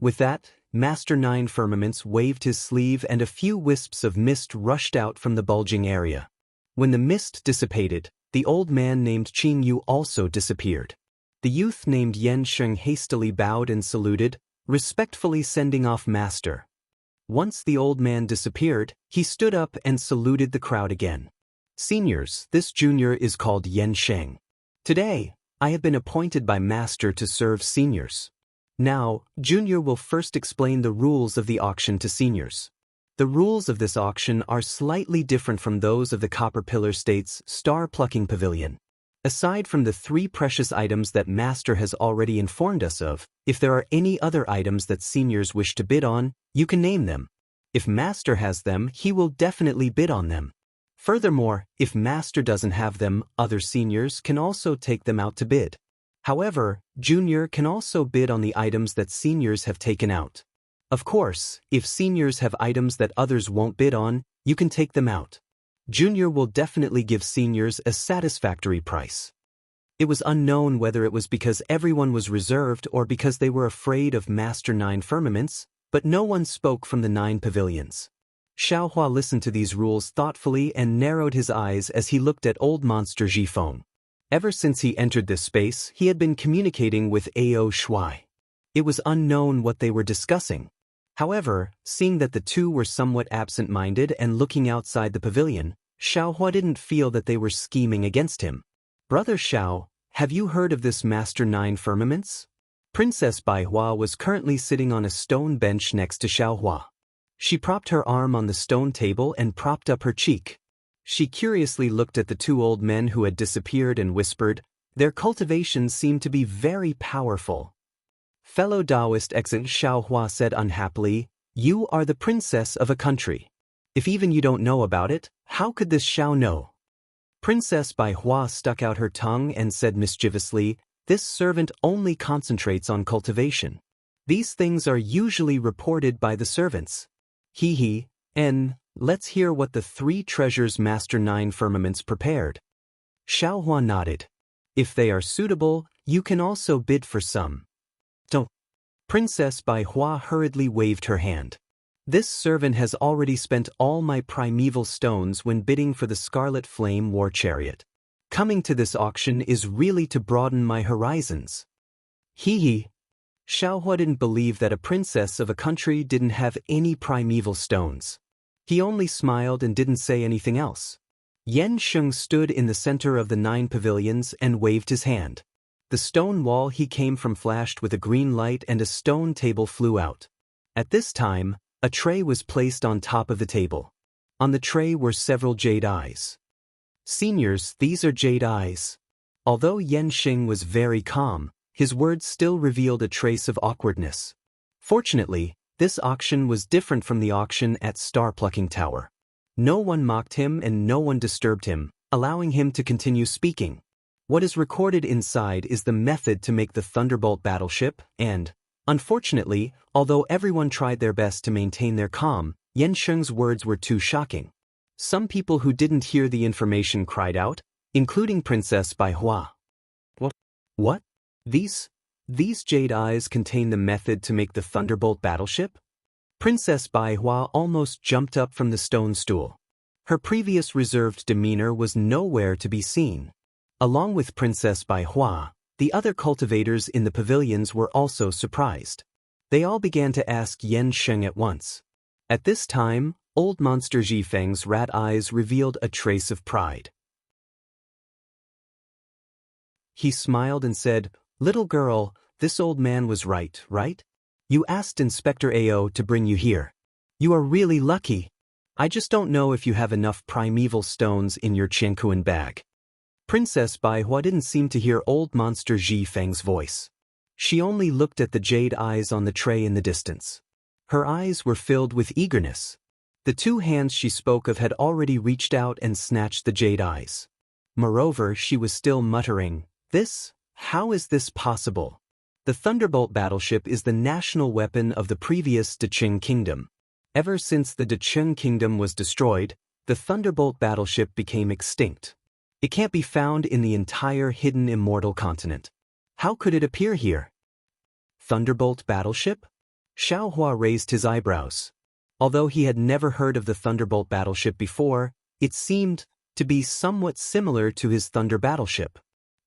With that, Master 9 Firmaments waved his sleeve and a few wisps of mist rushed out from the bulging area. When the mist dissipated, the old man named Qin Yu also disappeared. The youth named Yan Sheng hastily bowed and saluted, respectfully sending off Master. Once the old man disappeared, he stood up and saluted the crowd again. Seniors, this junior is called Yan Sheng. Today, I have been appointed by Master to serve seniors. Now, Junior will first explain the rules of the auction to seniors. The rules of this auction are slightly different from those of the Copper Pillar State's Star Plucking Pavilion. Aside from the 3 precious items that Master has already informed us of, if there are any other items that seniors wish to bid on, you can name them. If Master has them, he will definitely bid on them. Furthermore, if Master doesn't have them, other seniors can also take them out to bid. However, Junior can also bid on the items that seniors have taken out. Of course, if seniors have items that others won't bid on, you can take them out. Junior will definitely give seniors a satisfactory price. It was unknown whether it was because everyone was reserved or because they were afraid of Master 9 Firmaments, but no one spoke from the 9 pavilions. Xiao Hua listened to these rules thoughtfully and narrowed his eyes as he looked at old monster Jifeng. Ever since he entered this space, he had been communicating with Ao Shuai. It was unknown what they were discussing. However, seeing that the two were somewhat absent-minded and looking outside the pavilion, Xiao Hua didn't feel that they were scheming against him. Brother Xiao, have you heard of this Master 9 Firmaments? Princess Bai Hua was currently sitting on a stone bench next to Xiao Hua. She propped her arm on the stone table and propped up her cheek. She curiously looked at the 2 old men who had disappeared and whispered, their cultivation seemed to be very powerful. Fellow Taoist exit Xiao Hua said unhappily, you are the princess of a country. If even you don't know about it, how could this Xiao know? Princess Bai Hua stuck out her tongue and said mischievously, this servant only concentrates on cultivation. These things are usually reported by the servants. Hee hee, let's hear what the 3 treasures Master 9 Firmaments prepared. Xiao Hua nodded. If they are suitable, you can also bid for some. Don't. Princess Bai Hua hurriedly waved her hand. This servant has already spent all my primeval stones when bidding for the Scarlet Flame War Chariot. Coming to this auction is really to broaden my horizons. Hee hee. Xiaohua didn't believe that a princess of a country didn't have any primeval stones. He only smiled and didn't say anything else. Yan Sheng stood in the center of the 9 pavilions and waved his hand. The stone wall he came from flashed with a green light and a stone table flew out. At this time, a tray was placed on top of the table. On the tray were several jade eyes. Seniors, these are jade eyes. Although Yan Sheng was very calm, his words still revealed a trace of awkwardness. Fortunately, this auction was different from the auction at Star Plucking Tower. No one mocked him and no one disturbed him, allowing him to continue speaking. What is recorded inside is the method to make the Thunderbolt battleship, and, unfortunately, although everyone tried their best to maintain their calm, Yan Sheng's words were too shocking. Some people who didn't hear the information cried out, including Princess Baihua. What? These jade eyes contain the method to make the Thunderbolt battleship? Princess Baihua almost jumped up from the stone stool. Her previous reserved demeanor was nowhere to be seen. Along with Princess Baihua, the other cultivators in the pavilions were also surprised. They all began to ask Yan Sheng at once. At this time, old monster Zhifeng's rat eyes revealed a trace of pride. He smiled and said, "Little girl, this old man was right? You asked Inspector Ao to bring you here. You are really lucky. I just don't know if you have enough primeval stones in your Jianghu bag." Princess Baihua didn't seem to hear old monster Zhifeng's voice. She only looked at the jade eyes on the tray in the distance. Her eyes were filled with eagerness. The 2 hands she spoke of had already reached out and snatched the jade eyes. Moreover, she was still muttering, How is this possible? The Thunderbolt battleship is the national weapon of the previous Deqing Kingdom. Ever since the Deqing Kingdom was destroyed, the Thunderbolt battleship became extinct. It can't be found in the entire hidden Immortal continent. How could it appear here? Thunderbolt battleship? Xiaohua raised his eyebrows. Although he had never heard of the Thunderbolt battleship before, it seemed to be somewhat similar to his Thunder battleship.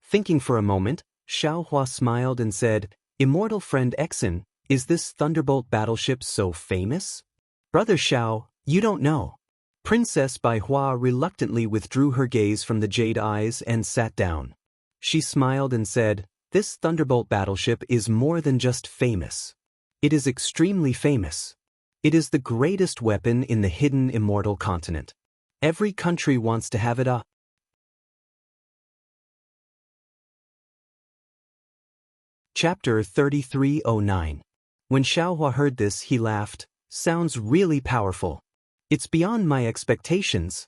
Thinking for a moment, Xiaohua smiled and said, "Immortal friend Exen, is this Thunderbolt battleship so famous?" "Brother Xiao, you don't know." Princess Baihua reluctantly withdrew her gaze from the jade eyes and sat down. She smiled and said, "This Thunderbolt battleship is more than just famous. It is extremely famous. It is the greatest weapon in the hidden Immortal continent. Every country wants to have it up." Chapter 3309. When Xiaohua heard this, he laughed. "Sounds really powerful. It's beyond my expectations."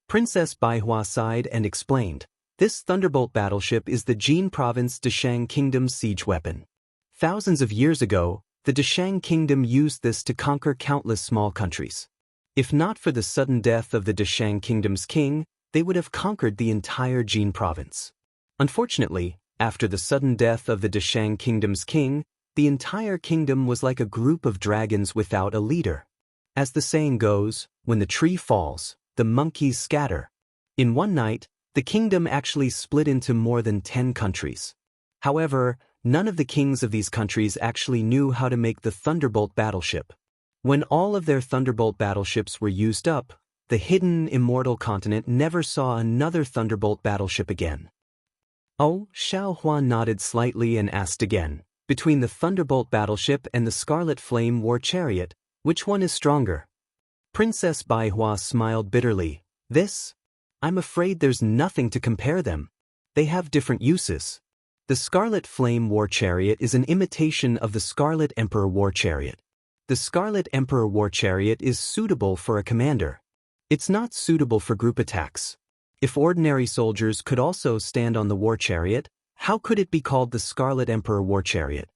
Princess Baihua sighed and explained, "This Thunderbolt battleship is the Jin Province Deshang Kingdom's siege weapon. Thousands of years ago, the Deshang Kingdom used this to conquer countless small countries. If not for the sudden death of the Deshang Kingdom's king, they would have conquered the entire Jin Province. Unfortunately, after the sudden death of the Deshang Kingdom's king, the entire kingdom was like a group of dragons without a leader. As the saying goes, when the tree falls, the monkeys scatter. In one night, the kingdom actually split into more than 10 countries. However, none of the kings of these countries actually knew how to make the Thunderbolt battleship. When all of their Thunderbolt battleships were used up, the hidden Immortal continent never saw another Thunderbolt battleship again." "Oh," Xiaohua nodded slightly and asked again, "Between the Thunderbolt battleship and the Scarlet Flame War Chariot, which one is stronger?" Princess Baihua smiled bitterly. I'm afraid there's nothing to compare them. They have different uses. The Scarlet Flame War Chariot is an imitation of the Scarlet Emperor War Chariot. The Scarlet Emperor War Chariot is suitable for a commander. It's not suitable for group attacks. If ordinary soldiers could also stand on the war chariot, how could it be called the Scarlet Emperor War Chariot?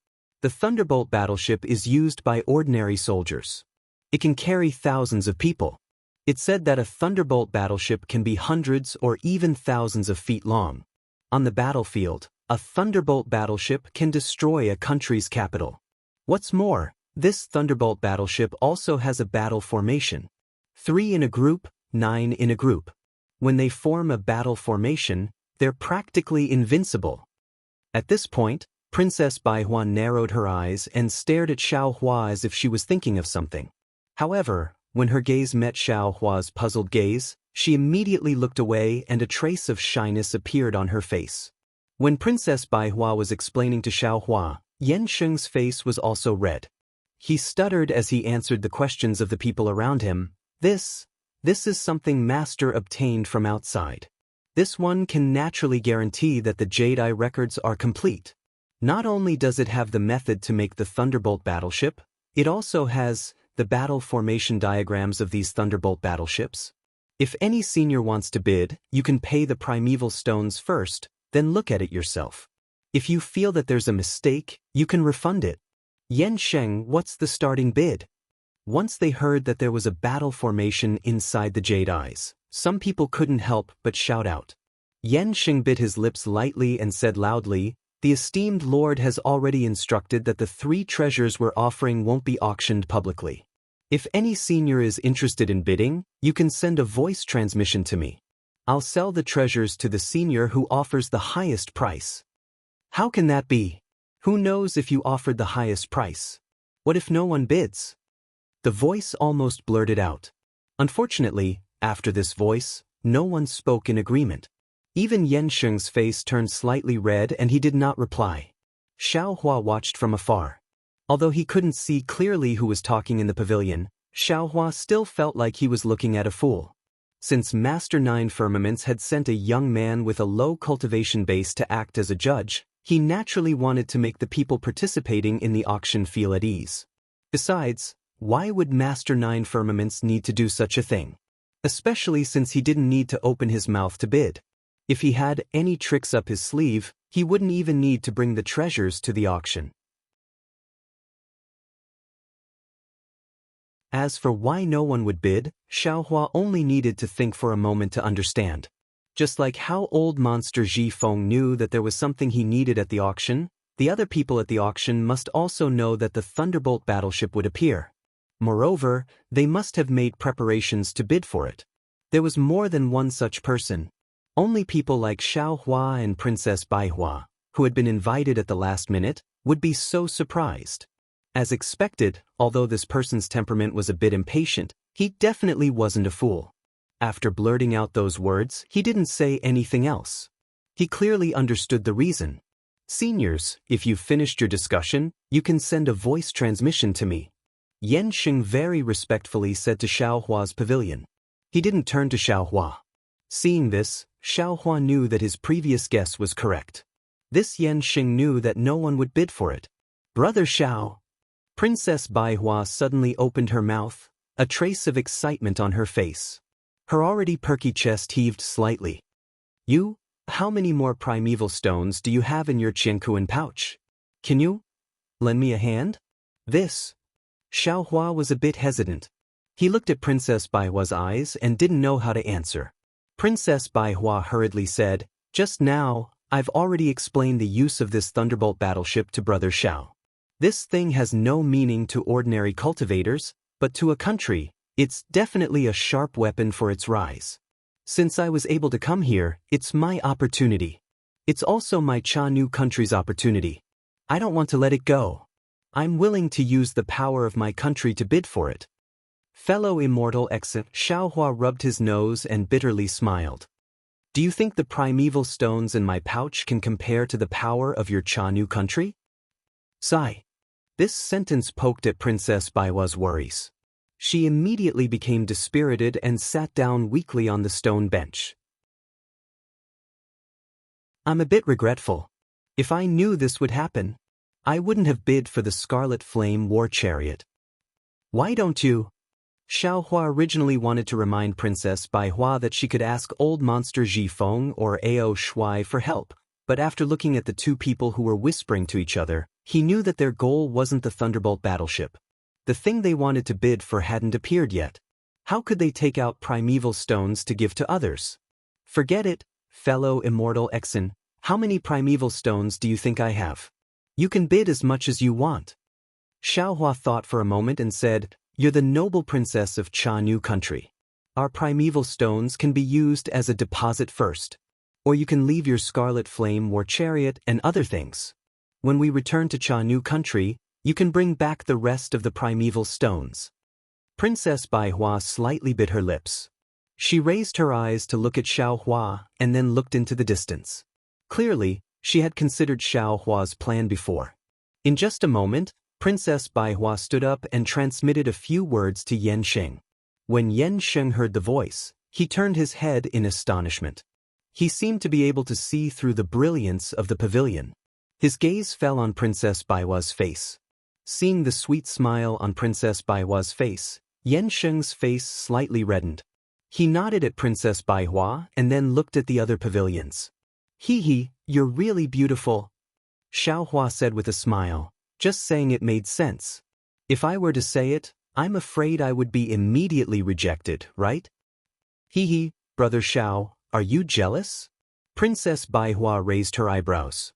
The Thunderbolt battleship is used by ordinary soldiers. It can carry thousands of people. It's said that a Thunderbolt battleship can be hundreds or even thousands of feet long. On the battlefield, a Thunderbolt battleship can destroy a country's capital. What's more, This Thunderbolt battleship also has a battle formation. 3 in a group, 9 in a group. When they form a battle formation, they're practically invincible. At this point, Princess Baihua narrowed her eyes and stared at Xiao Hua as if she was thinking of something. However, when her gaze met Xiao Hua's puzzled gaze, she immediately looked away and a trace of shyness appeared on her face. When Princess Baihua was explaining to Xiao Hua, Yan Sheng's face was also red. He stuttered as he answered the questions of the people around him. This is something Master obtained from outside. This one can naturally guarantee that the Jedi records are complete. Not only does it have the method to make the Thunderbolt battleship, it also has the battle formation diagrams of these Thunderbolt battleships. If any senior wants to bid, you can pay the primeval stones first, then look at it yourself. If you feel that there's a mistake, you can refund it. Yan Sheng, what's the starting bid? Once they heard that there was a battle formation inside the Jade Eyes, some people couldn't help but shout out. Yan Sheng bit his lips lightly and said loudly, "The esteemed Lord has already instructed that the 3 treasures we're offering won't be auctioned publicly. If any senior is interested in bidding, you can send a voice transmission to me. I'll sell the treasures to the senior who offers the highest price." How can that be? Who knows if you offered the highest price? What if no one bids? The voice almost blurted out. Unfortunately, after this voice, no one spoke in agreement. Even Yan Sheng's face turned slightly red and he did not reply. Xiao Hua watched from afar. Although he couldn't see clearly who was talking in the pavilion, Xiao Hua still felt like he was looking at a fool. Since Master Nine Firmaments had sent a young man with a low cultivation base to act as a judge, he naturally wanted to make the people participating in the auction feel at ease. Besides, why would Master Nine Firmaments need to do such a thing? Especially since he didn't need to open his mouth to bid. If he had any tricks up his sleeve, he wouldn't even need to bring the treasures to the auction. As for why no one would bid, Xiao Hua only needed to think for a moment to understand. Just like how old monster Ji Feng knew that there was something he needed at the auction, the other people at the auction must also know that the Thunderbolt battleship would appear. Moreover, they must have made preparations to bid for it. There was more than one such person. Only people like Xiao Hua and Princess Baihua, who had been invited at the last minute, would be so surprised. As expected, although this person's temperament was a bit impatient, he definitely wasn't a fool. After blurting out those words, he didn't say anything else. He clearly understood the reason. "Seniors, if you've finished your discussion, you can send a voice transmission to me," Yan Sheng very respectfully said to Xiao Hua's pavilion. He didn't turn to Xiao Hua. Seeing this, Xiao Hua knew that his previous guess was correct. This Yan Sheng knew that no one would bid for it. "Brother Xiao." Princess Baihua suddenly opened her mouth, a trace of excitement on her face. Her already perky chest heaved slightly. "You? How many more primeval stones do you have in your Jianghu pouch? Can you lend me a hand?" Xiao Hua was a bit hesitant. He looked at Princess Baihua's eyes and didn't know how to answer. Princess Baihua hurriedly said, "Just now, I've already explained the use of this Thunderbolt battleship to Brother Xiao. This thing has no meaning to ordinary cultivators, but to a country, it's definitely a sharp weapon for its rise. Since I was able to come here, it's my opportunity. It's also my Jianghu country's opportunity. I don't want to let it go. I'm willing to use the power of my country to bid for it." Fellow Immortal Xiao Hua rubbed his nose and bitterly smiled. "Do you think the primeval stones in my pouch can compare to the power of your Jianghu country?" Sigh. This sentence poked at Princess Baihua's worries. She immediately became dispirited and sat down weakly on the stone bench. "I'm a bit regretful. If I knew this would happen, I wouldn't have bid for the Scarlet Flame War Chariot." "Why don't you?" Xiao Hua originally wanted to remind Princess Baihua that she could ask old monster Ji Feng or Ao Shuai for help, but after looking at the two people who were whispering to each other, he knew that their goal wasn't the Thunderbolt battleship. The thing they wanted to bid for hadn't appeared yet. How could they take out primeval stones to give to others? "Forget it, fellow Immortal Exen. How many primeval stones do you think I have? You can bid as much as you want." Xiaohua thought for a moment and said, "You're the noble princess of Jianghu country. Our primeval stones can be used as a deposit first. Or you can leave your scarlet flame war chariot and other things. When we return to Jianghu country, you can bring back the rest of the primeval stones." Princess Baihua slightly bit her lips. She raised her eyes to look at Xiaohua and then looked into the distance. Clearly, she had considered Xiaohua's plan before. In just a moment, Princess Baihua stood up and transmitted a few words to Yan Xing. When Yan Xing heard the voice, he turned his head in astonishment. He seemed to be able to see through the brilliance of the pavilion. His gaze fell on Princess Baihua's face. Seeing the sweet smile on Princess Baihua's face, Yan Xing's face slightly reddened. He nodded at Princess Baihua and then looked at the other pavilions. "Hee, you're really beautiful," Xiaohua said with a smile. Just saying it made sense. If I were to say it, I'm afraid I would be immediately rejected, right? Hee, brother Xiao, are you jealous? Princess Baihua raised her eyebrows.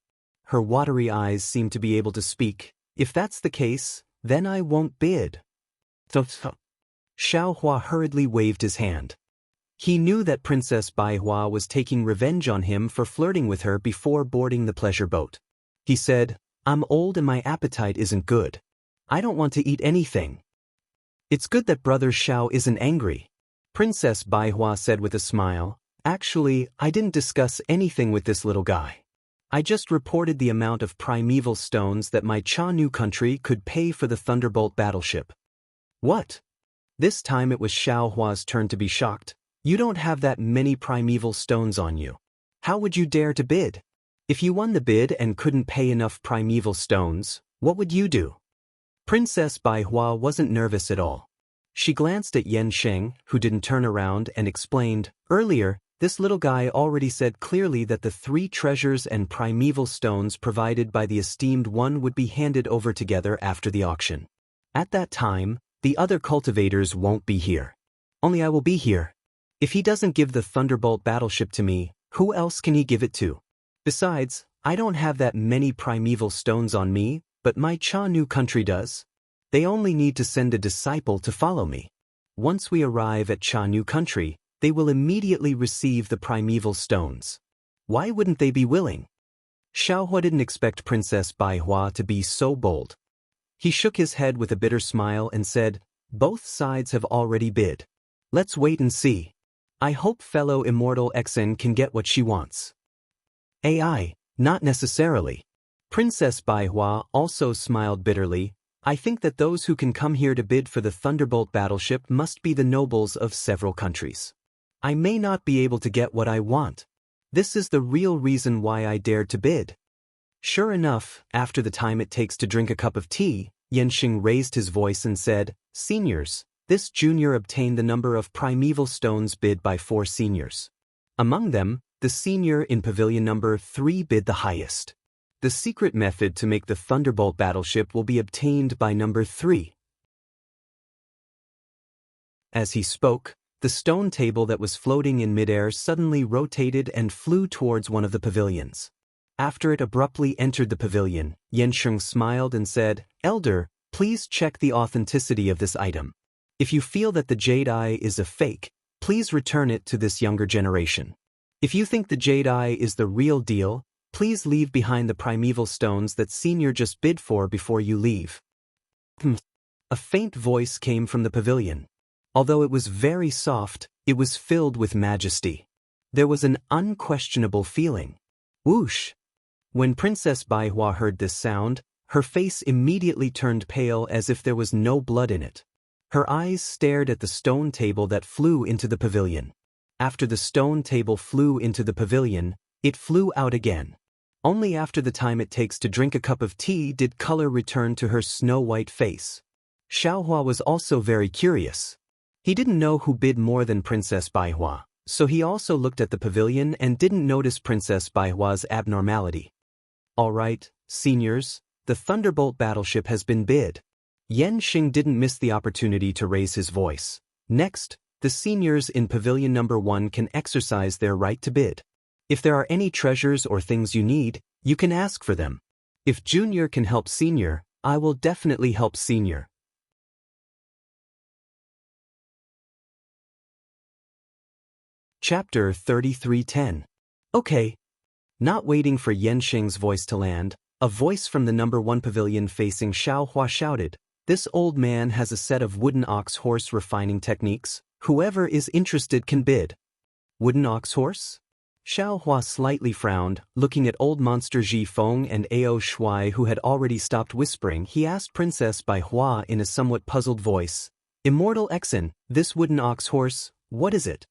Her watery eyes seemed to be able to speak. If that's the case, then I won't bid. Xiaohua hurriedly waved his hand. He knew that Princess Baihua was taking revenge on him for flirting with her before boarding the pleasure boat. He said, "I'm old and my appetite isn't good. I don't want to eat anything." "It's good that brother Xiao isn't angry," Princess Baihua said with a smile. "Actually, I didn't discuss anything with this little guy. I just reported the amount of primeval stones that my Jianghu country could pay for the Thunderbolt battleship." "What?" This time it was Xiaohua's turn to be shocked. "You don't have that many primeval stones on you. How would you dare to bid? If you won the bid and couldn't pay enough primeval stones, what would you do?" Princess Baihua wasn't nervous at all. She glanced at Yan Xing, who didn't turn around, and explained, "Earlier, this little guy already said clearly that the 3 treasures and primeval stones provided by the esteemed one would be handed over together after the auction. At that time, the other cultivators won't be here. Only I will be here. If he doesn't give the Thunderbolt battleship to me, who else can he give it to? Besides, I don't have that many primeval stones on me, but my Jianghu country does. They only need to send a disciple to follow me. Once we arrive at Jianghu country, they will immediately receive the primeval stones. Why wouldn't they be willing?" Xiaohua didn't expect Princess Baihua to be so bold. He shook his head with a bitter smile and said, "Both sides have already bid. Let's wait and see. I hope fellow Immortal Xen can get what she wants." "AI, not necessarily." Princess Baihua also smiled bitterly. "I think that those who can come here to bid for the Thunderbolt battleship must be the nobles of several countries. I may not be able to get what I want. This is the real reason why I dared to bid." Sure enough, after the time it takes to drink a cup of tea, Yan Xing raised his voice and said, "Seniors, this junior obtained the number of primeval stones bid by 4 seniors. Among them, the senior in pavilion number 3 bid the highest. The secret method to make the Thunderbolt battleship will be obtained by number 3. As he spoke, the stone table that was floating in midair suddenly rotated and flew towards one of the pavilions. After it abruptly entered the pavilion, Yan Xing smiled and said, "Elder, please check the authenticity of this item. If you feel that the jade eye is a fake, please return it to this younger generation. If you think the jade eye is the real deal, please leave behind the primeval stones that senior just bid for before you leave." A faint voice came from the pavilion. Although it was very soft, it was filled with majesty. There was an unquestionable feeling. Whoosh! When Princess Baihua heard this sound, her face immediately turned pale as if there was no blood in it. Her eyes stared at the stone table that flew into the pavilion. After the stone table flew into the pavilion, it flew out again. Only after the time it takes to drink a cup of tea did color return to her snow-white face. Xiaohua was also very curious. He didn't know who bid more than Princess Baihua, so he also looked at the pavilion and didn't notice Princess Baihua's abnormality. "All right, seniors, the Thunderbolt battleship has been bid." Yan Xing didn't miss the opportunity to raise his voice. "Next, the seniors in pavilion number 1 can exercise their right to bid. If there are any treasures or things you need, you can ask for them. If junior can help senior, I will definitely help Senior. Chapter 3310. Okay. Not waiting for Yensheng's voice to land, a voice from the number 1 pavilion facing Xiaohua shouted, "This old man has a set of wooden ox horse refining techniques. Whoever is interested can bid." Wooden ox horse? Xiaohua slightly frowned, looking at old monster Ji Feng and Ao Shuai who had already stopped whispering. He asked Princess Bai Hua in a somewhat puzzled voice, "Immortal Exen, this wooden ox horse, what is it?"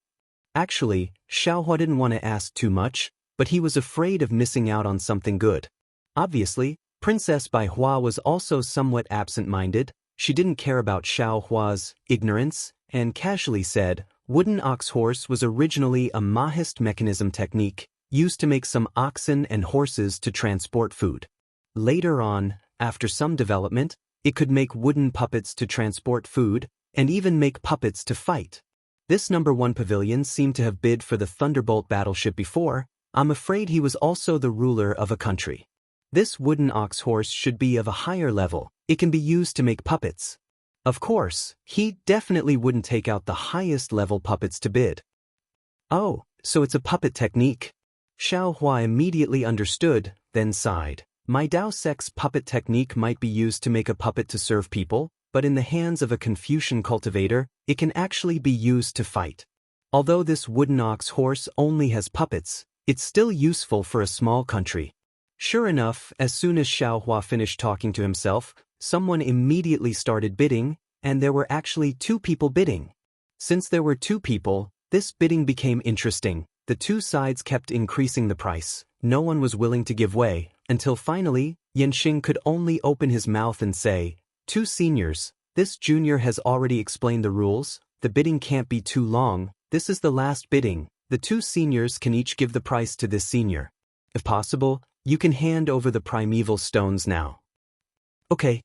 Actually, Xiaohua didn't want to ask too much, but he was afraid of missing out on something good. Obviously, Princess Bai Hua was also somewhat absent-minded. She didn't care about Xiaohua's ignorance, and casually said, "Wooden ox horse was originally a Mahist mechanism technique, used to make some oxen and horses to transport food. Later on, after some development, it could make wooden puppets to transport food, and even make puppets to fight. This number 1 pavilion seemed to have bid for the Thunderbolt battleship before. I'm afraid he was also the ruler of a country. This wooden ox horse should be of a higher level. It can be used to make puppets." Of course, he definitely wouldn't take out the highest level puppets to bid. "Oh, so it's a puppet technique." Xiaohua immediately understood, then sighed. "My Dao Sec's puppet technique might be used to make a puppet to serve people, but in the hands of a Confucian cultivator, it can actually be used to fight. Although this wooden ox horse only has puppets, it's still useful for a small country." Sure enough, as soon as Xiaohua finished talking to himself, someone immediately started bidding, and there were actually 2 people bidding. Since there were 2 people, this bidding became interesting. The 2 sides kept increasing the price. No one was willing to give way, until finally, Yensheng could only open his mouth and say, "2 seniors, this junior has already explained the rules. The bidding can't be too long. This is the last bidding. The 2 seniors can each give the price to this senior. If possible, you can hand over the primeval stones now." Okay.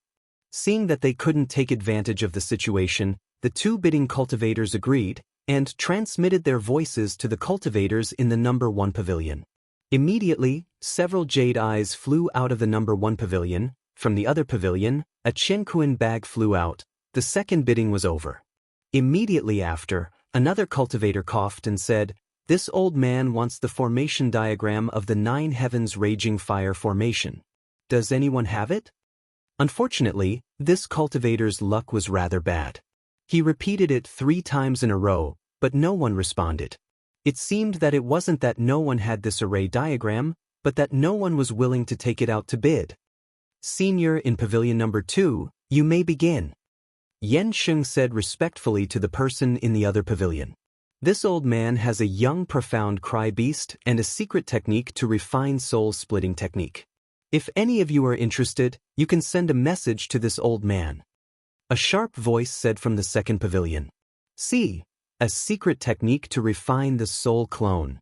Seeing that they couldn't take advantage of the situation, the 2 bidding cultivators agreed, and transmitted their voices to the cultivators in the number 1 pavilion. Immediately, several jade eyes flew out of the number 1 pavilion. From the other pavilion, a Chenkuan bag flew out. The second bidding was over. Immediately after, another cultivator coughed and said, "This old man wants the formation diagram of the 9 heavens raging fire formation. Does anyone have it?" Unfortunately, this cultivator's luck was rather bad. He repeated it 3 times in a row, but no one responded. It seemed that it wasn't that no one had this array diagram, but that no one was willing to take it out to bid. "Senior in pavilion number 2, you may begin," Yensheng said respectfully to the person in the other pavilion. "This old man has a young profound cry beast and a secret technique to refine soul-splitting technique. If any of you are interested, you can send a message to this old man." A sharp voice said from the second pavilion, "See, a secret technique to refine the soul clone."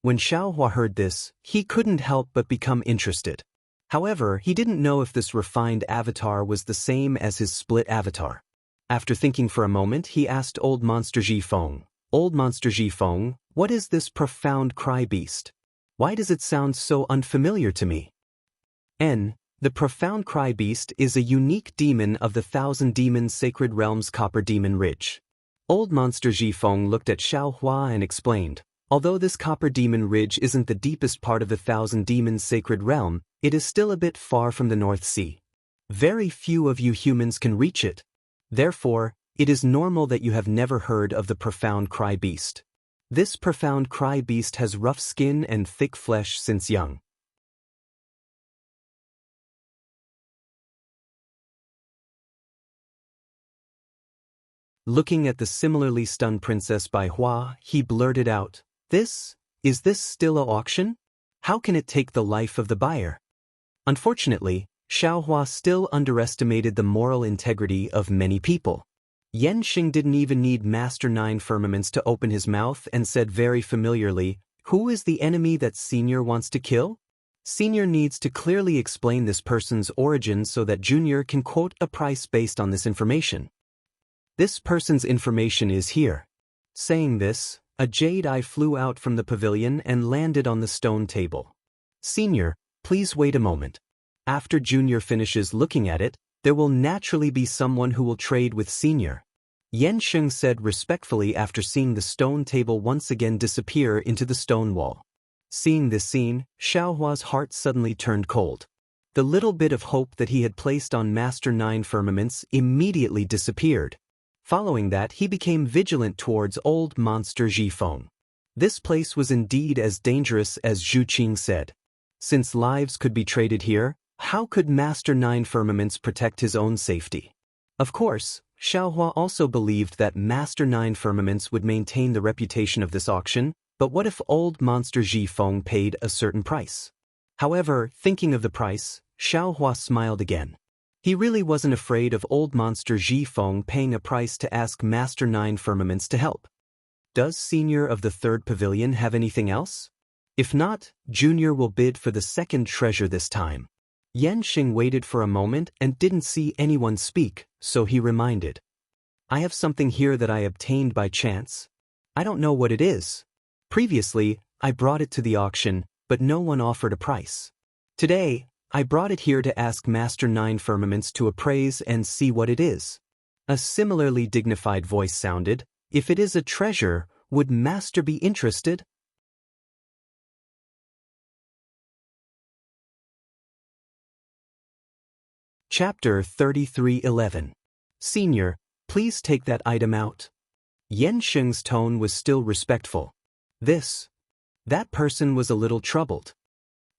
When Xiaohua heard this, he couldn't help but become interested. However, he didn't know if this refined avatar was the same as his split avatar. After thinking for a moment, he asked Old Monster Ji Feng, "Old Monster Ji Feng, what is this profound cry beast? Why does it sound so unfamiliar to me?" The profound cry beast is a unique demon of the 1,000 Demons Sacred Realms Copper Demon Ridge. Old Monster Ji Feng looked at Xiaohua and explained, "Although this Copper Demon Ridge isn't the deepest part of the 1,000 Demons Sacred Realm, it is still a bit far from the North Sea. Very few of you humans can reach it. Therefore, it is normal that you have never heard of the profound cry beast. This profound cry beast has rough skin and thick flesh since young. Looking at the similarly stunned Princess Bai Hua, he blurted out, Is this still an auction? How can it take the life of the buyer?" Unfortunately, Xiaohua still underestimated the moral integrity of many people. Yensheng didn't even need Master 9 Firmaments to open his mouth and said very familiarly, "Who is the enemy that Senior wants to kill?" Senior needs to clearly explain this person's origin so that Junior can quote a price based on this information. "This person's information is here." Saying this, a jade eye flew out from the pavilion and landed on the stone table. "Senior, please wait a moment." After Junior finishes looking at it, there will naturally be someone who will trade with Senior. Yansheng said respectfully after seeing the stone table once again disappear into the stone wall. Seeing this scene, Xiaohua's heart suddenly turned cold. The little bit of hope that he had placed on Master Nine Firmaments immediately disappeared. Following that, he became vigilant towards old monster Jifeng. This place was indeed as dangerous as Zhu Qing said. Since lives could be traded here, how could Master Nine Firmaments protect his own safety? Of course, Xiaohua also believed that Master Nine Firmaments would maintain the reputation of this auction, but what if old monster Jifeng paid a certain price? However, thinking of the price, Xiaohua smiled again. He really wasn't afraid of old monster Jifeng paying a price to ask Master Nine Firmaments to help. Does Senior of the third pavilion have anything else? If not, Junior will bid for the second treasure this time. Yansheng waited for a moment and didn't see anyone speak, so he reminded. I have something here that I obtained by chance. I don't know what it is. Previously, I brought it to the auction, but no one offered a price. Today, I brought it here to ask Master Nine Firmaments to appraise and see what it is. A similarly dignified voice sounded. If it is a treasure, would Master be interested? Chapter 33:11. Senior, please take that item out. Yansheng's tone was still respectful. That person was a little troubled.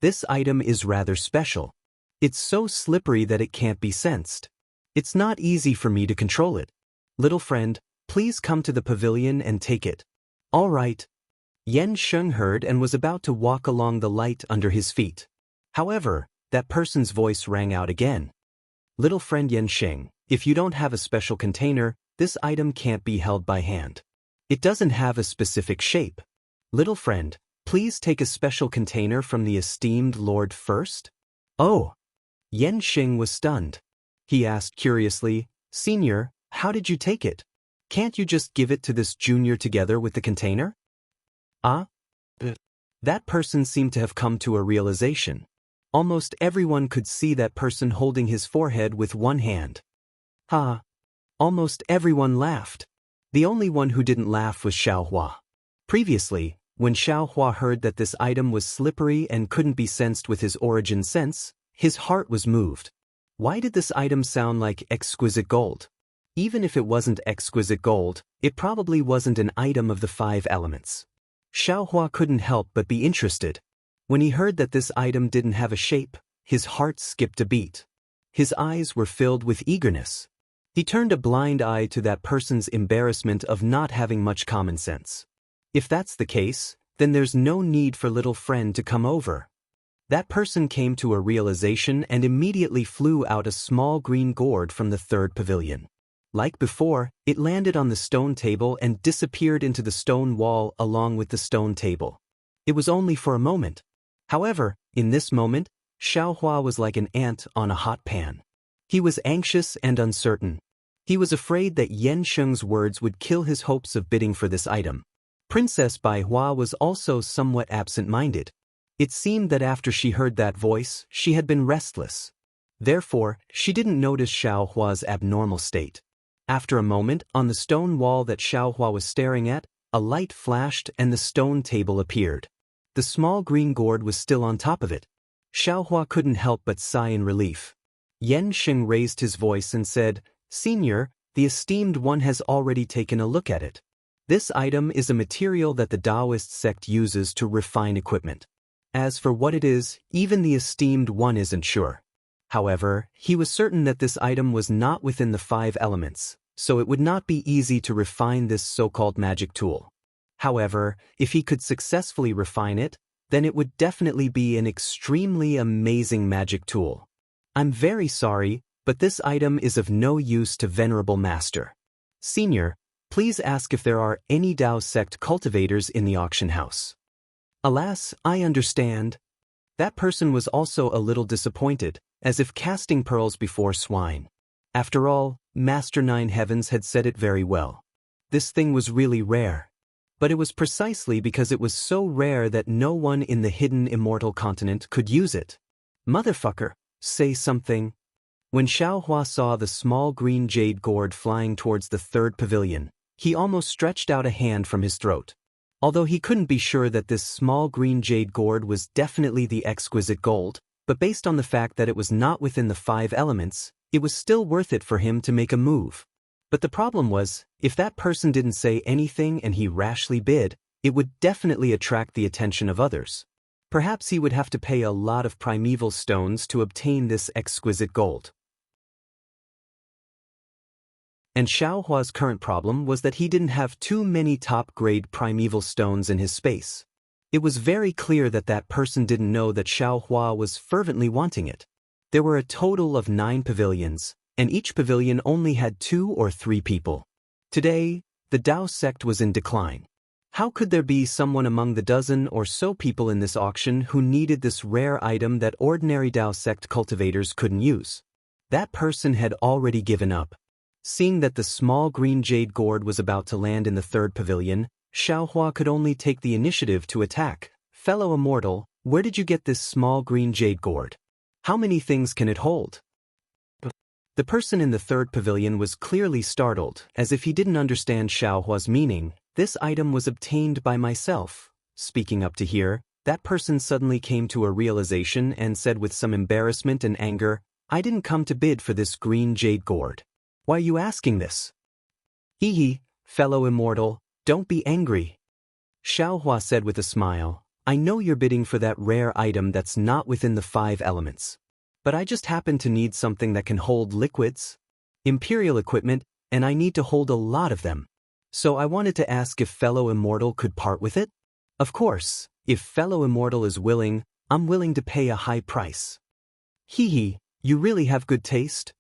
This item is rather special. It's so slippery that it can't be sensed. It's not easy for me to control it. Little friend, please come to the pavilion and take it. All right. Yansheng heard and was about to walk along the light under his feet. However, that person's voice rang out again. Little friend Yansheng, if you don't have a special container, this item can't be held by hand. It doesn't have a specific shape. Little friend, please take a special container from the esteemed Lord first. Oh! Yansheng was stunned. He asked curiously, Senior, how did you take it? Can't you just give it to this Junior together with the container? That person seemed to have come to a realization. Almost everyone could see that person holding his forehead with one hand. Almost everyone laughed. The only one who didn't laugh was Xiaohua. Previously, when Xiaohua heard that this item was slippery and couldn't be sensed with his origin sense, his heart was moved. Why did this item sound like exquisite gold? Even if it wasn't exquisite gold, it probably wasn't an item of the 5 elements. Xiaohua couldn't help but be interested. When he heard that this item didn't have a shape, his heart skipped a beat. His eyes were filled with eagerness. He turned a blind eye to that person's embarrassment of not having much common sense. If that's the case, then there's no need for little friend to come over. That person came to a realization and immediately flew out a small green gourd from the third pavilion. Like before, it landed on the stone table and disappeared into the stone wall along with the stone table. It was only for a moment. However, in this moment, Xiaohua was like an ant on a hot pan. He was anxious and uncertain. He was afraid that Yansheng's words would kill his hopes of bidding for this item. Princess Baihua was also somewhat absent-minded. It seemed that after she heard that voice, she had been restless. Therefore, she didn't notice Xiaohua's abnormal state. After a moment, on the stone wall that Xiaohua was staring at, a light flashed and the stone table appeared. The small green gourd was still on top of it. Xiaohua couldn't help but sigh in relief. Yansheng raised his voice and said, Senior, the esteemed one has already taken a look at it. This item is a material that the Taoist sect uses to refine equipment. As for what it is, even the esteemed one isn't sure. However, he was certain that this item was not within the 5 elements, so it would not be easy to refine this so-called magic tool. However, if he could successfully refine it, then it would definitely be an extremely amazing magic tool. I'm very sorry, but this item is of no use to Venerable Master. Senior, please ask if there are any Tao sect cultivators in the auction house. Alas, I understand. That person was also a little disappointed, as if casting pearls before swine. After all, Master Nine Heavens had said it very well. This thing was really rare. But it was precisely because it was so rare that no one in the hidden immortal continent could use it. Motherfucker, Say something. When Xiaohua saw the small green jade gourd flying towards the third pavilion, he almost stretched out a hand from his throat. Although he couldn't be sure that this small green jade gourd was definitely the exquisite gold, but based on the fact that it was not within the 5 elements, it was still worth it for him to make a move. But the problem was, if that person didn't say anything and he rashly bid, it would definitely attract the attention of others. Perhaps he would have to pay a lot of primeval stones to obtain this exquisite gold. And Xiaohua's current problem was that he didn't have too many top-grade primeval stones in his space. It was very clear that that person didn't know that Xiaohua was fervently wanting it. There were a total of 9 pavilions, and each pavilion only had 2 or 3 people. Today, the Dao sect was in decline. How could there be someone among the dozen or so people in this auction who needed this rare item that ordinary Dao sect cultivators couldn't use? That person had already given up. Seeing that the small green jade gourd was about to land in the third pavilion, Xiaohua could only take the initiative to attack. Fellow Immortal, where did you get this small green jade gourd? How many things can it hold? The person in the third pavilion was clearly startled, as if he didn't understand Xiaohua's meaning. This item was obtained by myself. Speaking up to here, that person suddenly came to a realization and said with some embarrassment and anger, I didn't come to bid for this green jade gourd. Why are you asking this? Hee, fellow Immortal, don't be angry. Xiaohua said with a smile, I know you're bidding for that rare item that's not within the 5 elements. But I just happen to need something that can hold liquids, imperial equipment, and I need to hold a lot of them. So I wanted to ask if fellow Immortal could part with it? Of course, if fellow Immortal is willing, I'm willing to pay a high price. Hee, you really have good taste?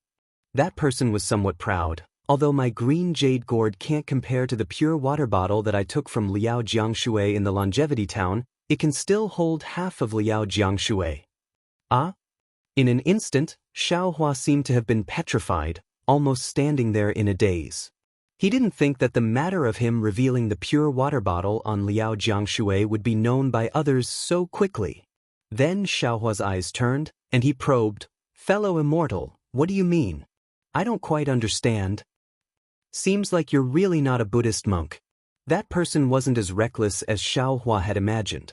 That person was somewhat proud. Although my green jade gourd can't compare to the pure water bottle that I took from Liao Jianghu in the longevity town, it can still hold half of Liao Jianghu. Ah? In an instant, Xiaohua seemed to have been petrified, almost standing there in a daze. He didn't think that the matter of him revealing the pure water bottle on Liao Jianghu would be known by others so quickly. Then Xiaohua's eyes turned, and he probed, Fellow Immortal, what do you mean? I don't quite understand. Seems like you're really not a Buddhist monk. That person wasn't as reckless as Xiaohua had imagined.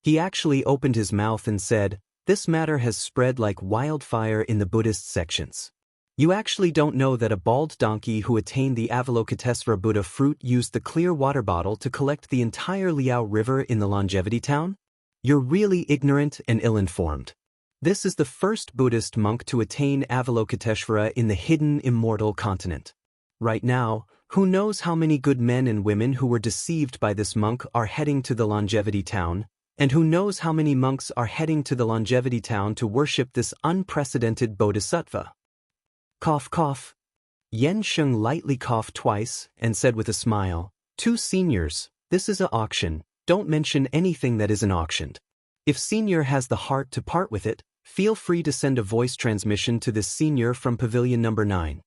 He actually opened his mouth and said, This matter has spread like wildfire in the Buddhist sections. You actually don't know that a bald donkey who attained the Avalokitesvara Buddha fruit used the clear water bottle to collect the entire Liao River in the longevity town? You're really ignorant and ill-informed. This is the first Buddhist monk to attain Avalokitesvara in the hidden immortal continent. Right now, who knows how many good men and women who were deceived by this monk are heading to the longevity town, and who knows how many monks are heading to the longevity town to worship this unprecedented bodhisattva. Cough cough. Yen Sheng lightly coughed twice and said with a smile, 2 seniors, this is an auction, don't mention anything that isn't auctioned. If senior has the heart to part with it, feel free to send a voice transmission to this senior from pavilion number 9.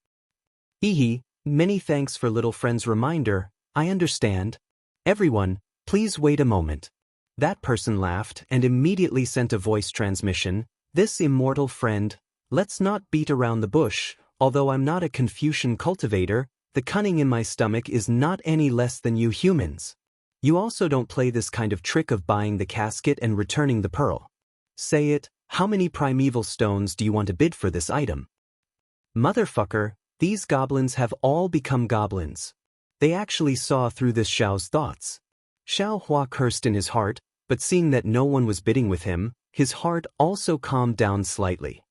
Hee, many thanks for little friend's reminder, I understand. Everyone, please wait a moment. That person laughed and immediately sent a voice transmission, This immortal friend, let's not beat around the bush, although I'm not a Confucian cultivator, the cunning in my stomach is not any less than you humans. You also don't play this kind of trick of buying the casket and returning the pearl. Say it, how many primeval stones do you want to bid for this item? Motherfucker, these goblins have all become goblins. They actually saw through this Xiao's thoughts. Xiaohua cursed in his heart, but seeing that no one was bidding with him, his heart also calmed down slightly.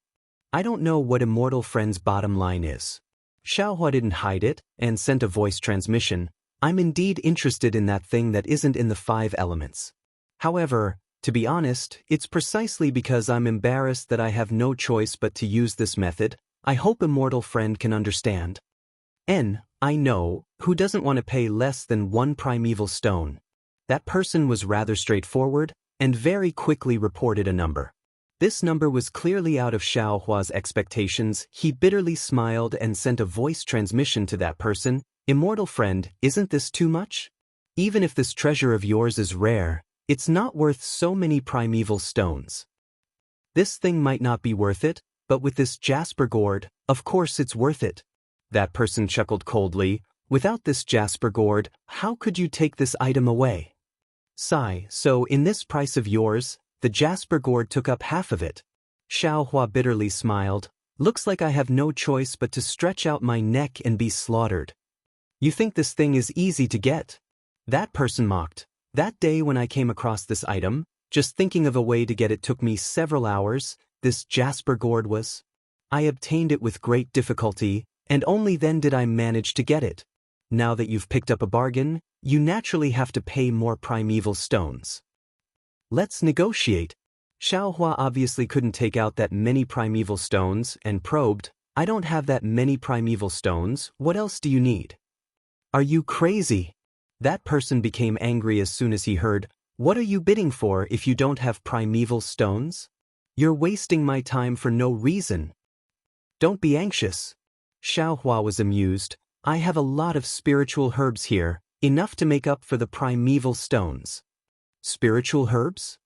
I don't know what Immortal Friend's bottom line is. Xiaohua didn't hide it, and sent a voice transmission, I'm indeed interested in that thing that isn't in the 5 elements. However, to be honest, it's precisely because I'm embarrassed that I have no choice but to use this method. I hope Immortal Friend can understand. I know, who doesn't want to pay less than 1 primeval stone. That person was rather straightforward, and very quickly reported a number. This number was clearly out of Xiaohua's expectations. He bitterly smiled and sent a voice transmission to that person, Immortal Friend, isn't this too much? Even if this treasure of yours is rare, It's not worth so many primeval stones. This thing might not be worth it, but with this jasper gourd, of course it's worth it. That person chuckled coldly. Without this jasper gourd, how could you take this item away? Sigh, so in this price of yours, the jasper gourd took up half of it. Xiaohua bitterly smiled. Looks like I have no choice but to stretch out my neck and be slaughtered. You think this thing is easy to get? That person mocked. That day when I came across this item, just thinking of a way to get it took me several hours. This jasper gourd was. I obtained it with great difficulty, and only then did I manage to get it. Now that you've picked up a bargain, you naturally have to pay more primeval stones. Let's negotiate. Xiaohua obviously couldn't take out that many primeval stones and probed, I don't have that many primeval stones, what else do you need? Are you crazy? That person became angry as soon as he heard, what are you bidding for if you don't have primeval stones? You're wasting my time for no reason. Don't be anxious. Xiaohua was amused. I have a lot of spiritual herbs here, enough to make up for the primeval stones. Spiritual herbs?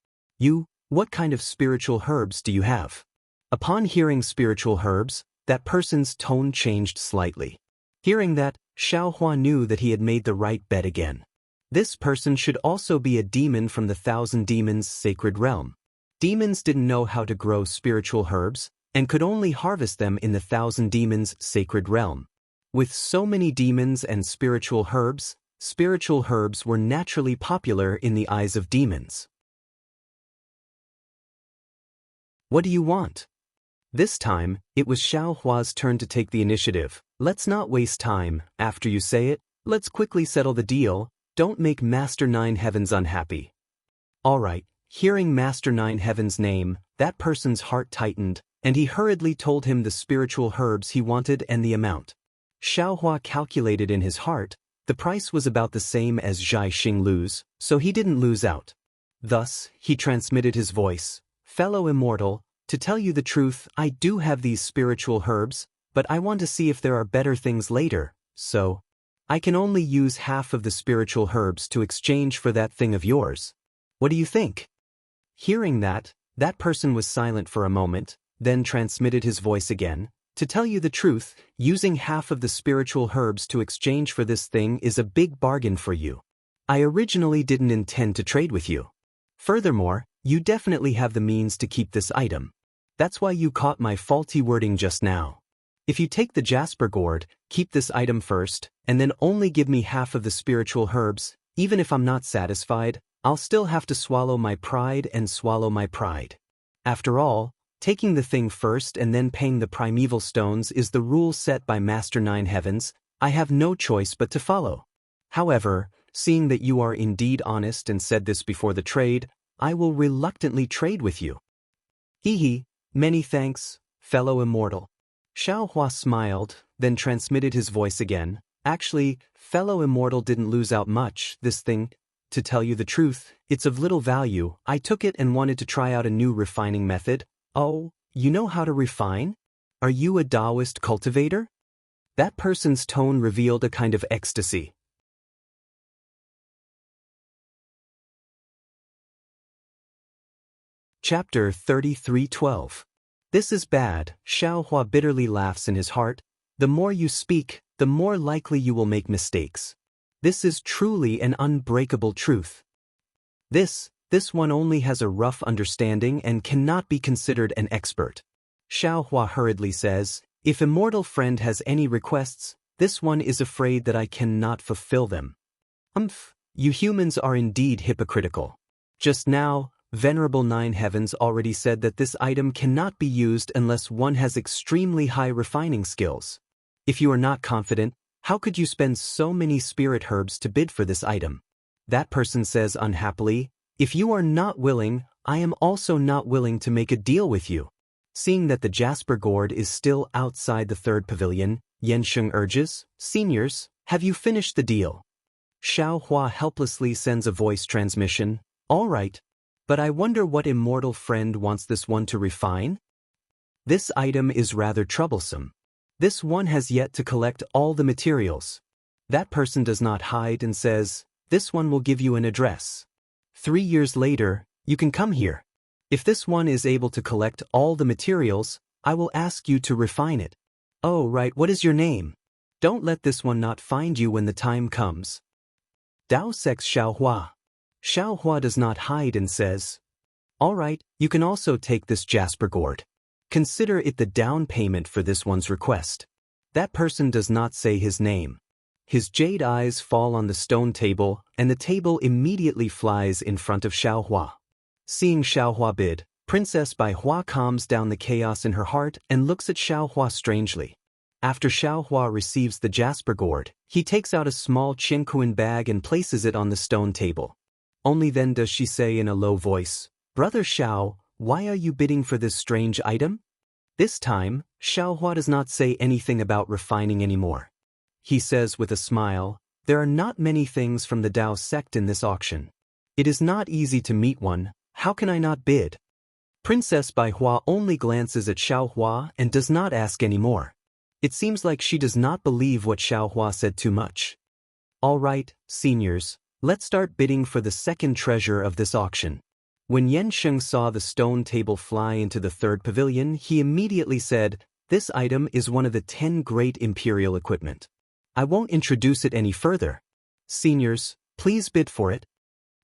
What kind of spiritual herbs do you have? Upon hearing spiritual herbs, that person's tone changed slightly. Hearing that, Xiaohua knew that he had made the right bet again. This person should also be a demon from the Thousand Demons' sacred realm. Demons didn't know how to grow spiritual herbs, and could only harvest them in the Thousand Demons' sacred realm. With so many demons and spiritual herbs were naturally popular in the eyes of demons. What do you want? This time, it was Xiaohua's turn to take the initiative. Let's not waste time. After you say it, let's quickly settle the deal. Don't make Master Nine Heavens unhappy. All right, hearing Master Nine Heavens' name, that person's heart tightened, and he hurriedly told him the spiritual herbs he wanted and the amount. Xiaohua calculated in his heart, the price was about the same as Zhai Xinglu's, so he didn't lose out. Thus, he transmitted his voice, Fellow Immortal, to tell you the truth, I do have these spiritual herbs, but I want to see if there are better things later, so I can only use half of the spiritual herbs to exchange for that thing of yours. What do you think? Hearing that person was silent for a moment, then transmitted his voice again. To tell you the truth, using half of the spiritual herbs to exchange for this thing is a big bargain for you. I originally didn't intend to trade with you. Furthermore, you definitely have the means to keep this item. That's why you caught my faulty wording just now. If you take the jasper gourd, keep this item first, and then only give me half of the spiritual herbs, even if I'm not satisfied, I'll still have to swallow my pride and swallow my pride. After all, taking the thing first and then paying the primeval stones is the rule set by Master Nine Heavens. I have no choice but to follow. However, seeing that you are indeed honest and said this before the trade, I will reluctantly trade with you. Hee, many thanks, fellow Immortal. Xiaohua smiled, then transmitted his voice again. Actually, fellow Immortal didn't lose out much, this thing. To tell you the truth, it's of little value. I took it and wanted to try out a new refining method. Oh, you know how to refine? Are you a Taoist cultivator? That person's tone revealed a kind of ecstasy. Chapter 33:12. This is bad. Xiaohua bitterly laughs in his heart. The more you speak, the more likely you will make mistakes. This is truly an unbreakable truth. This one only has a rough understanding and cannot be considered an expert. Xiaohua hurriedly says, if Immortal Friend has any requests, this one is afraid that I cannot fulfill them. You humans are indeed hypocritical. Just now, Venerable Nine Heavens already said that this item cannot be used unless one has extremely high refining skills. If you are not confident, how could you spend so many spirit herbs to bid for this item? That person says unhappily, if you are not willing, I am also not willing to make a deal with you. Seeing that the jasper gourd is still outside the third pavilion, Yansheng urges, seniors, have you finished the deal? Xiaohua helplessly sends a voice transmission, all right. But I wonder what Immortal Friend wants this one to refine? This item is rather troublesome. This one has yet to collect all the materials. That person does not hide and says, this one will give you an address. 3 years later, you can come here. If this one is able to collect all the materials, I will ask you to refine it. Oh right, what is your name? Don't let this one not find you when the time comes. Dao sex Xiaohua. Xiaohua does not hide and says, all right, you can also take this jasper gourd. Consider it the down payment for this one's request. That person does not say his name. His jade eyes fall on the stone table, and the table immediately flies in front of Xiaohua. Seeing Xiaohua bid, Princess Bai Hua calms down the chaos in her heart and looks at Xiaohua strangely. After Xiaohua receives the jasper gourd, he takes out a small Qinkuan bag and places it on the stone table. Only then does she say in a low voice, Brother Xiao, why are you bidding for this strange item? This time, Xiaohua does not say anything about refining anymore. He says with a smile, there are not many things from the Dao sect in this auction. It is not easy to meet one, how can I not bid? Princess Bai Hua only glances at Xiaohua and does not ask any more. It seems like she does not believe what Xiaohua said too much. All right, seniors, let's start bidding for the second treasure of this auction. When Yansheng saw the stone table fly into the third pavilion, he immediately said, this item is one of the 10 great imperial equipment. I won't introduce it any further. Seniors, please bid for it.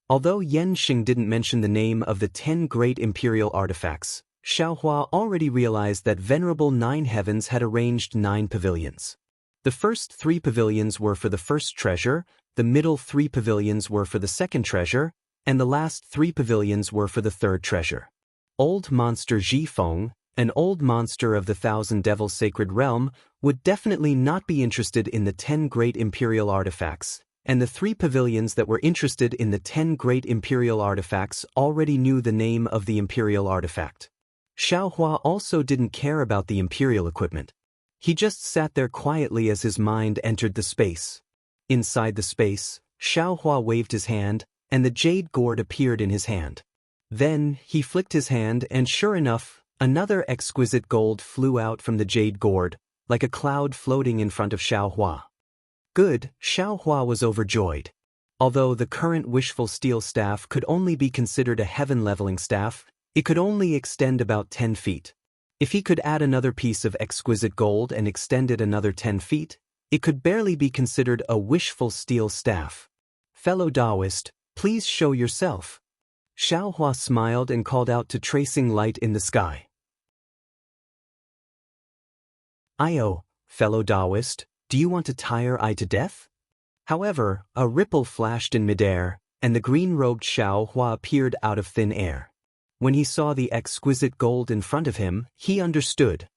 Although Yansheng didn't mention the name of the 10 great imperial artifacts, Xiaohua already realized that Venerable Nine Heavens had arranged 9 pavilions. The first 3 pavilions were for the first treasure, the middle 3 pavilions were for the second treasure, and the last 3 pavilions were for the third treasure. Old monster Zhifeng, an old monster of the Thousand Devils Sacred Realm, would definitely not be interested in the 10 great imperial artifacts, and the 3 pavilions that were interested in the 10 great imperial artifacts already knew the name of the imperial artifact. Xiaohua also didn't care about the imperial equipment. He just sat there quietly as his mind entered the space. Inside the space, Xiaohua waved his hand, and the jade gourd appeared in his hand. Then, he flicked his hand and sure enough, another exquisite gold flew out from the jade gourd, like a cloud floating in front of Xiaohua. Good, Xiaohua was overjoyed. Although the current wishful steel staff could only be considered a heaven-leveling staff, it could only extend about 10 feet. If he could add another piece of exquisite gold and extend it another 10 feet, it could barely be considered a wishful steel staff. Fellow Taoist, please show yourself. Xiaohua smiled and called out to tracing light in the sky. Io, fellow Taoist, do you want to tire I to death? However, a ripple flashed in midair, and the green-robed Xiaohua appeared out of thin air. When he saw the exquisite gold in front of him, he understood.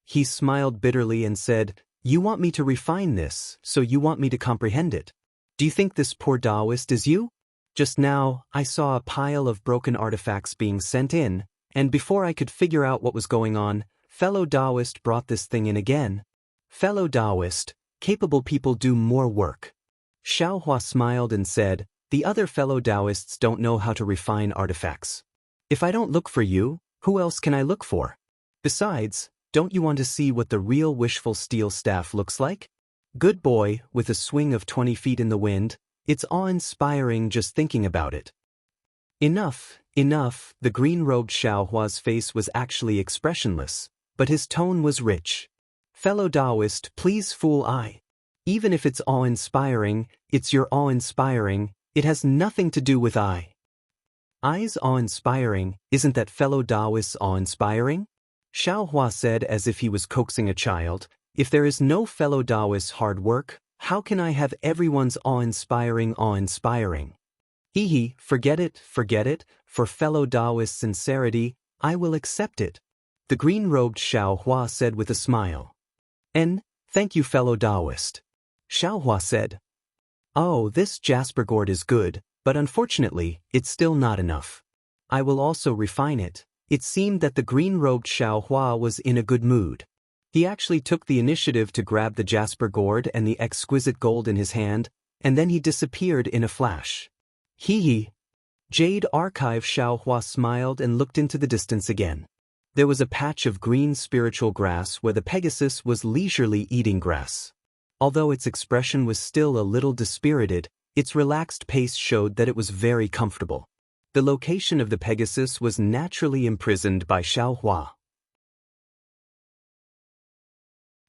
He smiled bitterly and said, you want me to refine this, so you want me to comprehend it. Do you think this poor Taoist is you? Just now, I saw a pile of broken artifacts being sent in, and before I could figure out what was going on, fellow Taoist brought this thing in again. Fellow Taoist, capable people do more work. Xiaohua smiled and said, the other fellow Taoists don't know how to refine artifacts. If I don't look for you, who else can I look for? Besides, don't you want to see what the real wishful steel staff looks like? Good boy, with a swing of 20 feet in the wind, it's awe-inspiring just thinking about it. Enough, enough, the green-robed Xiaohua's face was actually expressionless, but his tone was rich. Fellow Taoist, please fool I. Even if it's awe-inspiring, it's your awe-inspiring, it has nothing to do with I. I's awe-inspiring, isn't that fellow Taoist's awe-inspiring? Xiaohua said as if he was coaxing a child, if there is no fellow Taoist's hard work, how can I have everyone's awe-inspiring awe-inspiring? Hee, forget it, for fellow Taoist's sincerity, I will accept it. The green-robed Xiaohua said with a smile. Thank you fellow Taoist. Xiaohua said. Oh, this jasper gourd is good, but unfortunately, it's still not enough. I will also refine it. It seemed that the green-robed Xiaohua was in a good mood. He actually took the initiative to grab the jasper gourd and the exquisite gold in his hand, and then he disappeared in a flash. Hee. Jade Archive Xiaohua smiled and looked into the distance again. There was a patch of green spiritual grass where the Pegasus was leisurely eating grass. Although its expression was still a little dispirited, its relaxed pace showed that it was very comfortable. The location of the Pegasus was naturally imprisoned by Xiaohua.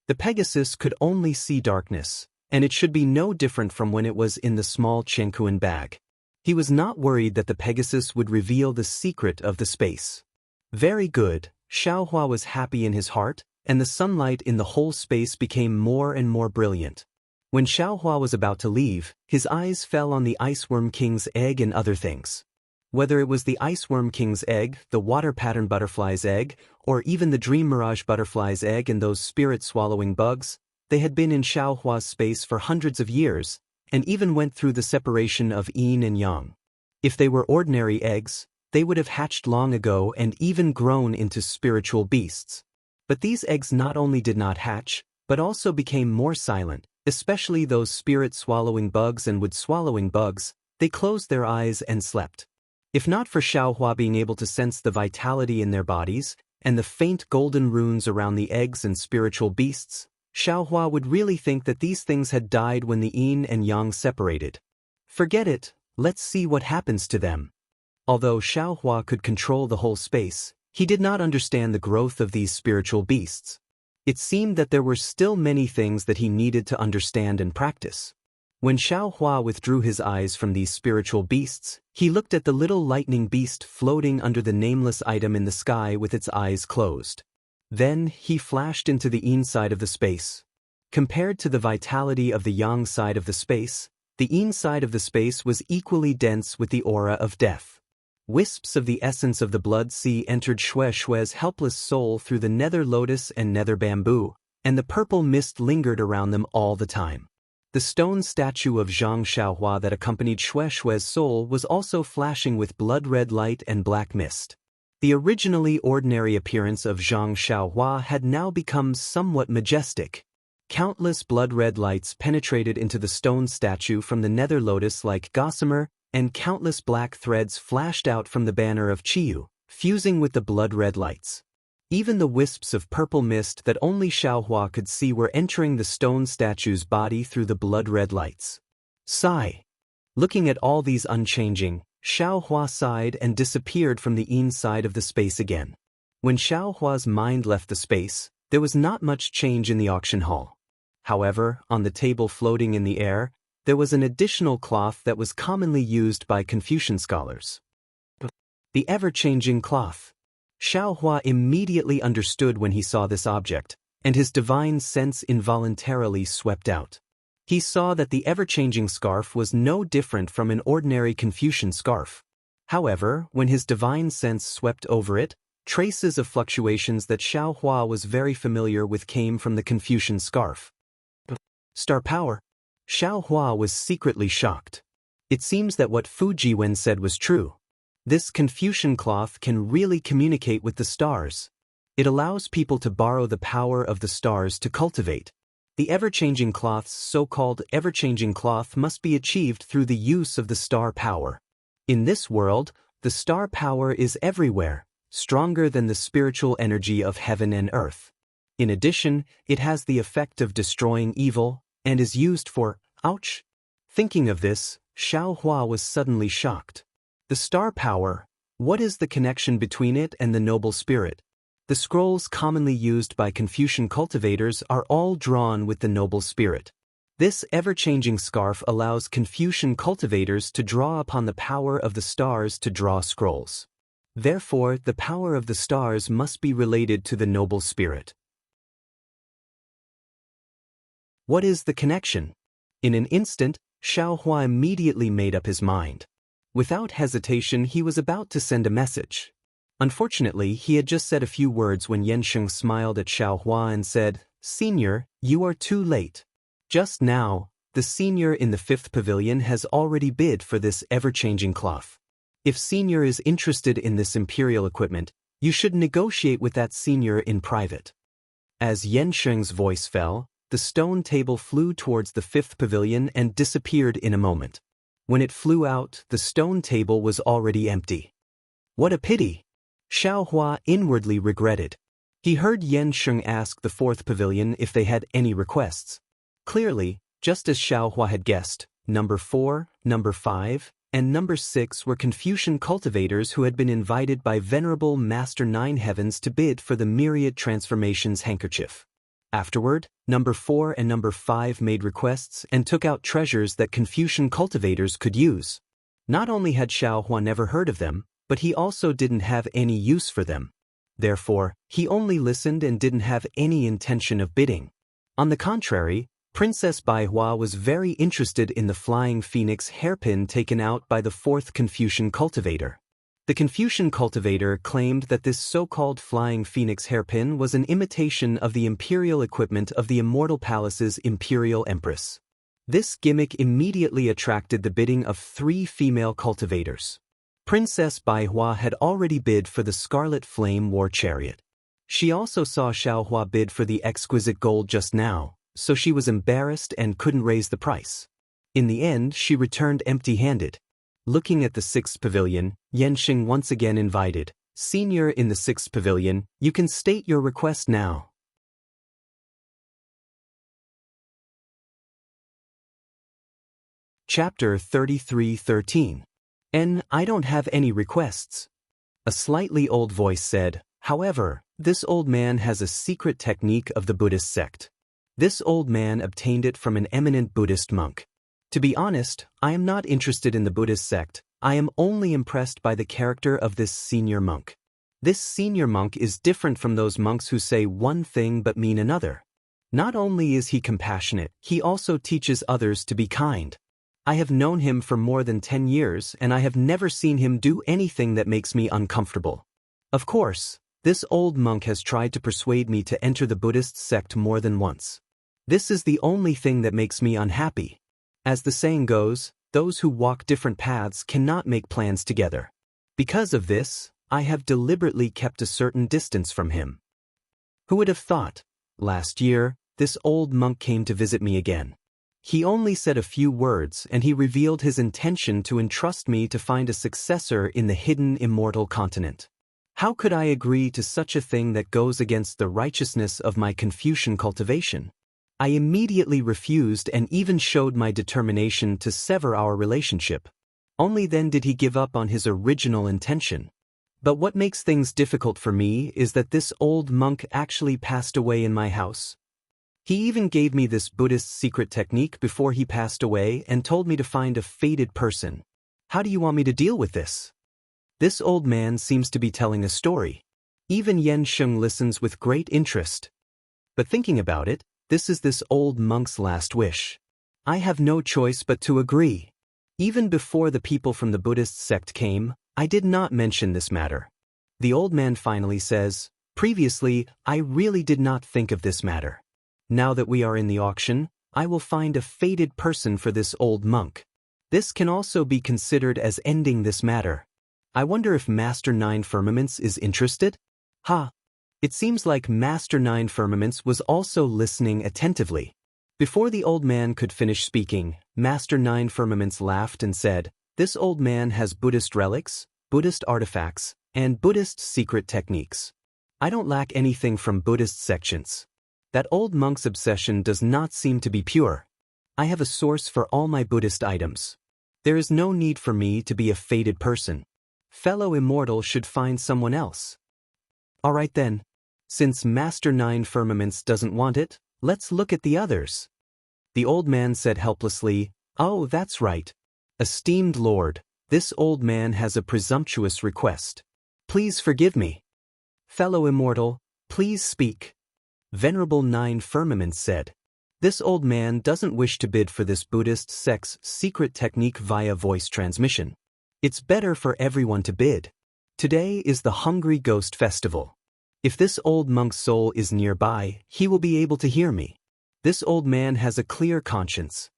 The Pegasus could only see darkness, and it should be no different from when it was in the small Jianghu bag. He was not worried that the Pegasus would reveal the secret of the space. Very good, Xiaohua was happy in his heart, and the sunlight in the whole space became more and more brilliant. When Xiaohua was about to leave, his eyes fell on the Iceworm King's egg and other things. Whether it was the Iceworm King's egg, the Water Pattern Butterfly's egg, or even the Dream Mirage Butterfly's egg and those spirit-swallowing bugs, they had been in Xiaohua's space for hundreds of years, and even went through the separation of yin and yang. If they were ordinary eggs, they would have hatched long ago and even grown into spiritual beasts. But these eggs not only did not hatch, but also became more silent, especially those spirit-swallowing bugs and wood-swallowing bugs. They closed their eyes and slept. If not for Xiaohua being able to sense the vitality in their bodies, and the faint golden runes around the eggs and spiritual beasts, Xiaohua would really think that these things had died when the yin and yang separated. Forget it, let's see what happens to them. Although Xiaohua could control the whole space, he did not understand the growth of these spiritual beasts. It seemed that there were still many things that he needed to understand and practice. When Xiaohua withdrew his eyes from these spiritual beasts, he looked at the little lightning beast floating under the nameless item in the sky with its eyes closed. Then he flashed into the yin side of the space. Compared to the vitality of the yang side of the space, the yin side of the space was equally dense with the aura of death. Wisps of the essence of the blood sea entered Shue's helpless soul through the nether lotus and nether bamboo, and the purple mist lingered around them all the time. The stone statue of Zhang Xiaohua that accompanied Shue's soul was also flashing with blood-red light and black mist. The originally ordinary appearance of Zhang Xiaohua had now become somewhat majestic. Countless blood-red lights penetrated into the stone statue from the nether lotus like gossamer, and countless black threads flashed out from the banner of Qiyu, fusing with the blood-red lights. Even the wisps of purple mist that only Xiaohua could see were entering the stone statue's body through the blood-red lights. Sigh. Looking at all these unchanging, Xiaohua sighed and disappeared from the yin side of the space again. When Xiaohua's mind left the space, there was not much change in the auction hall. However, on the table floating in the air, there was an additional cloth that was commonly used by Confucian scholars. The ever-changing cloth. Xiaohua immediately understood when he saw this object, and his divine sense involuntarily swept out. He saw that the ever-changing scarf was no different from an ordinary Confucian scarf. However, when his divine sense swept over it, traces of fluctuations that Xiaohua was very familiar with came from the Confucian scarf. Star power. Xiaohua was secretly shocked. It seems that what Fu Jiwen said was true. This Confucian cloth can really communicate with the stars. It allows people to borrow the power of the stars to cultivate. The ever-changing cloth's so-called ever-changing cloth must be achieved through the use of the star power. In this world, the star power is everywhere, stronger than the spiritual energy of heaven and earth. In addition, it has the effect of destroying evil, and is used for, ouch. Thinking of this, Xiaohua was suddenly shocked. The star power, what is the connection between it and the noble spirit? The scrolls commonly used by Confucian cultivators are all drawn with the noble spirit. This ever-changing scarf allows Confucian cultivators to draw upon the power of the stars to draw scrolls. Therefore, the power of the stars must be related to the noble spirit. What is the connection? In an instant, Xiaohua immediately made up his mind. Without hesitation, he was about to send a message. Unfortunately, he had just said a few words when Yansheng smiled at Xiaohua and said, "Senior, you are too late. Just now, the senior in the 5th pavilion has already bid for this ever-changing cloth. If senior is interested in this imperial equipment, you should negotiate with that senior in private." As Yansheng's voice fell, the stone table flew towards the 5th pavilion and disappeared in a moment. When it flew out, the stone table was already empty. What a pity! Xiaohua inwardly regretted. He heard Yansheng ask the 4th pavilion if they had any requests. Clearly, just as Xiaohua had guessed, number 4, number 5, and number 6 were Confucian cultivators who had been invited by Venerable Master Nine Heavens to bid for the Myriad Transformations handkerchief. Afterward, number 4 and number 5 made requests and took out treasures that Confucian cultivators could use. Not only had Xiaohua never heard of them, but he also didn't have any use for them. Therefore, he only listened and didn't have any intention of bidding. On the contrary, Princess Baihua was very interested in the flying phoenix hairpin taken out by the 4th Confucian cultivator. The Confucian cultivator claimed that this so-called flying phoenix hairpin was an imitation of the imperial equipment of the Immortal Palace's imperial empress. This gimmick immediately attracted the bidding of 3 female cultivators. Princess Baihua had already bid for the Scarlet Flame War Chariot. She also saw Xiaohua bid for the exquisite gold just now, so she was embarrassed and couldn't raise the price. In the end, she returned empty-handed. Looking at the 6th pavilion, Yanxing once again invited, "Senior in the 6th pavilion, you can state your request now." Chapter 33:13. I don't have any requests. A slightly old voice said, "However, this old man has a secret technique of the Buddhist sect. This old man obtained it from an eminent Buddhist monk. To be honest, I am not interested in the Buddhist sect. I am only impressed by the character of this senior monk. This senior monk is different from those monks who say one thing but mean another. Not only is he compassionate, he also teaches others to be kind. I have known him for more than 10 years and I have never seen him do anything that makes me uncomfortable. Of course, this old monk has tried to persuade me to enter the Buddhist sect more than once. This is the only thing that makes me unhappy. As the saying goes, those who walk different paths cannot make plans together. Because of this, I have deliberately kept a certain distance from him." Who would have thought? Last year, this old monk came to visit me again. He only said a few words and he revealed his intention to entrust me to find a successor in the hidden immortal continent. How could I agree to such a thing that goes against the righteousness of my Confucian cultivation? I immediately refused and even showed my determination to sever our relationship. Only then did he give up on his original intention. But what makes things difficult for me is that this old monk actually passed away in my house. He even gave me this Buddhist secret technique before he passed away and told me to find a fated person. How do you want me to deal with this? This old man seems to be telling a story. Even Yanxing listens with great interest. But thinking about it, this old monk's last wish. I have no choice but to agree. Even before the people from the Buddhist sect came, I did not mention this matter. The old man finally says, "Previously, I really did not think of this matter. Now that we are in the auction, I will find a fated person for this old monk. This can also be considered as ending this matter. I wonder if Master Nine Firmaments is interested?" It seems like Master Nine Firmaments was also listening attentively. Before the old man could finish speaking, Master Nine Firmaments laughed and said, "This old man has Buddhist relics, Buddhist artifacts, and Buddhist secret techniques. I don't lack anything from Buddhist sections. That old monk's obsession does not seem to be pure. I have a source for all my Buddhist items. There is no need for me to be a fated person. Fellow Immortal should find someone else." Alright then. Since Master Nine Firmaments doesn't want it, let's look at the others. The old man said helplessly, "Oh, that's right. Esteemed Lord, this old man has a presumptuous request. Please forgive me. Fellow Immortal, please speak." Venerable Nine Firmaments said, "This old man doesn't wish to bid for this Buddhist sect's secret technique via voice transmission. It's better for everyone to bid. Today is the Hungry Ghost Festival. If this old monk's soul is nearby, he will be able to hear me. This old man has a clear conscience."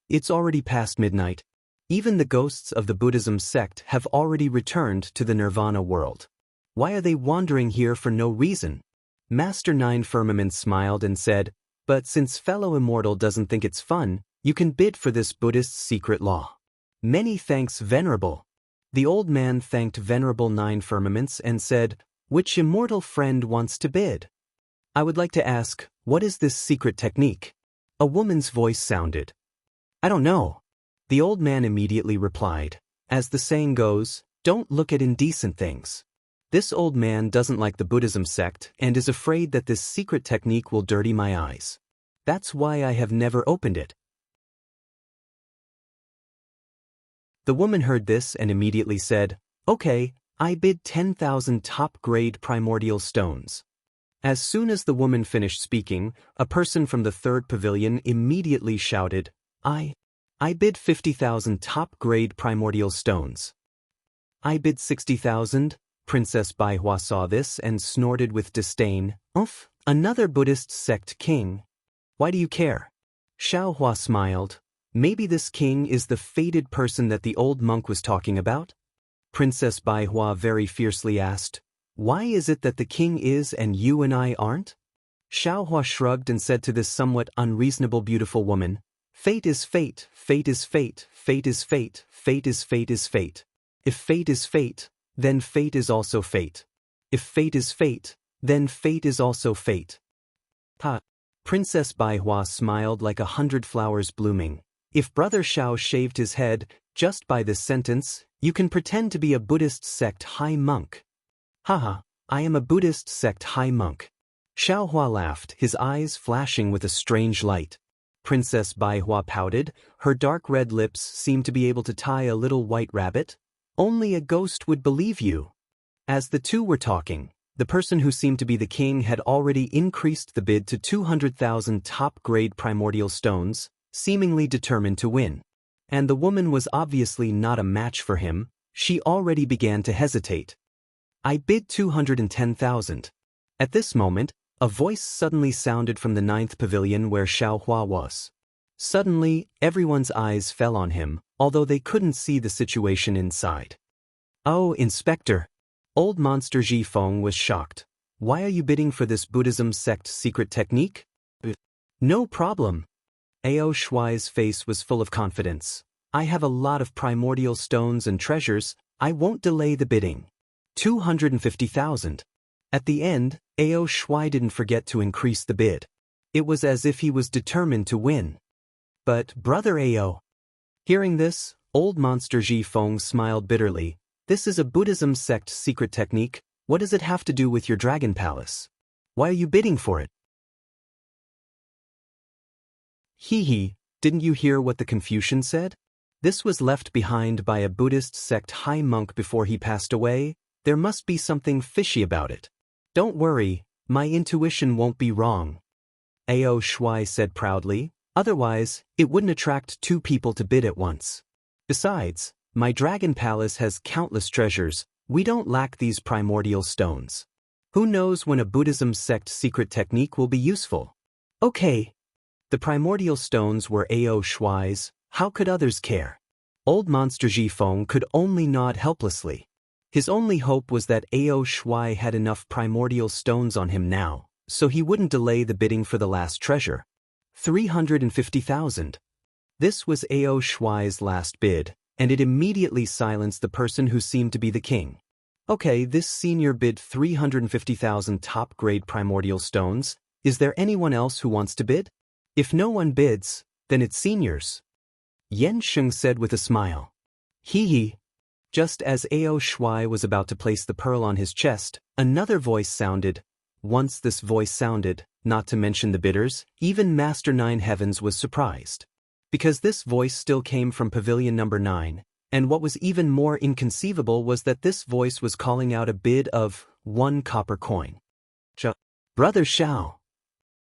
It's already past midnight. Even the ghosts of the Buddhism sect have already returned to the Nirvana world. Why are they wandering here for no reason? Master Nine Firmaments smiled and said, "But since Fellow Immortal doesn't think it's fun, you can bid for this Buddhist secret law." Many thanks, Venerable. The old man thanked Venerable Nine Firmaments and said, "Which immortal friend wants to bid? I would like to ask, what is this secret technique?" A woman's voice sounded. "I don't know." The old man immediately replied, as the saying goes, don't look at indecent things. This old man doesn't like the Buddhism sect and is afraid that this secret technique will dirty my eyes. That's why I have never opened it. The woman heard this and immediately said, okay, I bid 10,000 top-grade primordial stones. As soon as the woman finished speaking, a person from the third pavilion immediately shouted, I bid 50,000 top-grade primordial stones. I bid 60,000. Princess Baihua saw this and snorted with disdain. Umph, another Buddhist sect king. Why do you care? Xiao Hua smiled. Maybe this king is the fated person that the old monk was talking about? Princess Baihua very fiercely asked, why is it that the king is and you and I aren't? Xiao Hua shrugged and said to this somewhat unreasonable beautiful woman, fate is fate, fate is fate, fate is fate, fate is fate is fate. If fate is fate, then fate is also fate. If fate is fate, then fate is also fate. Ha! Princess Baihua smiled like 100 flowers blooming. If Brother Xiao shaved his head, just by this sentence, you can pretend to be a Buddhist sect high monk. Haha, I am a Buddhist sect high monk. Xiao Hua laughed, his eyes flashing with a strange light. Princess Baihua pouted, her dark red lips seemed to be able to tie a little white rabbit. Only a ghost would believe you. As the two were talking, the person who seemed to be the king had already increased the bid to 200,000 top-grade primordial stones, seemingly determined to win. And the woman was obviously not a match for him, she already began to hesitate. I bid 210,000. At this moment, a voice suddenly sounded from the 9th pavilion where Xiao Hua was. Suddenly, everyone's eyes fell on him, although they couldn't see the situation inside. Oh, Inspector! Old Monster Ji Feng was shocked. Why are you bidding for this Buddhism sect secret technique? No problem. Ao Shuai's face was full of confidence. I have a lot of primordial stones and treasures, I won't delay the bidding. 250,000. At the end, Ao Shuai didn't forget to increase the bid. It was as if he was determined to win. But, Brother Ao. Hearing this, old Monster Ji Feng smiled bitterly. This is a Buddhism sect secret technique, what does it have to do with your dragon palace? Why are you bidding for it? Hee, didn't you hear what the Confucian said? This was left behind by a Buddhist sect high monk before he passed away, there must be something fishy about it. Don't worry, my intuition won't be wrong. Ao Shuai said proudly, otherwise, it wouldn't attract two people to bid at once. Besides, my dragon palace has countless treasures, we don't lack these primordial stones. Who knows when a Buddhism sect secret technique will be useful? Okay. The primordial stones were Ao Shuai's, how could others care? Old Monster Ji Feng could only nod helplessly. His only hope was that Ao Shuai had enough primordial stones on him now, so he wouldn't delay the bidding for the last treasure. 350,000. This was Ao Shuai's last bid, and it immediately silenced the person who seemed to be the king. Okay, this senior bid 350,000 top-grade primordial stones. Is there anyone else who wants to bid? If no one bids, then it's seniors. Yan Sheng said with a smile. Hee. Just as Ao Shuai was about to place the pearl on his chest, another voice sounded. Once this voice sounded, not to mention the bidders, even Master Nine Heavens was surprised. Because this voice still came from Pavilion number 9, and what was even more inconceivable was that this voice was calling out a bid of 1 copper coin. Brother Xiao.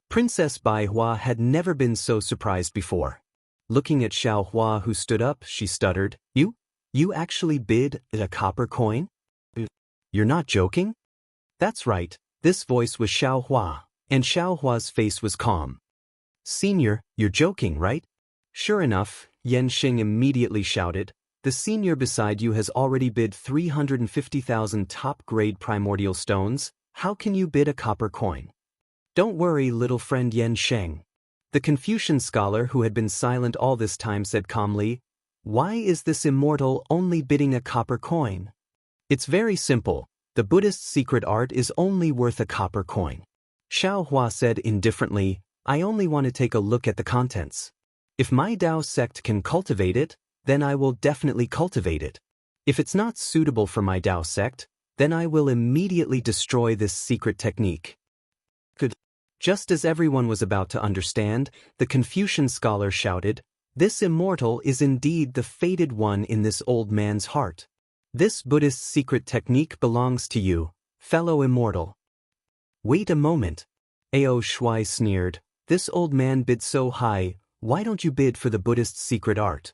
Princess Baihua had never been so surprised before. Looking at Xiao Hua who stood up, she stuttered, You actually bid a copper coin? You're not joking? That's right, this voice was Xiao Hua, and Xiao Hua's face was calm. Senior, you're joking, right? Sure enough, Yan Xing immediately shouted, the senior beside you has already bid 350,000 top-grade primordial stones, how can you bid a copper coin? Don't worry, little friend Yan Sheng. The Confucian scholar who had been silent all this time said calmly, why is this immortal only bidding a copper coin? It's very simple, the Buddhist secret art is only worth a copper coin. Xiao Hua said indifferently, I only want to take a look at the contents. If my Dao sect can cultivate it, then I will definitely cultivate it. If it's not suitable for my Tao sect, then I will immediately destroy this secret technique. Good. Just as everyone was about to understand, the Confucian scholar shouted, "This immortal is indeed the fated one in this old man's heart. This Buddhist secret technique belongs to you, fellow immortal." "Wait a moment." Ao Shuai sneered, "This old man bid so high, why don't you bid for the Buddhist secret art?"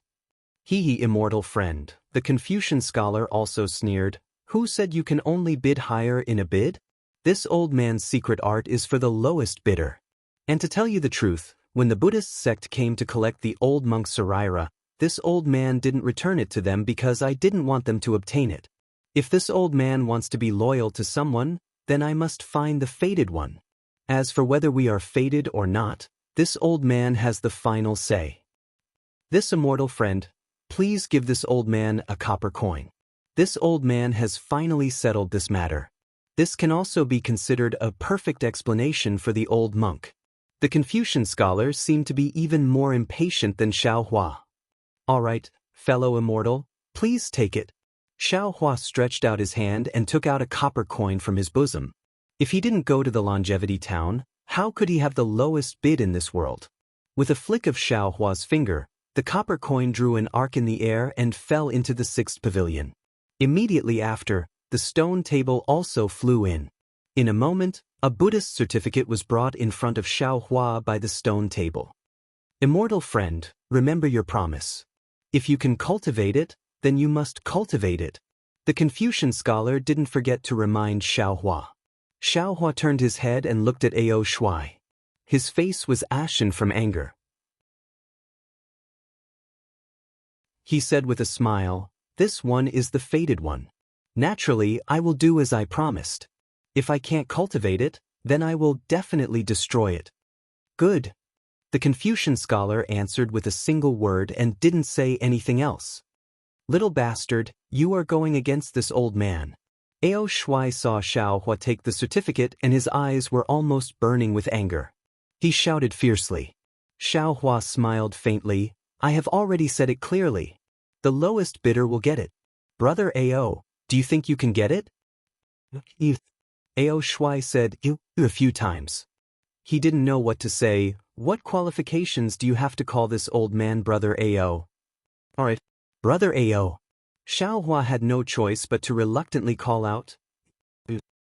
"Hee, immortal friend," the Confucian scholar also sneered, "who said you can only bid higher in a bid? This old man's secret art is for the lowest bidder. And to tell you the truth, when the Buddhist sect came to collect the old monk Saraira, this old man didn't return it to them because I didn't want them to obtain it. If this old man wants to be loyal to someone, then I must find the fated one. As for whether we are fated or not, this old man has the final say. This immortal friend, please give this old man a copper coin. This old man has finally settled this matter. This can also be considered a perfect explanation for the old monk." The Confucian scholar seemed to be even more impatient than Xiao Hua. "All right, fellow immortal, please take it." Xiao Hua stretched out his hand and took out a copper coin from his bosom. If he didn't go to the longevity town, how could he have the lowest bid in this world? With a flick of Xiao Hua's finger, the copper coin drew an arc in the air and fell into the sixth pavilion. Immediately after, the stone table also flew in. In a moment, a Buddhist certificate was brought in front of Xiao Hua by the stone table. "Immortal friend, remember your promise. If you can cultivate it, then you must cultivate it." The Confucian scholar didn't forget to remind Xiao Hua. Xiao Hua turned his head and looked at Ao Shuai. His face was ashen from anger. He said with a smile, "This one is the fated one. Naturally, I will do as I promised. If I can't cultivate it, then I will definitely destroy it." "Good." The Confucian scholar answered with a single word and didn't say anything else. "Little bastard, you are going against this old man." Ao Shuai saw Xiao Hua take the certificate and his eyes were almost burning with anger. He shouted fiercely. Xiao Hua smiled faintly, "I have already said it clearly. The lowest bidder will get it. Brother Ao, do you think you can get it?" Ao Shuai said a few times. He didn't know what to say. "What qualifications do you have to call this old man Brother Ao?" "All right, Brother Ao." Xiao Hua had no choice but to reluctantly call out,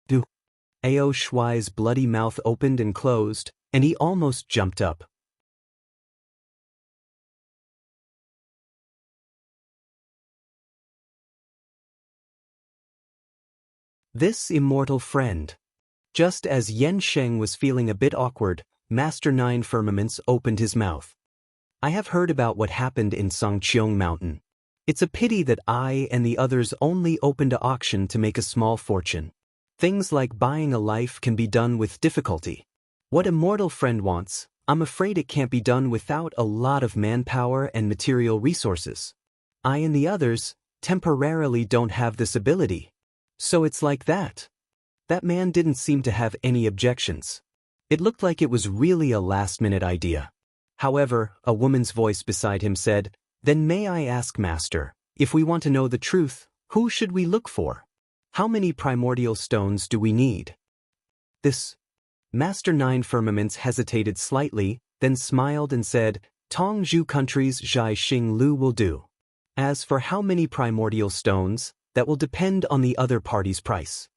"Do." Ao Shuai's bloody mouth opened and closed, and he almost jumped up. This immortal friend. Just as Yen Sheng was feeling a bit awkward, Master Nine Firmaments opened his mouth. "I have heard about what happened in Songqiong Mountain. It's a pity that I and the others only opened an auction to make a small fortune. Things like buying a life can be done with difficulty. What immortal friend wants, I'm afraid it can't be done without a lot of manpower and material resources. I and the others temporarily don't have this ability. So it's like that." That man didn't seem to have any objections. It looked like it was really a last-minute idea. However, a woman's voice beside him said, "Then may I ask, Master, if we want to know the truth, who should we look for? How many primordial stones do we need?" This. Master Nine Firmaments hesitated slightly, then smiled and said, "Tongzhu country's Zhai Xing Lu will do. As for how many primordial stones, that will depend on the other party's price."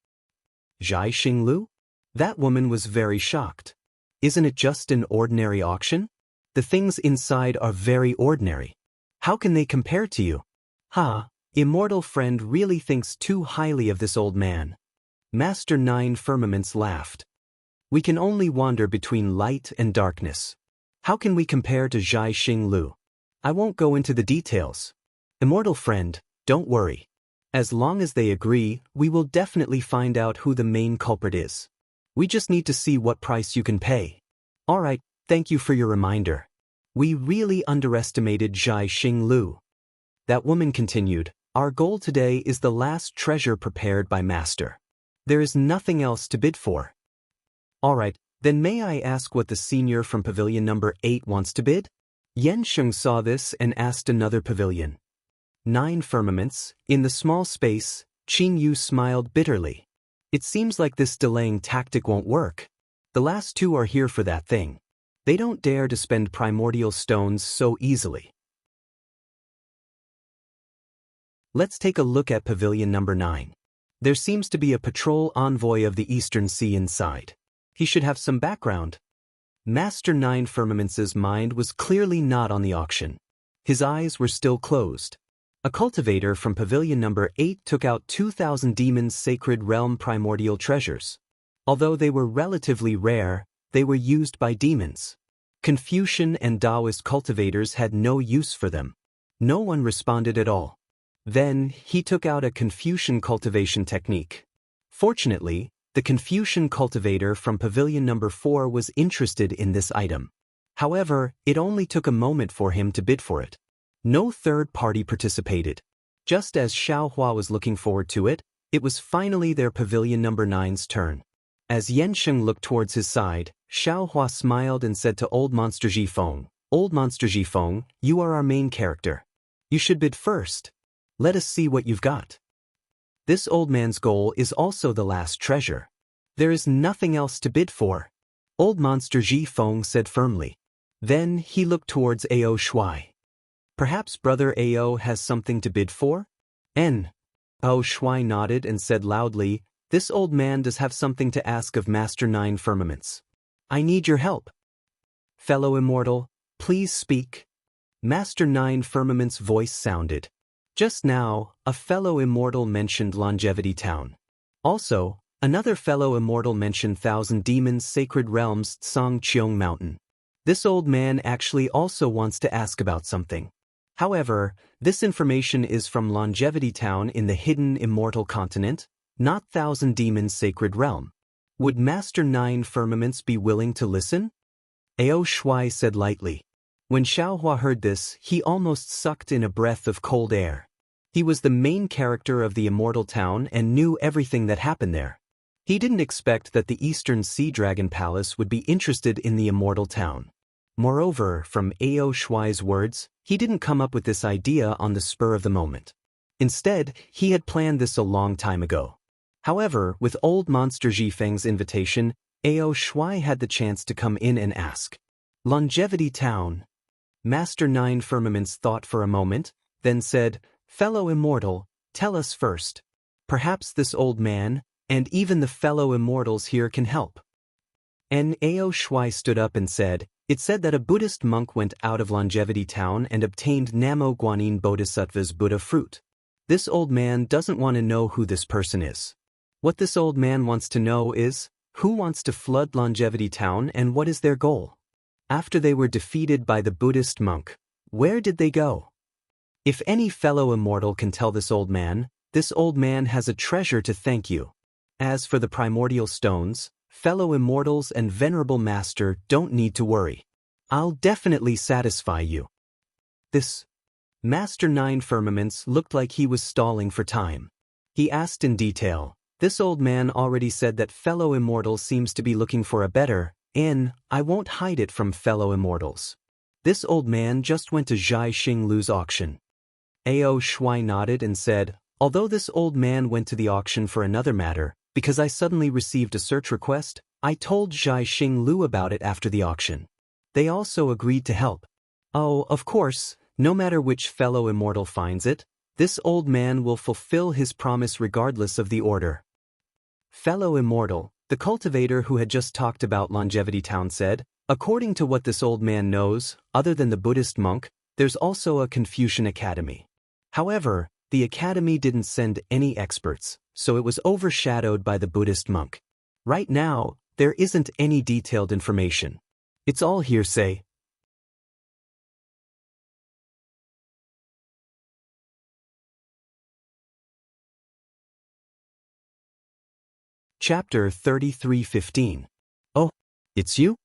"Zhai Xing Lu?" That woman was very shocked. "Isn't it just an ordinary auction? The things inside are very ordinary. How can they compare to you?" "Ha, immortal friend really thinks too highly of this old man." Master Nine Firmaments laughed. "We can only wander between light and darkness. How can we compare to Zhai Xing Lu? I won't go into the details. Immortal friend, don't worry. As long as they agree, we will definitely find out who the main culprit is. We just need to see what price you can pay." "All right, thank you for your reminder. We really underestimated Zhai Xing Lu." That woman continued, "Our goal today is the last treasure prepared by Master. There is nothing else to bid for." "All right, then may I ask what the senior from pavilion number 8 wants to bid?" Yen Sheng saw this and asked another pavilion. 9 firmaments, in the small space, Jianghu smiled bitterly. It seems like this delaying tactic won't work. The last 2 are here for that thing. They don't dare to spend primordial stones so easily. Let's take a look at pavilion number 9. There seems to be a patrol envoy of the Eastern Sea inside. He should have some background. Master 9 Firmaments's mind was clearly not on the auction. His eyes were still closed. A cultivator from pavilion number 8 took out 2,000 demons' sacred realm primordial treasures. Although they were relatively rare, they were used by demons. Confucian and Taoist cultivators had no use for them. No one responded at all. Then, he took out a Confucian cultivation technique. Fortunately, the Confucian cultivator from pavilion number 4 was interested in this item. However, it only took a moment for him to bid for it. No third party participated. Just as Xiaohua was looking forward to it, it was finally their pavilion number 9's turn. As Yansheng looked towards his side, Xiaohua smiled and said to Old Monster Jifeng, "Old Monster Jifeng, you are our main character. You should bid first. Let us see what you've got." This old man's goal is also the last treasure. There is nothing else to bid for. Old Monster Jifeng said firmly. Then he looked towards Ao Shui. Perhaps Brother Ao has something to bid for? Ao Shui nodded and said loudly, "This old man does have something to ask of Master 9 Firmaments. I need your help." "Fellow Immortal, please speak." Master 9 Firmament's voice sounded. Just now, a fellow Immortal mentioned Longevity Town. Also, another fellow Immortal mentioned Thousand Demons' Sacred Realms Tsangqiong Mountain. This old man actually also wants to ask about something. However, this information is from Longevity Town in the hidden Immortal continent, not Thousand Demons' Sacred Realm. Would Master 9 Firmaments be willing to listen? Ao Shui said lightly. When Xiaohua heard this, he almost sucked in a breath of cold air. He was the main character of the Immortal Town and knew everything that happened there. He didn't expect that the Eastern Sea Dragon Palace would be interested in the Immortal Town. Moreover, from Ao Shui's words, he didn't come up with this idea on the spur of the moment. Instead, he had planned this a long time ago. However, with Old Monster Jifeng's invitation, Ao Shui had the chance to come in and ask. Longevity Town. Master 9 Firmaments thought for a moment, then said, "Fellow Immortal, tell us first. Perhaps this old man, and even the fellow Immortals here can help." And Ao Shui stood up and said, "It said that a Buddhist monk went out of Longevity Town and obtained Namo Guanyin Bodhisattva's Buddha fruit. This old man doesn't want to know who this person is. What this old man wants to know is, who wants to flood Longevity Town and what is their goal? After they were defeated by the Buddhist monk, where did they go? If any fellow Immortal can tell this old man has a treasure to thank you. As for the primordial stones, fellow Immortals and Venerable Master don't need to worry. I'll definitely satisfy you." This Master 9 Firmaments looked like he was stalling for time. He asked in detail, "This old man already said that fellow Immortal seems to be looking for a better, and I won't hide it from fellow Immortals. This old man just went to Zhai Xinglu's auction." Ao Shui nodded and said, "Although this old man went to the auction for another matter, because I suddenly received a search request, I told Zhai Xinglu about it after the auction. They also agreed to help. Oh, of course, no matter which fellow Immortal finds it, this old man will fulfill his promise regardless of the order." Fellow Immortal, the cultivator who had just talked about Longevity Town said, "According to what this old man knows, other than the Buddhist monk, there's also a Confucian academy. However, the academy didn't send any experts, so it was overshadowed by the Buddhist monk. Right now, there isn't any detailed information. It's all hearsay." Chapter 33:15. "Oh, it's you?"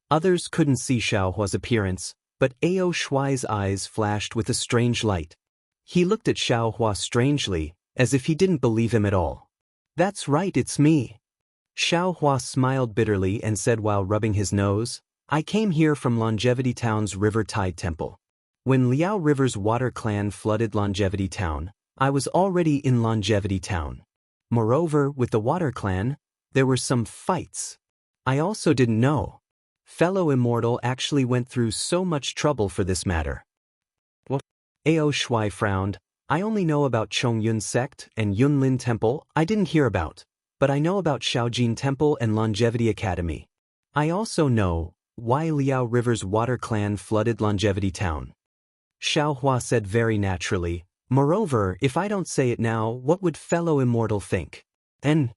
Others couldn't see Xiaohua's appearance, but Ao Shui's eyes flashed with a strange light. He looked at Xiaohua strangely, as if he didn't believe him at all. "That's right, it's me." Xiaohua smiled bitterly and said while rubbing his nose, "I came here from Longevity Town's River Tide Temple. When Liao River's water clan flooded Longevity Town, I was already in Longevity Town. Moreover, with the water clan, there were some fights. I also didn't know. Fellow Immortal actually went through so much trouble for this matter. What? Ao Shui frowned. I only know about Chongyun sect and Yunlin Temple I didn't hear about, but I know about Shaojin Temple and Longevity Academy. I also know why Liao River's water clan flooded Longevity Town. Xiaohua said very naturally. Moreover, if I don't say it now, what would fellow Immortal think? And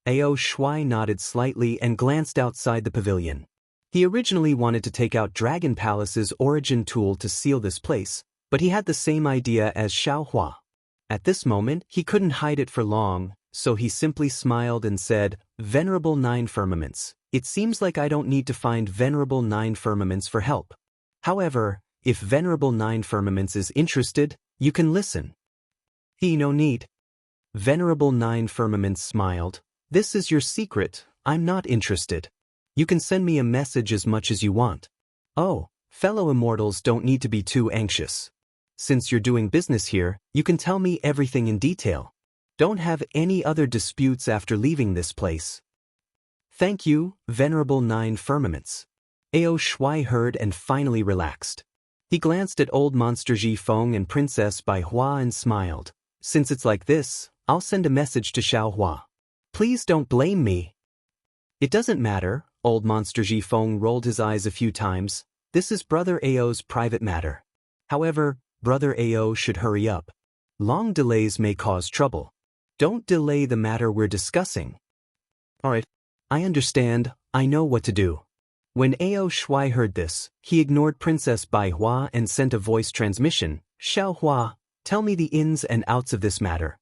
Ao Shui nodded slightly and glanced outside the pavilion. He originally wanted to take out Dragon Palace's origin tool to seal this place, but he had the same idea as Xiaohua. At this moment, he couldn't hide it for long, so he simply smiled and said, Venerable Nine Firmaments, it seems like I don't need to find Venerable Nine Firmaments for help. However, if Venerable Nine Firmaments is interested, you can listen. No need. Venerable Nine Firmaments smiled. This is your secret, I'm not interested. You can send me a message as much as you want. Oh, fellow Immortals don't need to be too anxious. Since you're doing business here, you can tell me everything in detail. Don't have any other disputes after leaving this place. Thank you, Venerable Nine Firmaments. Ao Shui heard and finally relaxed. He glanced at old Monster Ji Feng and Princess Bai Hua and smiled. Since it's like this, I'll send a message to Xiaohua. Please don't blame me. It doesn't matter, old Monster Ji Feng rolled his eyes a few times. This is Brother Ao's private matter. However, Brother Ao should hurry up. Long delays may cause trouble. Don't delay the matter we're discussing. Alright. I understand, I know what to do. When Ao Shui heard this, he ignored Princess Bai Hua and sent a voice transmission. Xiaohua, tell me the ins and outs of this matter.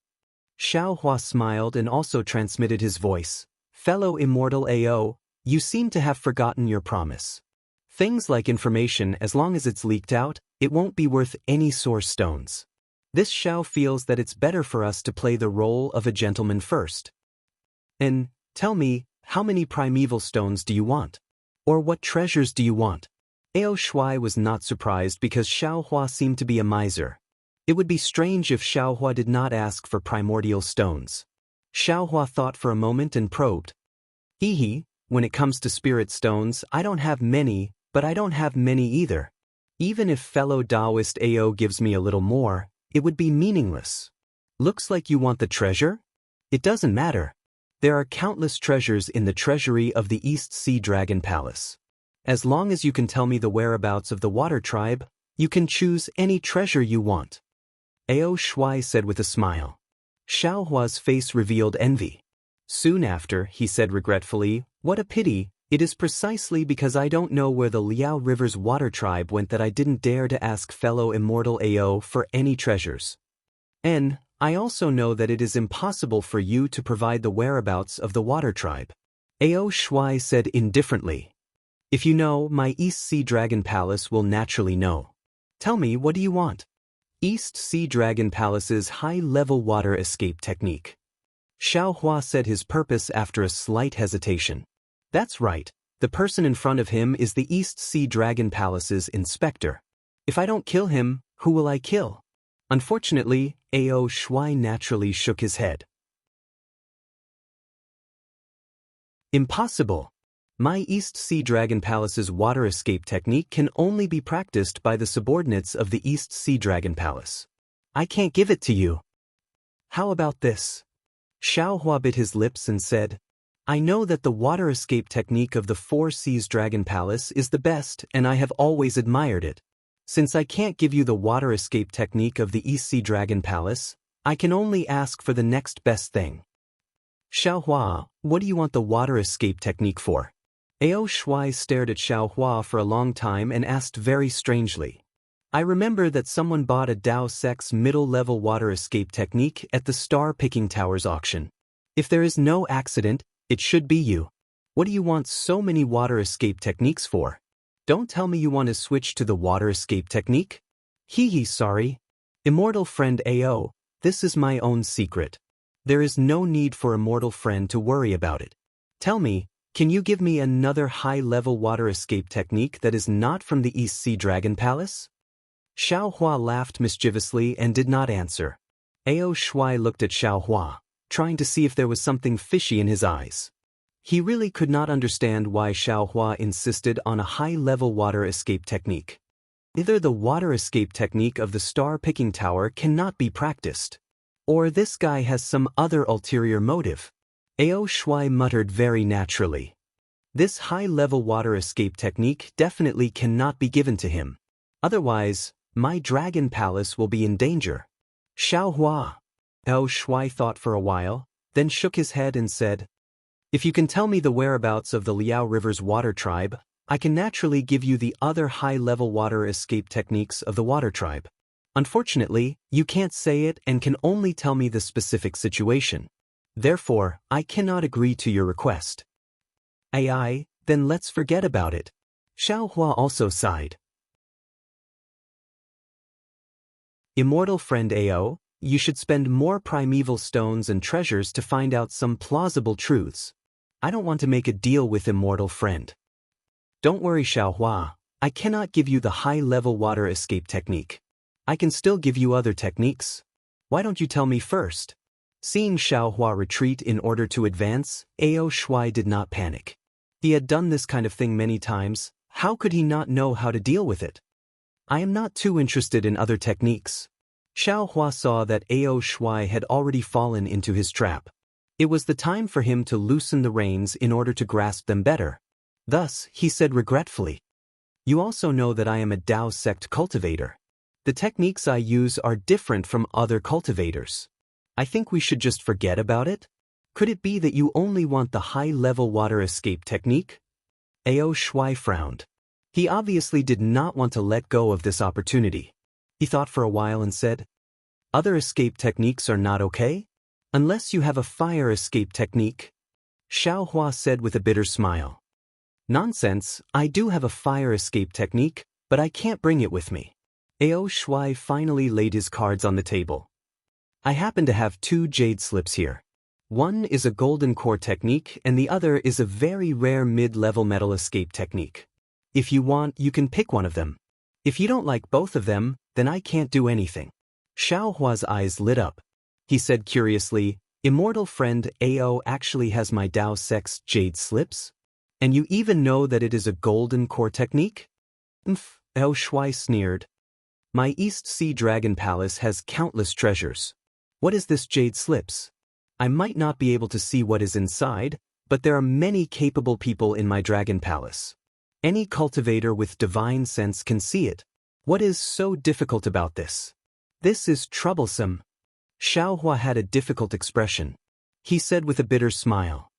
Xiaohua smiled and also transmitted his voice. Fellow Immortal Ao, you seem to have forgotten your promise. Things like information, as long as it's leaked out, it won't be worth any source stones. This Xiao feels that it's better for us to play the role of a gentleman first. And, tell me, how many primeval stones do you want? Or what treasures do you want? Ao Shui was not surprised because Xiaohua seemed to be a miser. It would be strange if Xiaohua did not ask for primordial stones. Xiaohua thought for a moment and probed. When it comes to spirit stones, I don't have many, but I don't have many either. Even if fellow Taoist Ao gives me a little more, it would be meaningless. Looks like you want the treasure? It doesn't matter. There are countless treasures in the treasury of the East Sea Dragon Palace. As long as you can tell me the whereabouts of the water tribe, you can choose any treasure you want. Ao Shui said with a smile. Xiaohua's face revealed envy. Soon after, he said regretfully, What a pity, it is precisely because I don't know where the Liao River's water tribe went that I didn't dare to ask fellow Immortal Ao for any treasures. And I also know that it is impossible for you to provide the whereabouts of the water tribe. Ao Shui said indifferently. If you know, my East Sea Dragon Palace will naturally know. Tell me, what do you want? East Sea Dragon Palace's high-level water escape technique. Xiaohua said his purpose after a slight hesitation. That's right, the person in front of him is the East Sea Dragon Palace's inspector. If I don't kill him, who will I kill? Unfortunately, Ao Shui naturally shook his head. Impossible. My East Sea Dragon Palace's water escape technique can only be practiced by the subordinates of the East Sea Dragon Palace. I can't give it to you. How about this? Xiaohua bit his lips and said, I know that the water escape technique of the Four Seas Dragon Palace is the best and I have always admired it. Since I can't give you the water escape technique of the East Sea Dragon Palace, I can only ask for the next best thing. Xiaohua, what do you want the water escape technique for? Ao Shui stared at Xiaohua for a long time and asked very strangely. I remember that someone bought a Dao Sex middle-level water escape technique at the Star Picking Towers auction. If there is no accident, it should be you. What do you want so many water escape techniques for? Don't tell me you want to switch to the water escape technique? Sorry. Immortal friend Ao, this is my own secret. There is no need for Immortal friend to worry about it. Tell me, can you give me another high-level water escape technique that is not from the East Sea Dragon Palace? Xiaohua laughed mischievously and did not answer. Ao Shuai looked at Xiaohua, trying to see if there was something fishy in his eyes. He really could not understand why Xiaohua insisted on a high-level water escape technique. Either the water escape technique of the star-picking tower cannot be practiced, or this guy has some other ulterior motive. Ao Shuai muttered very naturally. This high-level water escape technique definitely cannot be given to him. Otherwise, my dragon palace will be in danger. Xiaohua. Ao Shuai thought for a while, then shook his head and said, "If you can tell me the whereabouts of the Liao River's water tribe, I can naturally give you the other high-level water escape techniques of the water tribe. Unfortunately, you can't say it and can only tell me the specific situation. Therefore, I cannot agree to your request." "AI, then let's forget about it." Xiaohua also sighed. Immortal friend Ao, you should spend more primeval stones and treasures to find out some plausible truths. I don't want to make a deal with immortal friend. Don't worry, Xiaohua, I cannot give you the high-level water escape technique. I can still give you other techniques. Why don't you tell me first? Seeing Xiaohua retreat in order to advance, Ao Shuai did not panic. He had done this kind of thing many times, how could he not know how to deal with it? I am not too interested in other techniques. Xiaohua saw that Ao Shuai had already fallen into his trap. It was the time for him to loosen the reins in order to grasp them better. Thus, he said regretfully, "You also know that I am a Dao sect cultivator. The techniques I use are different from other cultivators. I think we should just forget about it? Could it be that you only want the high-level water escape technique?" Ao Shuai frowned. He obviously did not want to let go of this opportunity. He thought for a while and said, "Other escape techniques are not okay? Unless you have a fire escape technique." Xiaohua said with a bitter smile. "Nonsense, I do have a fire escape technique, but I can't bring it with me." Ao Shuai finally laid his cards on the table. "I happen to have 2 jade slips here. One is a golden core technique and the other is a very rare mid-level metal escape technique. If you want, you can pick one of them. If you don't like both of them, then I can't do anything." Xiaohua's eyes lit up. He said curiously, "Immortal friend Ao actually has my Dao Sect's jade slips? And you even know that it is a golden core technique?" Ao Shuai sneered. "My East Sea Dragon Palace has countless treasures. What is this jade slips? I might not be able to see what is inside, but there are many capable people in my Dragon Palace. Any cultivator with divine sense can see it. What is so difficult about this? This is troublesome." Xiaohua had a difficult expression. He said with a bitter smile,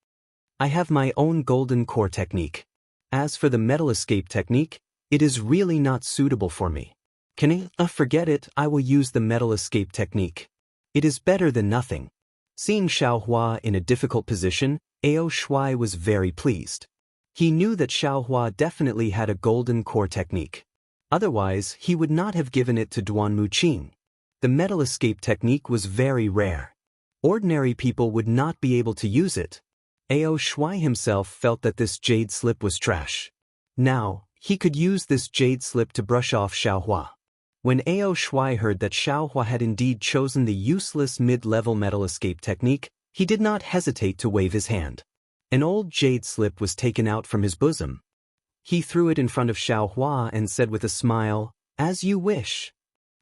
"I have my own golden core technique. As for the metal escape technique, it is really not suitable for me. Can I forget it? I will use the metal escape technique. It is better than nothing." Seeing Xiaohua in a difficult position, Ao Shuai was very pleased. He knew that Xiaohua definitely had a golden core technique. Otherwise, he would not have given it to Duan Muqing. The metal escape technique was very rare. Ordinary people would not be able to use it. Ao Shuai himself felt that this jade slip was trash. Now, he could use this jade slip to brush off Xiaohua. When Ao Shuai heard that Xiaohua had indeed chosen the useless mid-level metal escape technique, he did not hesitate to wave his hand. An old jade slip was taken out from his bosom. He threw it in front of Xiaohua and said with a smile, "As you wish."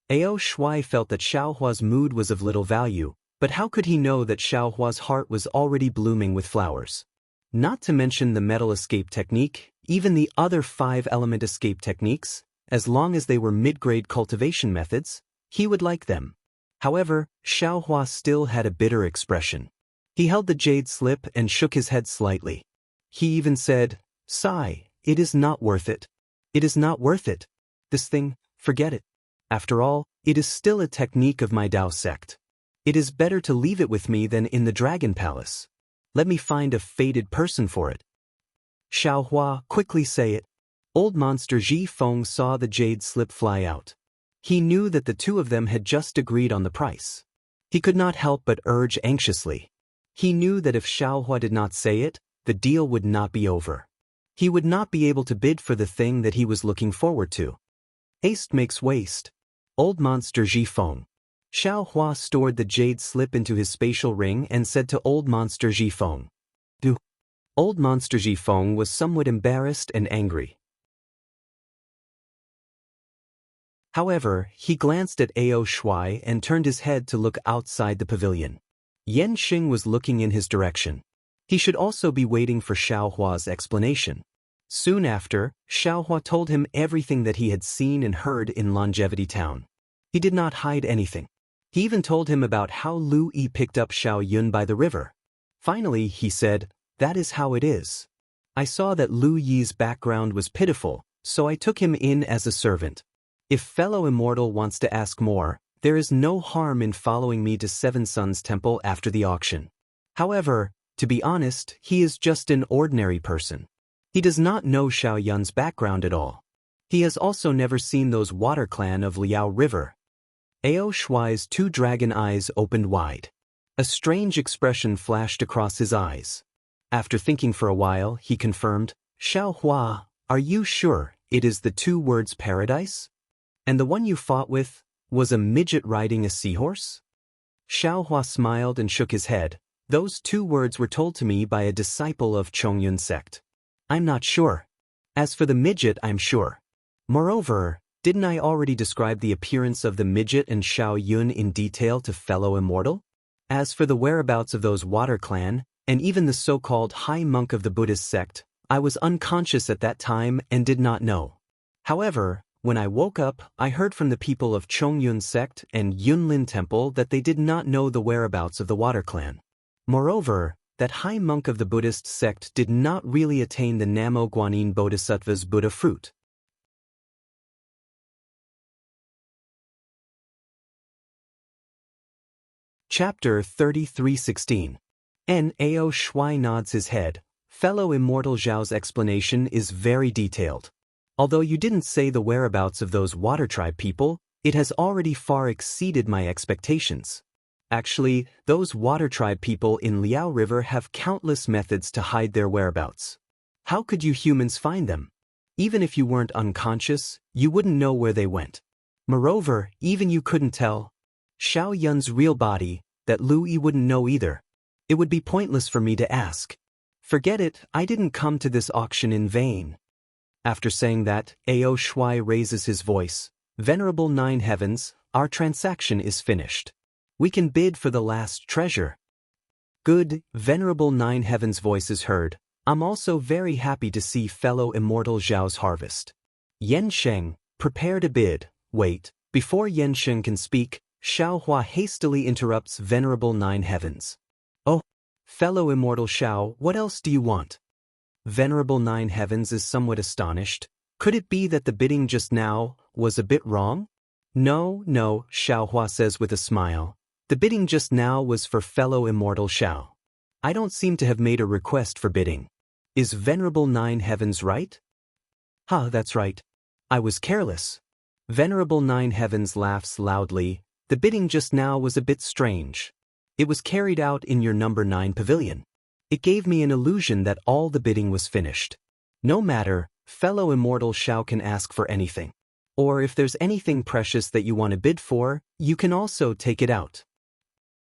Ao Shuai felt that Xiaohua's mood was of little value, but how could he know that Xiaohua's heart was already blooming with flowers? Not to mention the metal escape technique, even the other 5-element escape techniques, as long as they were mid-grade cultivation methods, he would like them. However, Xiaohua still had a bitter expression. He held the jade slip and shook his head slightly. He even said, "Sigh, it is not worth it. It is not worth it. This thing, forget it. After all, it is still a technique of my Dao sect. It is better to leave it with me than in the Dragon Palace. Let me find a fated person for it." "Xiaohua, quickly say it." Old monster Ji Feng saw the jade slip fly out. He knew that the two of them had just agreed on the price. He could not help but urge anxiously. He knew that if Xiaohua did not say it, the deal would not be over. He would not be able to bid for the thing that he was looking forward to. Haste makes waste. Old Monster Jifeng. Xiao Hua stored the jade slip into his spatial ring and said to Old Monster Jifeng. Do. Old Monster Jifeng was somewhat embarrassed and angry. However, he glanced at Ao Shui and turned his head to look outside the pavilion. Yan Xing was looking in his direction. He should also be waiting for Xiao Hua's explanation. Soon after, Xiao Hua told him everything that he had seen and heard in Longevity Town. He did not hide anything. He even told him about how Lu Yi picked up Xiao Yun by the river. Finally, he said, "That is how it is. I saw that Lu Yi's background was pitiful, so I took him in as a servant. If fellow Immortal wants to ask more, there is no harm in following me to Seven Suns Temple after the auction. However, to be honest, he is just an ordinary person. He does not know Xiao Yun's background at all. He has also never seen those water clan of Liao River." Ao Shuai's two dragon eyes opened wide. A strange expression flashed across his eyes. After thinking for a while, he confirmed, "Xiao Hua, are you sure it is the two words paradise? And the one you fought with was a midget riding a seahorse?" Xiao Hua smiled and shook his head. "Those two words were told to me by a disciple of Chongyun sect. I'm not sure. As for the midget, I'm sure. Moreover, didn't I already describe the appearance of the midget and Xiao Yun in detail to fellow Immortal? As for the whereabouts of those water clan, and even the so-called high monk of the Buddhist sect, I was unconscious at that time and did not know. However, when I woke up, I heard from the people of Chongyun sect and Yunlin Temple that they did not know the whereabouts of the water clan. Moreover, that high monk of the Buddhist sect did not really attain the Namo Guanyin Bodhisattva's Buddha fruit. Chapter 33:16. Ao Shui nods his head. Fellow Immortal Zhao's explanation is very detailed. Although you didn't say the whereabouts of those water tribe people, it has already far exceeded my expectations. Actually, those water tribe people in Liao River have countless methods to hide their whereabouts. How could you humans find them? Even if you weren't unconscious, you wouldn't know where they went. Moreover, even you couldn't tell Xiao Yun's real body, that Lu Yi wouldn't know either. It would be pointless for me to ask. Forget it, I didn't come to this auction in vain." After saying that, Ao Shui raises his voice. "Venerable Nine Heavens, our transaction is finished. We can bid for the last treasure." "Good," Venerable Nine Heavens' voice is heard. "I'm also very happy to see fellow Immortal Zhao's harvest. Yan Sheng, prepare to bid." Wait, before Yan Sheng can speak, Xiao Hua hastily interrupts Venerable Nine Heavens. "Oh, fellow Immortal Xiao, what else do you want?" Venerable Nine Heavens is somewhat astonished. Could it be that the bidding just now was a bit wrong? No, Xiao Hua says with a smile. The bidding just now was for fellow Immortal Xiao. I don't seem to have made a request for bidding. Is Venerable Nine Heavens right? That's right. I was careless. Venerable Nine Heavens laughs loudly. The bidding just now was a bit strange. It was carried out in your number 9 pavilion. It gave me an illusion that all the bidding was finished. No matter, fellow Immortal Xiao can ask for anything. Or if there's anything precious that you want to bid for, you can also take it out.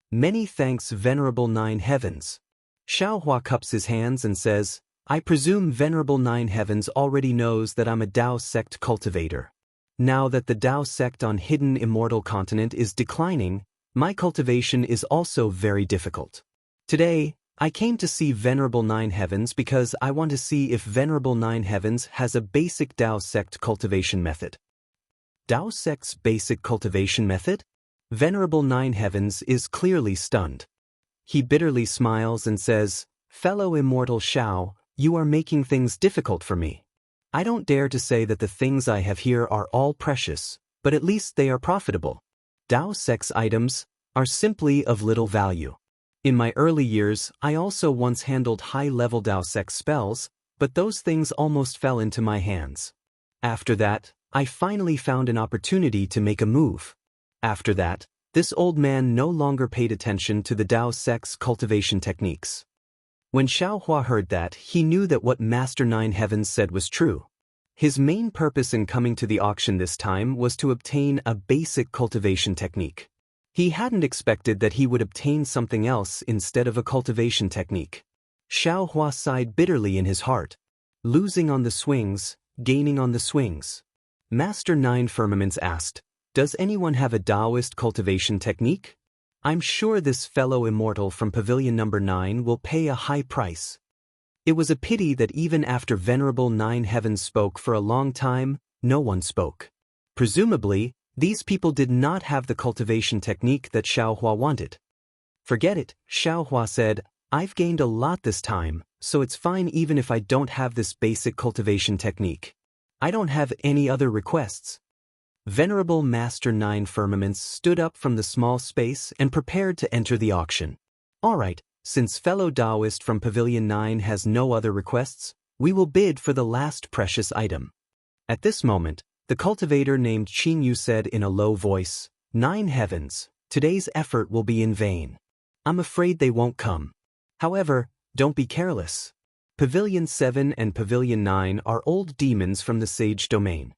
Many thanks, Venerable Nine Heavens. Xiao Hua cups his hands and says, I presume Venerable Nine Heavens already knows that I'm a Dao sect cultivator. Now that the Dao sect on Hidden Immortal Continent is declining, my cultivation is also very difficult. Today, I came to see Venerable Nine Heavens because I want to see if Venerable Nine Heavens has a basic Dao sect cultivation method. Dao sect's basic cultivation method? Venerable Nine Heavens is clearly stunned. He bitterly smiles and says, Fellow Immortal Xiao, you are making things difficult for me. I don't dare to say that the things I have here are all precious, but at least they are profitable. Dao sect's items are simply of little value. In my early years, I also once handled high-level Dao sect spells, but those things almost fell into my hands. After that, I finally found an opportunity to make a move. After that, this old man no longer paid attention to the Dao sect's cultivation techniques. When Xiao Hua heard that, he knew that what Master Nine Heavens said was true. His main purpose in coming to the auction this time was to obtain a basic cultivation technique. He hadn't expected that he would obtain something else instead of a cultivation technique. Xiao Hua sighed bitterly in his heart. Losing on the swings, gaining on the swings. Master 9 Firmaments asked, "Does anyone have a Taoist cultivation technique? I'm sure this fellow immortal from Pavilion number 9 will pay a high price." It was a pity that even after Venerable 9 Heavens spoke for a long time, no one spoke. Presumably, these people did not have the cultivation technique that Xiao Hua wanted. "Forget it," Xiao Hua said, "I've gained a lot this time, so it's fine even if I don't have this basic cultivation technique. I don't have any other requests." Venerable Master 9 Firmaments stood up from the small space and prepared to enter the auction. "All right, since fellow Taoist from Pavilion 9 has no other requests, we will bid for the last precious item." At this moment, the cultivator named Qin Yu said in a low voice, "9 Heavens, today's effort will be in vain. I'm afraid they won't come. However, don't be careless. Pavilion 7 and Pavilion 9 are old demons from the Sage Domain.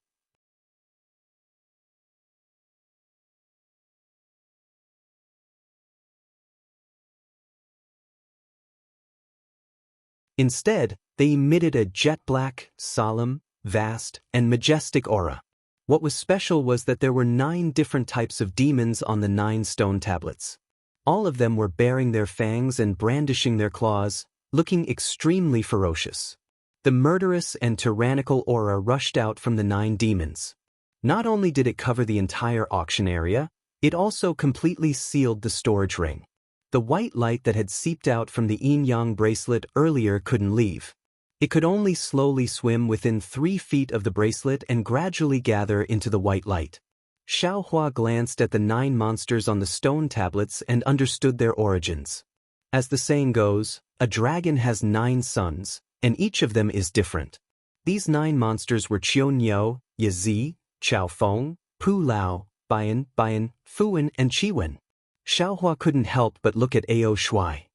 Instead, they emitted a jet-black, solemn, vast, and majestic aura. What was special was that there were 9 different types of demons on the 9 stone tablets. All of them were baring their fangs and brandishing their claws, looking extremely ferocious. The murderous and tyrannical aura rushed out from the 9 demons. Not only did it cover the entire auction area, it also completely sealed the storage ring. The white light that had seeped out from the yin-yang bracelet earlier couldn't leave. It could only slowly swim within 3 feet of the bracelet and gradually gather into the white light. Xiao Hua glanced at the 9 monsters on the stone tablets and understood their origins. As the saying goes, a dragon has 9 sons, and each of them is different. These 9 monsters were Qionyou, Yazi, Chao Feng, Pu Lao, Bian, Fuan, and Chiwen. Xiao Hua couldn't help but look at Ao Shui.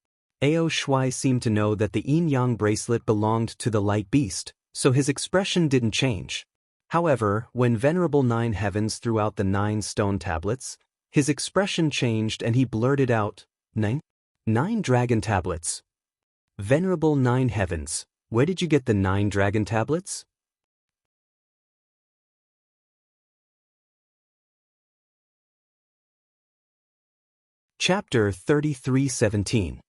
Ao Shui seemed to know that the yin-yang bracelet belonged to the light beast, so his expression didn't change. However, when Venerable 9 Heavens threw out the 9 stone tablets, his expression changed and he blurted out, "9 dragon tablets. Venerable 9 Heavens, where did you get the 9 dragon tablets?" Chapter 33:17.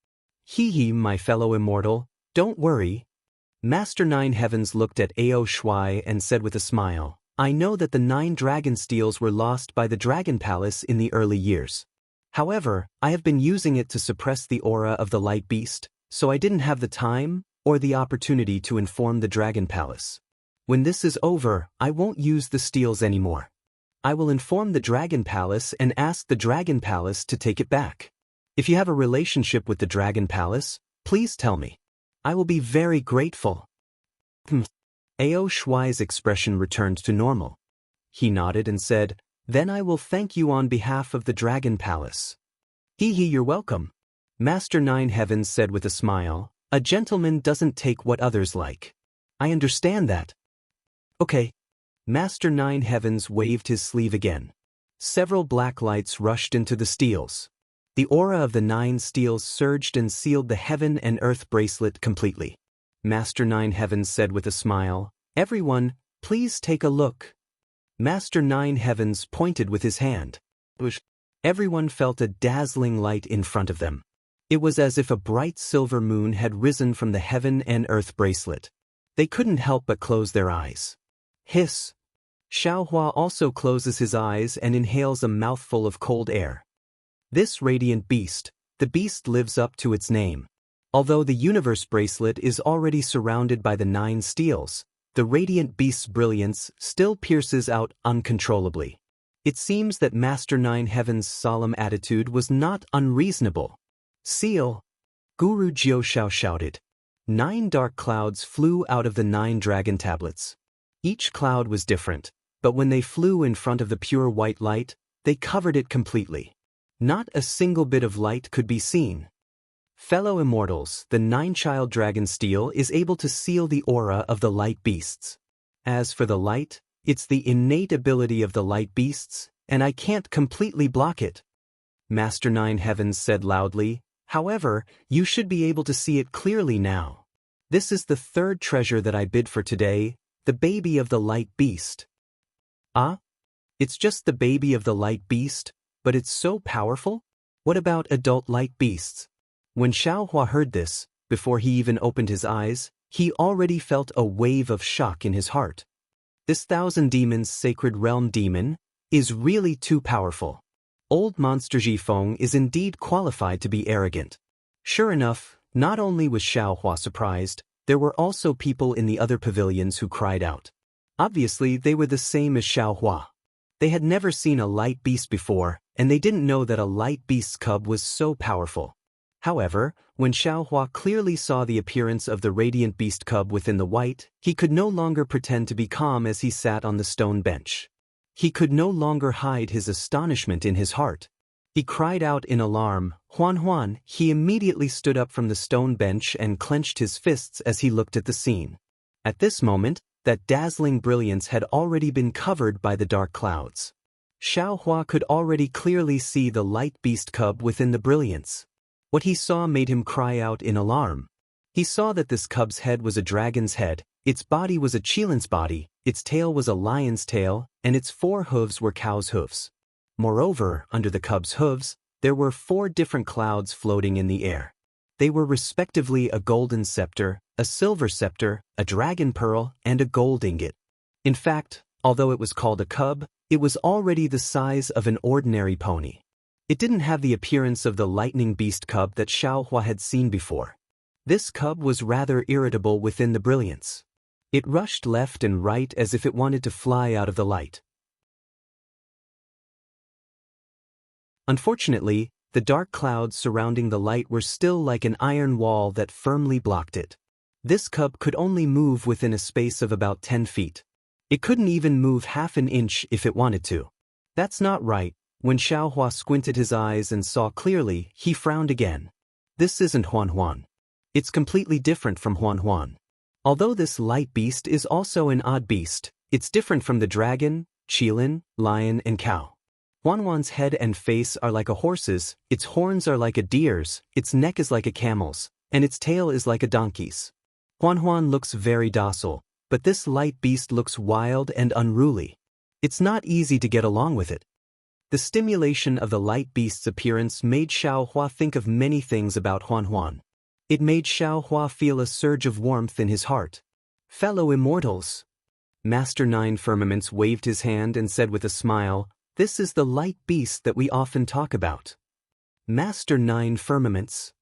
Hee, my fellow immortal, don't worry. Master 9 Heavens looked at Ao Shui and said with a smile, "I know that the 9 dragon steels were lost by the Dragon Palace in the early years. However, I have been using it to suppress the aura of the light beast, so I didn't have the time or the opportunity to inform the Dragon Palace. When this is over, I won't use the steels anymore. I will inform the Dragon Palace and ask the Dragon Palace to take it back. If you have a relationship with the Dragon Palace, please tell me. I will be very grateful." Ao Shui's expression returned to normal. He nodded and said, "Then I will thank you on behalf of the Dragon Palace." You're welcome." Master 9 Heavens said with a smile, "A gentleman doesn't take what others like. I understand that." "Okay." Master 9 Heavens waved his sleeve again. Several black lights rushed into the steels. The aura of the 9 steels surged and sealed the heaven and earth bracelet completely. Master 9 Heavens said with a smile, "Everyone, please take a look." Master 9 Heavens pointed with his hand. Everyone felt a dazzling light in front of them. It was as if a bright silver moon had risen from the heaven and earth bracelet. They couldn't help but close their eyes. Hiss. Xiao Hua also closes his eyes and inhales a mouthful of cold air. This radiant beast, the beast lives up to its name. Although the universe bracelet is already surrounded by the 9 steels, the radiant beast's brilliance still pierces out uncontrollably. It seems that Master 9 Heavens' solemn attitude was not unreasonable. "Seal!" Guru Jiushao shouted. 9 dark clouds flew out of the 9 dragon tablets. Each cloud was different, but when they flew in front of the pure white light, they covered it completely. Not a single bit of light could be seen. Fellow immortals, the 9-child dragon steel is able to seal the aura of the light beasts. As for the light, it's the innate ability of the light beasts, and I can't completely block it. Master Nine Heavens said loudly, however, you should be able to see it clearly now. This is the third treasure that I bid for today, the baby of the light beast. Ah? It's just the baby of the light beast, but it's so powerful? What about adult light beasts? When Xiaohua heard this, before he even opened his eyes, he already felt a wave of shock in his heart. This Thousand Demons Sacred Realm demon is really too powerful. Old Monster Jifeng is indeed qualified to be arrogant. Sure enough, not only was Xiaohua surprised, there were also people in the other pavilions who cried out. Obviously, they were the same as Xiaohua. They had never seen a light beast before, and they didn't know that a light beast's cub was so powerful. However, when Xiaohua clearly saw the appearance of the radiant beast cub within the white, he could no longer pretend to be calm as he sat on the stone bench. He could no longer hide his astonishment in his heart. He cried out in alarm, "Huan Huan!" He immediately stood up from the stone bench and clenched his fists as he looked at the scene. At this moment, that dazzling brilliance had already been covered by the dark clouds. Xiaohua could already clearly see the light beast cub within the brilliance. What he saw made him cry out in alarm. He saw that this cub's head was a dragon's head, its body was a qilin's body, its tail was a lion's tail, and its 4 hooves were cow's hooves. Moreover, under the cub's hooves, there were 4 different clouds floating in the air. They were respectively a golden scepter, a silver scepter, a dragon pearl, and a gold ingot. In fact, although it was called a cub, it was already the size of an ordinary pony. It didn't have the appearance of the lightning beast cub that Xiaohua had seen before. This cub was rather irritable within the brilliance. It rushed left and right as if it wanted to fly out of the light. Unfortunately, the dark clouds surrounding the light were still like an iron wall that firmly blocked it. This cub could only move within a space of about 10 feet. It couldn't even move half an inch if it wanted to. That's not right. When Xiaohua squinted his eyes and saw clearly, he frowned again. This isn't Huan Huan. It's completely different from Huan Huan. Although this light beast is also an odd beast, it's different from the dragon, qilin, lion, and cow. Huan Huan's head and face are like a horse's, its horns are like a deer's, its neck is like a camel's, and its tail is like a donkey's. Huan Huan looks very docile, but this light beast looks wild and unruly. It's not easy to get along with it. The stimulation of the light beast's appearance made Xiaohua think of many things about Huan Huan. It made Xiaohua feel a surge of warmth in his heart. Fellow immortals! Master Nine Firmaments waved his hand and said with a smile, "This is the light beast that we often talk about." Master Nine Firmaments.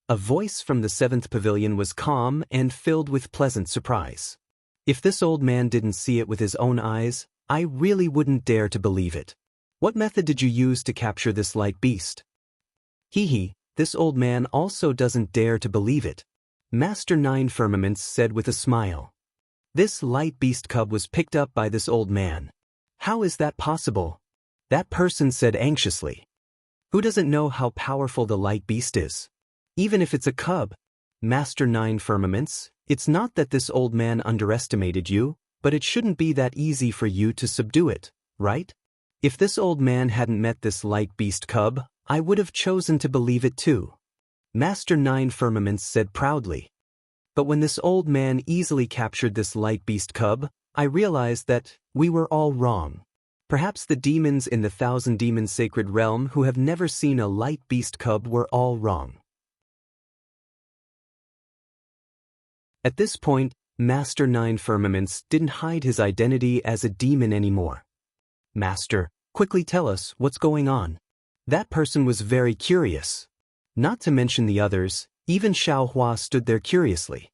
A voice from the 7th pavilion was calm and filled with pleasant surprise. If this old man didn't see it with his own eyes, I really wouldn't dare to believe it. What method did you use to capture this light beast? Hee, this old man also doesn't dare to believe it. Master Nine Firmaments said with a smile. This light beast cub was picked up by this old man. How is that possible? That person said anxiously. Who doesn't know how powerful the light beast is? Even if it's a cub. Master Nine Firmaments, it's not that this old man underestimated you, but it shouldn't be that easy for you to subdue it, right? If this old man hadn't met this light beast cub, I would have chosen to believe it too. Master Nine Firmaments said proudly. But when this old man easily captured this light beast cub, I realized that we were all wrong. Perhaps the demons in the Thousand Demons Sacred Realm who have never seen a light beast cub were all wrong. At this point, Master Nine Firmaments didn't hide his identity as a demon anymore. Master, quickly tell us what's going on. That person was very curious. Not to mention the others, even Xiaohua stood there curiously.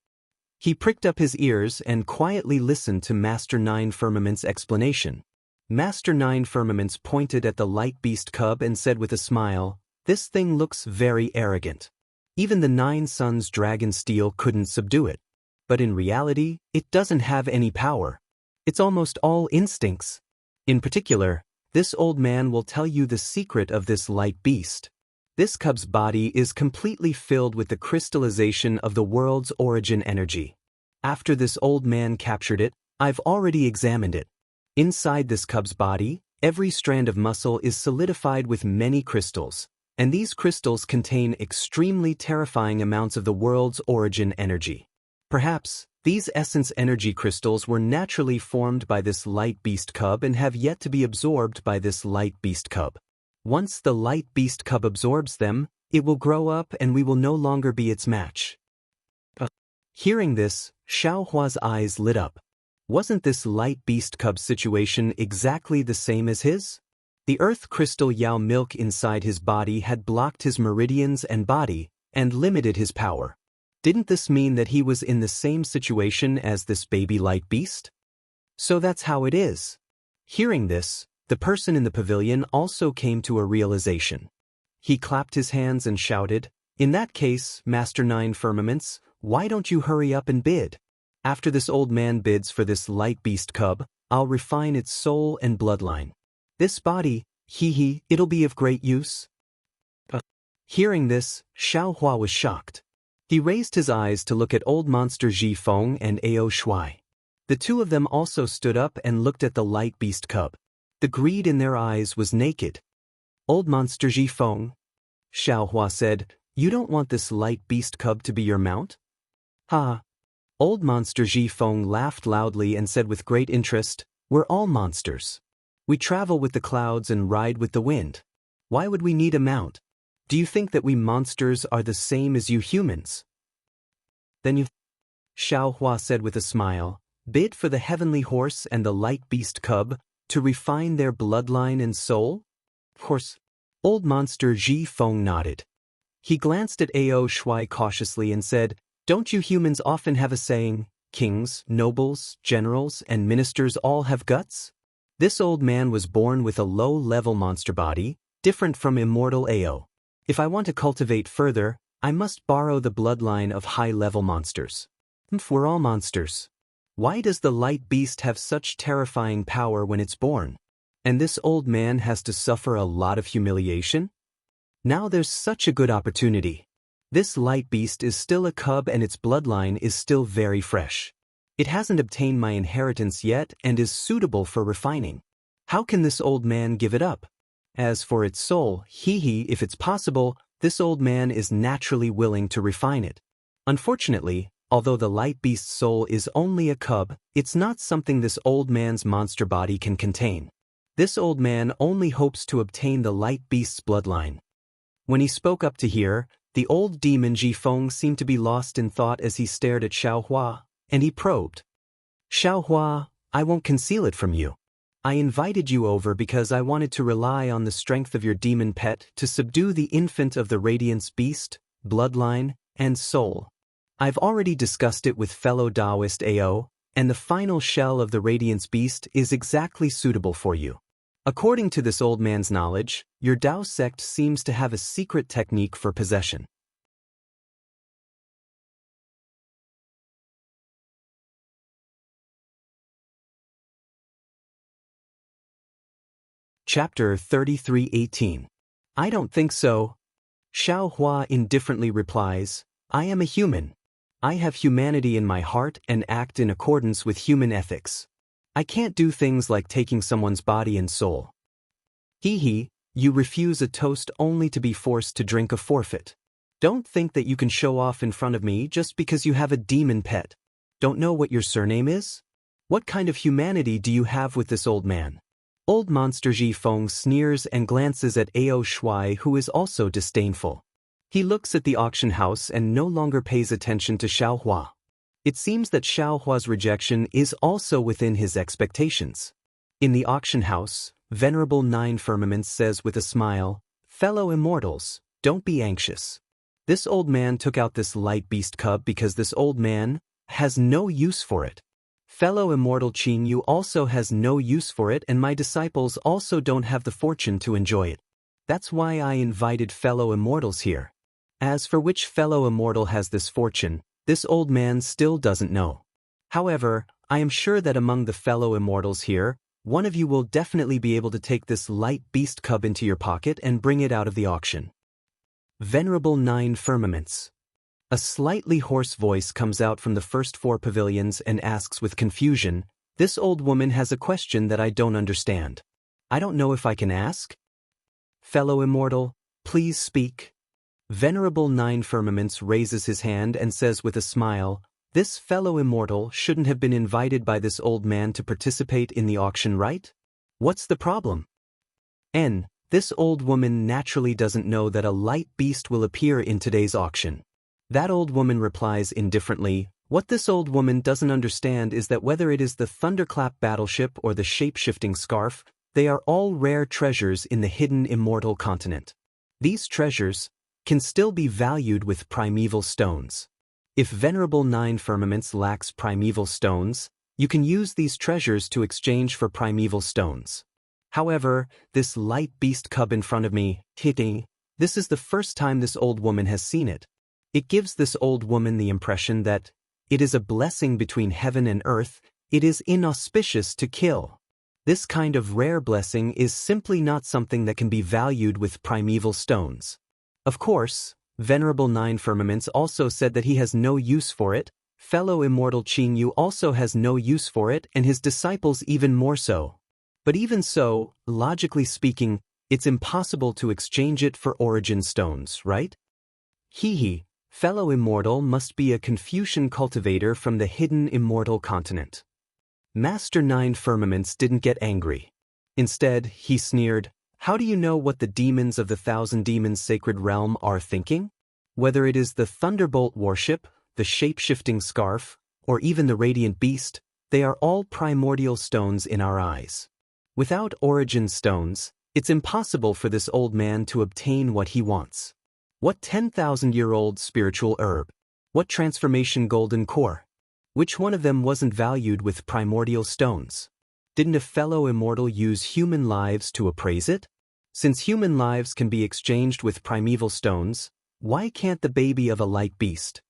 He pricked up his ears and quietly listened to Master Nine Firmaments' explanation. Master Nine Firmaments pointed at the light beast cub and said with a smile, "This thing looks very arrogant. Even the 9 Suns dragon steel couldn't subdue it. But in reality, it doesn't have any power. It's almost all instincts. In particular, this old man will tell you the secret of this light beast. This cub's body is completely filled with the crystallization of the world's origin energy. After this old man captured it, I've already examined it. Inside this cub's body, every strand of muscle is solidified with many crystals, and these crystals contain extremely terrifying amounts of the world's origin energy. Perhaps, these essence energy crystals were naturally formed by this light beast cub and have yet to be absorbed by this light beast cub. Once the light beast cub absorbs them, it will grow up and we will no longer be its match. Hearing this, Xiaohua's eyes lit up. Wasn't this light beast cub situation exactly the same as his? The earth crystal Yao milk inside his body had blocked his meridians and body, and limited his power. Didn't this mean that he was in the same situation as this baby light beast? So that's how it is. Hearing this, the person in the pavilion also came to a realization. He clapped his hands and shouted, "In that case, Master Nine Firmaments, why don't you hurry up and bid? After this old man bids for this light beast cub, I'll refine its soul and bloodline. This body, it'll be of great use." Hearing this, Xiaohua was shocked. He raised his eyes to look at old monster Ji Feng and Ao Shuai. The two of them also stood up and looked at the light beast cub. The greed in their eyes was naked. "Old monster Ji Feng," Xiaohua said, "you don't want this light beast cub to be your mount?" "Ha!" Old monster Ji Feng laughed loudly and said with great interest, "We're all monsters. We travel with the clouds and ride with the wind. Why would we need a mount? Do you think that we monsters are the same as you humans?" "Then you," Xiaohua said with a smile, "bid for the heavenly horse and the light beast cub to refine their bloodline and soul?" "Of course." Old monster Ji Feng nodded. He glanced at Ao Shuai cautiously and said, "Don't you humans often have a saying, kings, nobles, generals, and ministers all have guts?" This old man was born with a low-level monster body, different from immortal Ao. If I want to cultivate further, I must borrow the bloodline of high-level monsters. We're all monsters. Why does the light beast have such terrifying power when it's born? And this old man has to suffer a lot of humiliation? Now there's such a good opportunity. This light beast is still a cub and its bloodline is still very fresh. It hasn't obtained my inheritance yet and is suitable for refining. How can this old man give it up? As for its soul, if it's possible, this old man is naturally willing to refine it. Unfortunately, although the light beast's soul is only a cub, it's not something this old man's monster body can contain. This old man only hopes to obtain the light beast's bloodline. When he spoke up to hear, the old demon Ji Feng seemed to be lost in thought as he stared at Xiaohua, and he probed. "Xiaohua, I won't conceal it from you. I invited you over because I wanted to rely on the strength of your demon pet to subdue the infant of the Radiance beast, bloodline, and soul. I've already discussed it with fellow Taoist Ao, and the final shell of the Radiance beast is exactly suitable for you. According to this old man's knowledge, your Tao sect seems to have a secret technique for possession." Chapter 33:18. "I don't think so." Xiaohua indifferently replies, "I am a human. I have humanity in my heart and act in accordance with human ethics. I can't do things like taking someone's body and soul." You refuse a toast only to be forced to drink a forfeit. Don't think that you can show off in front of me just because you have a demon pet. Don't know what your surname is? What kind of humanity do you have with this old man? Old monster Ji Feng sneers and glances at Ao Shuai, who is also disdainful. He looks at the auction house and no longer pays attention to Xiaohua. It seems that Xiaohua's rejection is also within his expectations. In the auction house, Venerable Nine Firmaments says with a smile, "Fellow immortals, don't be anxious. This old man took out this light beast cub because this old man has no use for it. Fellow immortal Qin Yu also has no use for it, and my disciples also don't have the fortune to enjoy it. That's why I invited fellow immortals here. As for which fellow immortal has this fortune, this old man still doesn't know. However, I am sure that among the fellow immortals here, one of you will definitely be able to take this light beast cub into your pocket and bring it out of the auction." Venerable Nine Firmaments. A slightly hoarse voice comes out from the first four pavilions and asks with confusion, This old woman has a question that I don't understand. I don't know if I can ask? Fellow immortal, please speak. Venerable Nine Firmaments raises his hand and says with a smile, this fellow immortal shouldn't have been invited by this old man to participate in the auction, right? What's the problem? This old woman naturally doesn't know that a light beast will appear in today's auction. That old woman replies indifferently, what this old woman doesn't understand is that whether it is the Thunderclap battleship or the shape-shifting scarf, they are all rare treasures in the hidden immortal continent. These treasures can still be valued with primeval stones. If Venerable Nine Firmaments lacks primeval stones, you can use these treasures to exchange for primeval stones. However, this light beast cub in front of me, this is the first time this old woman has seen it. It gives this old woman the impression that it is a blessing between heaven and earth, it is inauspicious to kill. This kind of rare blessing is simply not something that can be valued with primeval stones. Of course, Venerable Nine Firmaments also said that he has no use for it, fellow immortal Jianghu also has no use for it, and his disciples even more so. But even so, logically speaking, it's impossible to exchange it for origin stones, right? Fellow immortal must be a Confucian cultivator from the hidden immortal continent. Master Nine Firmaments didn't get angry. Instead, he sneered, how do you know what the demons of the Thousand Demons Sacred Realm are thinking? Whether it is the Thunderbolt warship, the shape-shifting scarf, or even the Radiant Beast, they are all primordial stones in our eyes. Without origin stones, it's impossible for this old man to obtain what he wants. What 10,000-year-old spiritual herb? What transformation golden core? Which one of them wasn't valued with primordial stones? Didn't a fellow immortal use human lives to appraise it? Since human lives can be exchanged with primeval stones, why can't the baby of a light beast?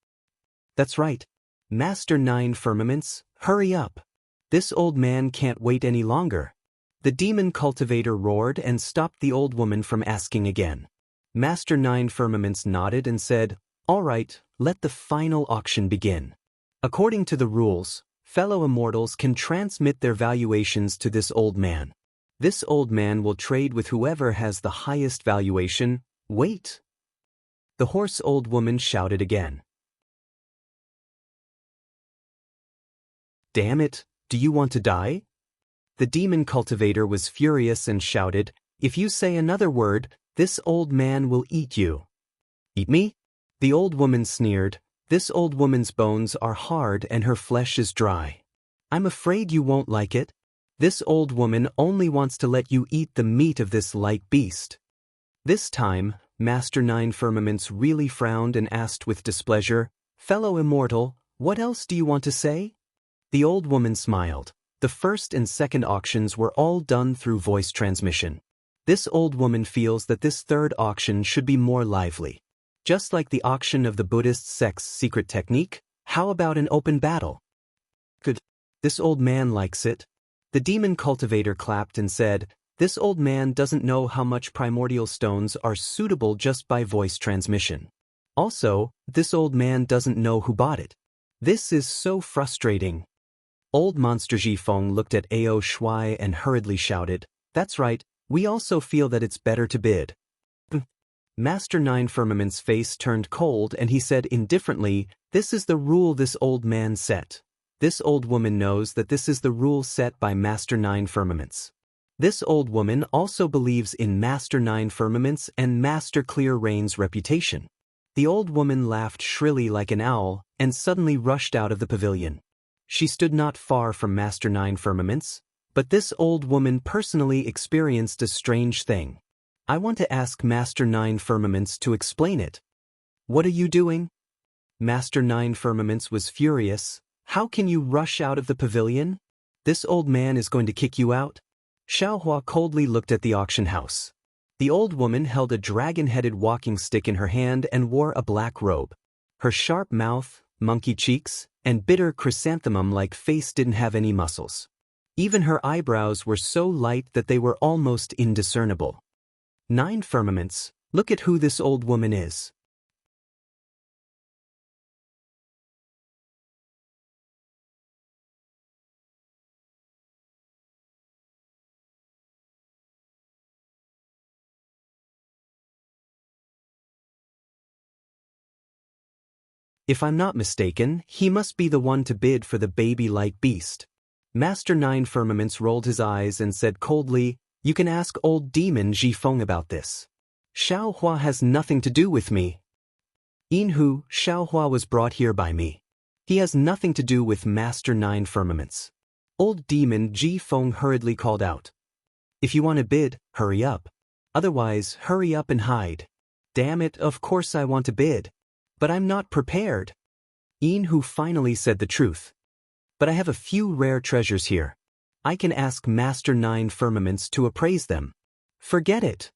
That's right. Master Nine Firmaments, hurry up. This old man can't wait any longer. The demon cultivator roared and stopped the old woman from asking again. Master Nine Firmaments nodded and said, all right, let the final auction begin. According to the rules, fellow immortals can transmit their valuations to this old man. This old man will trade with whoever has the highest valuation. Wait! The hoarse old woman shouted again. Damn it, do you want to die? The demon cultivator was furious and shouted, if you say another word, this old man will eat you. Eat me? The old woman sneered, this old woman's bones are hard and her flesh is dry. I'm afraid you won't like it. This old woman only wants to let you eat the meat of this light beast. This time, Master Nine Firmaments really frowned and asked with displeasure, fellow immortal, what else do you want to say? The old woman smiled. The first and second auctions were all done through voice transmission. This old woman feels that this third auction should be more lively. Just like the auction of the Buddhist sect's secret technique, how about an open battle? Good. This old man likes it. The demon cultivator clapped and said, this old man doesn't know how much primordial stones are suitable just by voice transmission. Also, this old man doesn't know who bought it. This is so frustrating. Old Monster Jifeng looked at Ao Shui and hurriedly shouted, that's right, we also feel that it's better to bid. Master Nine Firmaments' face turned cold and he said indifferently, this is the rule this old man set. This old woman knows that this is the rule set by Master Nine Firmaments. This old woman also believes in Master Nine Firmaments and Master Clear Rain's reputation. The old woman laughed shrilly like an owl and suddenly rushed out of the pavilion. She stood not far from Master Nine Firmaments, but this old woman personally experienced a strange thing. I want to ask Master Nine Firmaments to explain it. What are you doing? Master Nine Firmaments was furious. How can you rush out of the pavilion? This old man is going to kick you out? Xiaohua coldly looked at the auction house. The old woman held a dragon-headed walking stick in her hand and wore a black robe. Her sharp mouth, monkey cheeks, and bitter chrysanthemum-like face didn't have any muscles. Even her eyebrows were so light that they were almost indiscernible. Nine Firmaments, look at who this old woman is. If I'm not mistaken, he must be the one to bid for the baby-like beast. Master Nine Firmaments rolled his eyes and said coldly, "You can ask old demon Jifeng about this. Xiao Hua has nothing to do with me. Inhu, Xiao Hua was brought here by me. He has nothing to do with Master Nine Firmaments." Old demon Jifeng hurriedly called out, "If you want to bid, hurry up. Otherwise, hurry up and hide." "Damn it, of course I want to bid. But I'm not prepared." Inhu finally said the truth. "But I have a few rare treasures here. I can ask Master Nine Firmaments to appraise them." "Forget it,"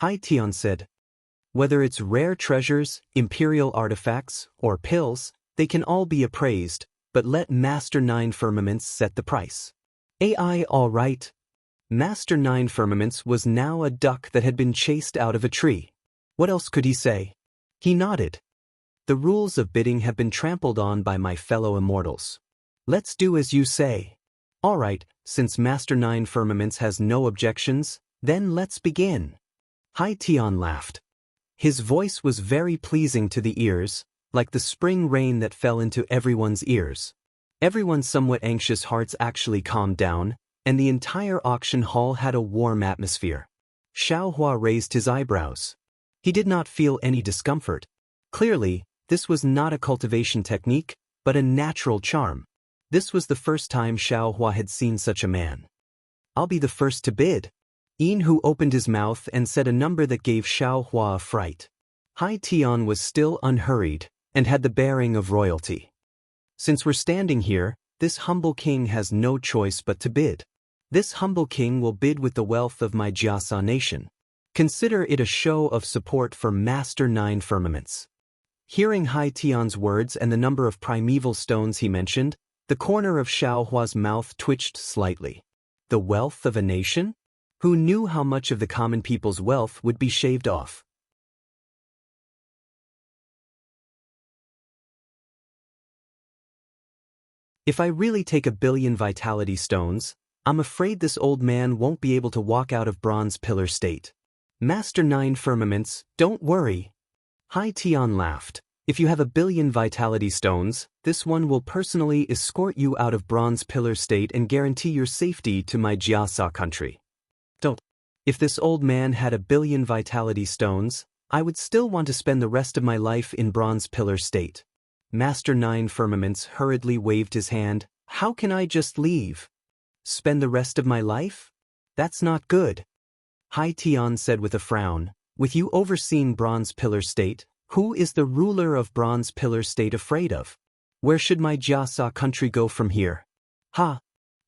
Hai Tian said. "Whether it's rare treasures, imperial artifacts, or pills, they can all be appraised, but let Master Nine Firmaments set the price." "AI all right." Master Nine Firmaments was now a duck that had been chased out of a tree. What else could he say? He nodded. "The rules of bidding have been trampled on by my fellow immortals. Let's do as you say." "All right, since Master Nine Firmaments has no objections, then let's begin." Hai Tian laughed. His voice was very pleasing to the ears, like the spring rain that fell into everyone's ears. Everyone's somewhat anxious hearts actually calmed down, and the entire auction hall had a warm atmosphere. Xiao Hua raised his eyebrows. He did not feel any discomfort. Clearly, this was not a cultivation technique, but a natural charm. This was the first time Xiao Hua had seen such a man. "I'll be the first to bid." Inhu opened his mouth and said a number that gave Xiao Hua a fright. Hai Tian was still unhurried, and had the bearing of royalty. "Since we're standing here, this humble king has no choice but to bid. This humble king will bid with the wealth of my Jiasa nation. Consider it a show of support for Master Nine Firmaments." Hearing Hai Tian's words and the number of primeval stones he mentioned, the corner of Xiao Hua's mouth twitched slightly. The wealth of a nation? Who knew how much of the common people's wealth would be shaved off? If I really take 1,000,000,000 vitality stones, I'm afraid this old man won't be able to walk out of Bronze Pillar State. Master Nine Firmaments, don't worry. Hai Tian laughed. "If you have 1,000,000,000 vitality stones, this one will personally escort you out of Bronze Pillar State and guarantee your safety to my Jiasa country." Don't. If this old man had 1,000,000,000 vitality stones, I would still want to spend the rest of my life in Bronze Pillar State. Master Nine Firmaments hurriedly waved his hand. "How can I just leave? Spend the rest of my life? That's not good." Hai Tian said with a frown, "With you overseeing Bronze Pillar State, who is the ruler of Bronze Pillar State afraid of? Where should my Jiasa country go from here?" "Ha!"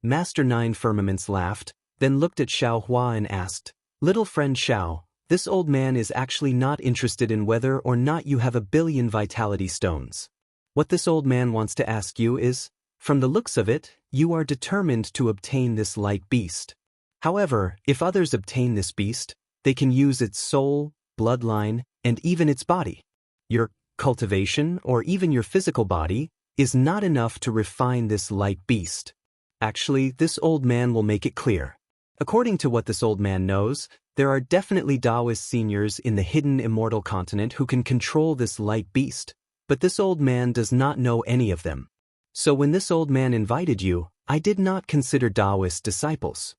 Master Nine Firmaments laughed, then looked at Xiao Hua and asked, "Little friend Xiao, this old man is actually not interested in whether or not you have 1,000,000,000 vitality stones. What this old man wants to ask you is, from the looks of it, you are determined to obtain this light beast. However, if others obtain this beast, they can use its soul, bloodline, and even its body. Your cultivation, or even your physical body, is not enough to refine this light beast. Actually, this old man will make it clear. According to what this old man knows, there are definitely Taoist seniors in the hidden immortal continent who can control this light beast, but this old man does not know any of them. So when this old man invited you, I did not consider Taoist disciples.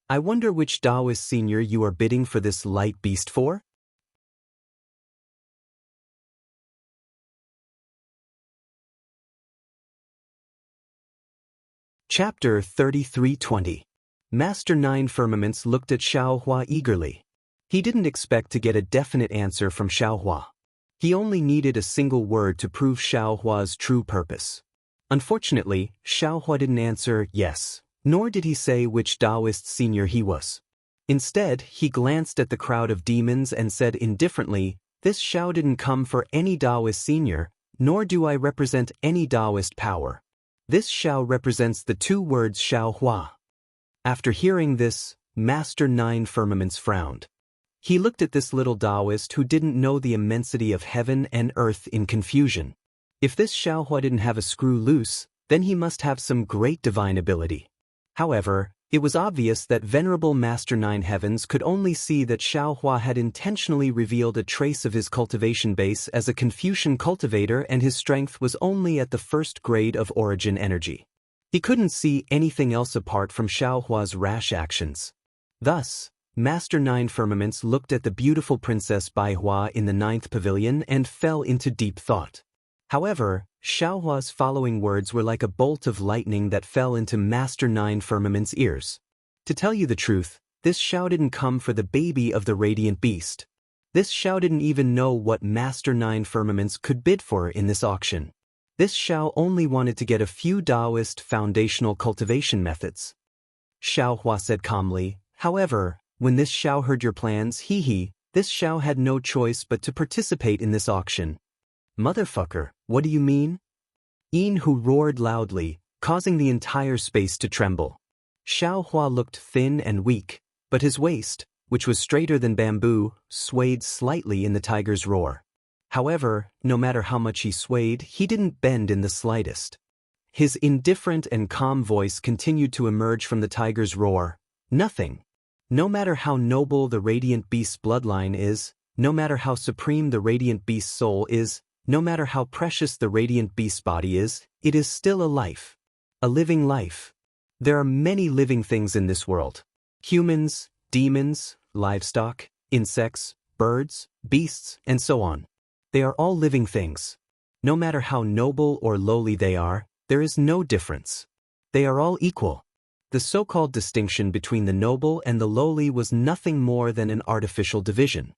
I wonder which Taoist senior you are bidding for this light beast for?" Chapter 3320. Master Nine Firmaments looked at Xiao Hua eagerly. He didn't expect to get a definite answer from Xiao Hua. He only needed a single word to prove Xiao Hua's true purpose. Unfortunately, Xiao Hua didn't answer yes, nor did he say which Taoist senior he was. Instead, he glanced at the crowd of demons and said indifferently, "This Xiao didn't come for any Taoist senior, nor do I represent any Taoist power. This Xiao represents the two words Xiao Hua." After hearing this, Master Nine Firmaments frowned. He looked at this little Taoist who didn't know the immensity of heaven and earth in confusion. If this Xiao Hua didn't have a screw loose, then he must have some great divine ability. However, It was obvious that Venerable Master Nine Heavens could only see that Xiaohua had intentionally revealed a trace of his cultivation base as a Confucian cultivator, and his strength was only at the first grade of origin energy. He couldn't see anything else apart from Xiaohua's rash actions. Thus, Master Nine Firmaments looked at the beautiful Princess Baihua in the 9th pavilion and fell into deep thought. However, Xiaohua's following words were like a bolt of lightning that fell into Master Nine Firmament's ears. To tell you the truth, this Xiao didn't come for the baby of the radiant beast. This Xiao didn't even know what Master Nine Firmaments could bid for in this auction. This Xiao only wanted to get a few Taoist foundational cultivation methods. Xiaohua said calmly, however, when this Xiao heard your plans, this Xiao had no choice but to participate in this auction. Motherfucker, what do you mean? Yin-Hu roared loudly, causing the entire space to tremble. Xiaohua looked thin and weak, but his waist, which was straighter than bamboo, swayed slightly in the tiger's roar. However, no matter how much he swayed, he didn't bend in the slightest. His indifferent and calm voice continued to emerge from the tiger's roar. Nothing. No matter how noble the radiant beast's bloodline is, no matter how supreme the radiant beast's soul is, no matter how precious the radiant beast's body is, it is still a life. A living life. There are many living things in this world. Humans, demons, livestock, insects, birds, beasts, and so on. They are all living things. No matter how noble or lowly they are, there is no difference. They are all equal. The so-called distinction between the noble and the lowly was nothing more than an artificial division.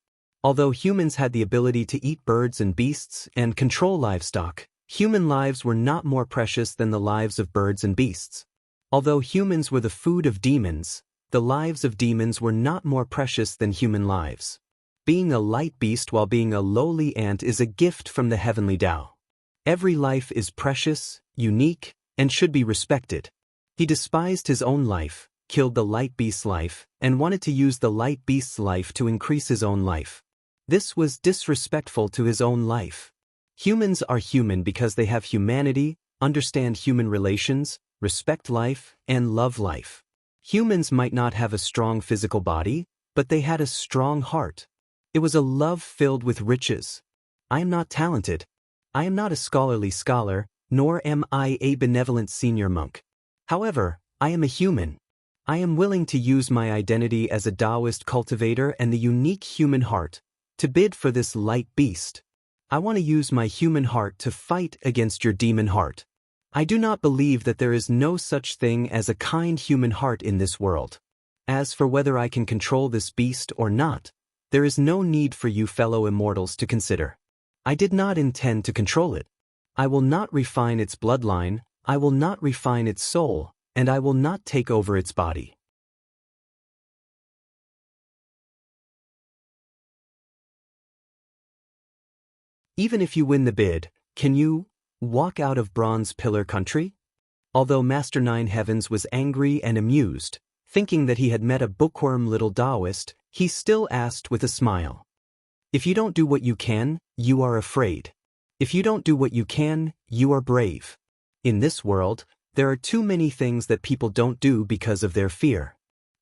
Although humans had the ability to eat birds and beasts and control livestock, human lives were not more precious than the lives of birds and beasts. Although humans were the food of demons, the lives of demons were not more precious than human lives. Being a light beast while being a lowly ant is a gift from the heavenly Tao. Every life is precious, unique, and should be respected. He despised his own life, killed the light beast's life, and wanted to use the light beast's life to increase his own life. This was disrespectful to his own life. Humans are human because they have humanity, understand human relations, respect life, and love life. Humans might not have a strong physical body, but they had a strong heart. It was a love filled with riches. I am not talented. I am not a scholarly scholar, nor am I a benevolent senior monk. However, I am a human. I am willing to use my identity as a Taoist cultivator and the unique human heart to bid for this light beast. I want to use my human heart to fight against your demon heart. I do not believe that there is no such thing as a kind human heart in this world. As for whether I can control this beast or not, there is no need for you fellow immortals to consider. I did not intend to control it. I will not refine its bloodline, I will not refine its soul, and I will not take over its body. Even if you win the bid, can you walk out of Bronze Pillar Country? Although Master Nine Heavens was angry and amused, thinking that he had met a bookworm little Taoist, he still asked with a smile. If you don't do what you can, you are afraid. If you don't do what you can, you are brave. In this world, there are too many things that people don't do because of their fear.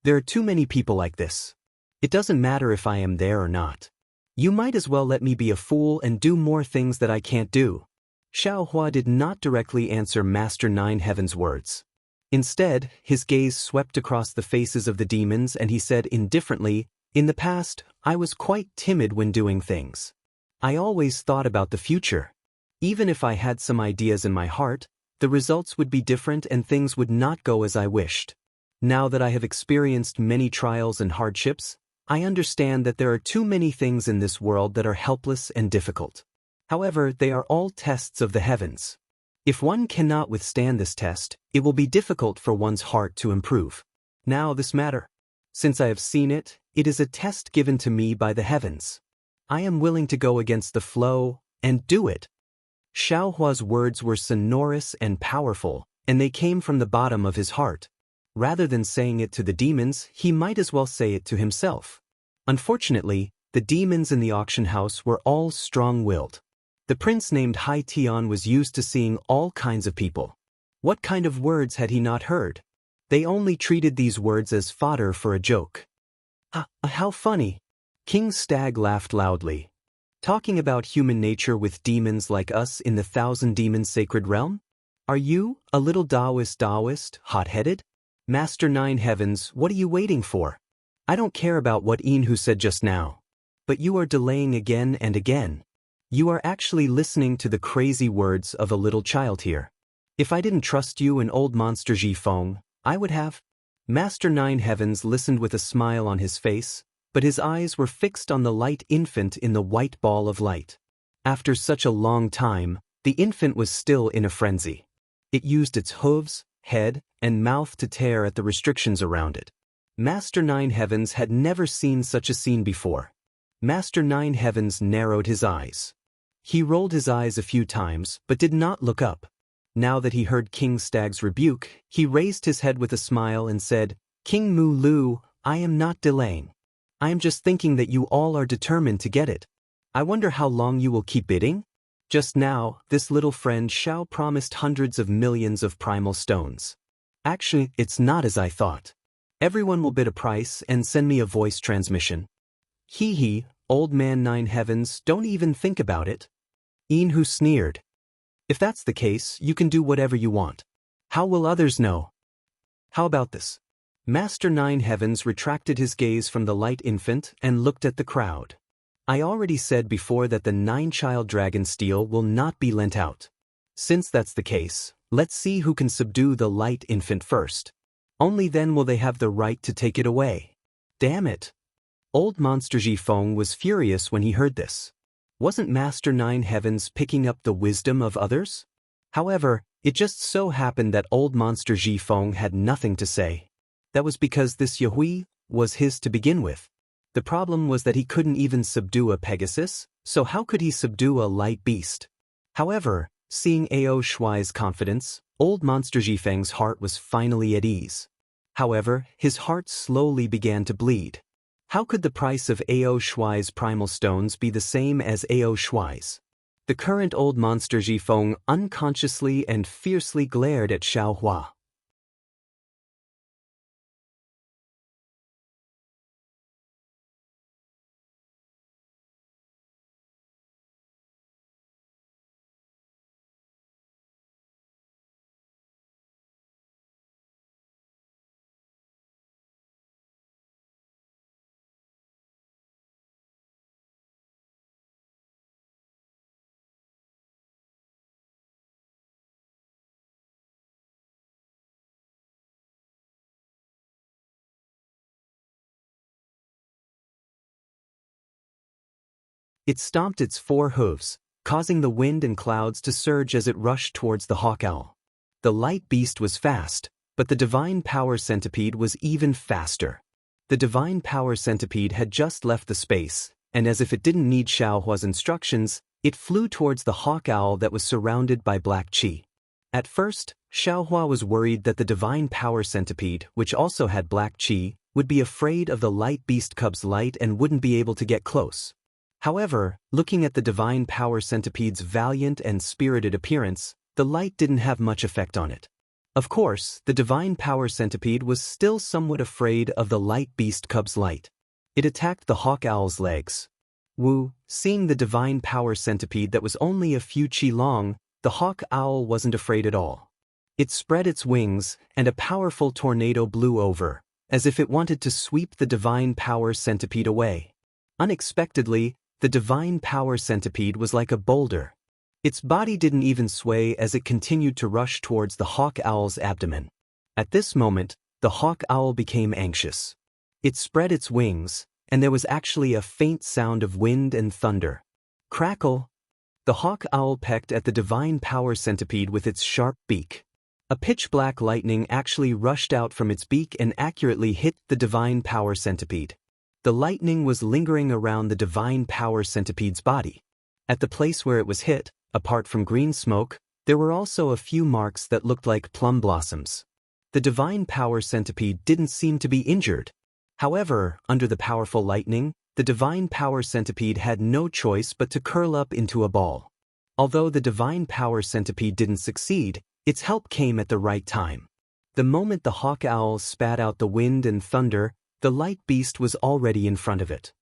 There are too many people like this. It doesn't matter if I am there or not. You might as well let me be a fool and do more things that I can't do. Xiaohua did not directly answer Master Nine Heavens' words. Instead, his gaze swept across the faces of the demons and he said indifferently, "In the past, I was quite timid when doing things. I always thought about the future. Even if I had some ideas in my heart, the results would be different and things would not go as I wished. Now that I have experienced many trials and hardships, I understand that there are too many things in this world that are helpless and difficult. However, they are all tests of the heavens. If one cannot withstand this test, it will be difficult for one's heart to improve. Now this matter. Since I have seen it, it is a test given to me by the heavens. I am willing to go against the flow and do it." Xiaohua's words were sonorous and powerful, and they came from the bottom of his heart. Rather than saying it to the demons, he might as well say it to himself. Unfortunately, the demons in the auction house were all strong-willed. The prince named Hai Tian was used to seeing all kinds of people. What kind of words had he not heard? They only treated these words as fodder for a joke. How funny. King Stag laughed loudly. Talking about human nature with demons like us in the Thousand Demons Sacred Realm? Are you, a little Taoist, hot-headed? Master Nine Heavens, what are you waiting for? I don't care about what Jianghu said just now. But you are delaying again and again. You are actually listening to the crazy words of a little child here. If I didn't trust you and old monster Jifeng, I would have. Master Nine Heavens listened with a smile on his face, but his eyes were fixed on the light infant in the white ball of light. After such a long time, the infant was still in a frenzy. It used its hooves, head, and mouth to tear at the restrictions around it. Master Nine Heavens had never seen such a scene before. Master Nine Heavens narrowed his eyes. He rolled his eyes a few times but did not look up. Now that he heard King Stag's rebuke, he raised his head with a smile and said, King Mu Lu, I am not delaying. I am just thinking that you all are determined to get it. I wonder how long you will keep bidding? Just now, this little friend Xiao promised hundreds of millions of primal stones. Actually, it's not as I thought. Everyone will bid a price and send me a voice transmission. Hee hee, old man Nine Heavens, don't even think about it. Jianghu sneered. If that's the case, you can do whatever you want. How will others know? How about this? Master Nine Heavens retracted his gaze from the light infant and looked at the crowd. I already said before that the 9-child dragon steel will not be lent out. Since that's the case, let's see who can subdue the light infant first. Only then will they have the right to take it away. Damn it! Old Monster Jifeng was furious when he heard this. Wasn't Master Nine Heavens picking up the wisdom of others? However, it just so happened that old Monster Jifeng had nothing to say. That was because this Yahui was his to begin with. The problem was that he couldn't even subdue a Pegasus, so how could he subdue a light beast? However, seeing Ao Shuai's confidence, old Monster Jifeng's heart was finally at ease. However, his heart slowly began to bleed. How could the price of Ao Shuai's primal stones be the same as Ao Shuai's? The current old Monster Jifeng unconsciously and fiercely glared at Xiao Hua. It stomped its 4 hooves, causing the wind and clouds to surge as it rushed towards the hawk owl. The light beast was fast, but the divine power centipede was even faster. The divine power centipede had just left the space, and as if it didn't need Xiao Hua's instructions, it flew towards the hawk owl that was surrounded by black qi. At first, Xiao Hua was worried that the divine power centipede, which also had black qi, would be afraid of the light beast cub's light and wouldn't be able to get close. However, looking at the divine power centipede's valiant and spirited appearance, the light didn't have much effect on it. Of course, the divine power centipede was still somewhat afraid of the light beast cub's light. It attacked the hawk owl's legs. Seeing the divine power centipede that was only a few qi long, the hawk owl wasn't afraid at all. It spread its wings, and a powerful tornado blew over, as if it wanted to sweep the divine power centipede away. Unexpectedly, the divine power centipede was like a boulder. Its body didn't even sway as it continued to rush towards the hawk owl's abdomen. At this moment, the hawk owl became anxious. It spread its wings, and there was actually a faint sound of wind and thunder. Crackle! The hawk owl pecked at the divine power centipede with its sharp beak. A pitch-black lightning actually rushed out from its beak and accurately hit the divine power centipede. The lightning was lingering around the divine power centipede's body. At the place where it was hit, apart from green smoke, there were also a few marks that looked like plum blossoms. The divine power centipede didn't seem to be injured. However, under the powerful lightning, the divine power centipede had no choice but to curl up into a ball. Although the divine power centipede didn't succeed, its help came at the right time. The moment the hawk owls spat out the wind and thunder, the light beast was already in front of it.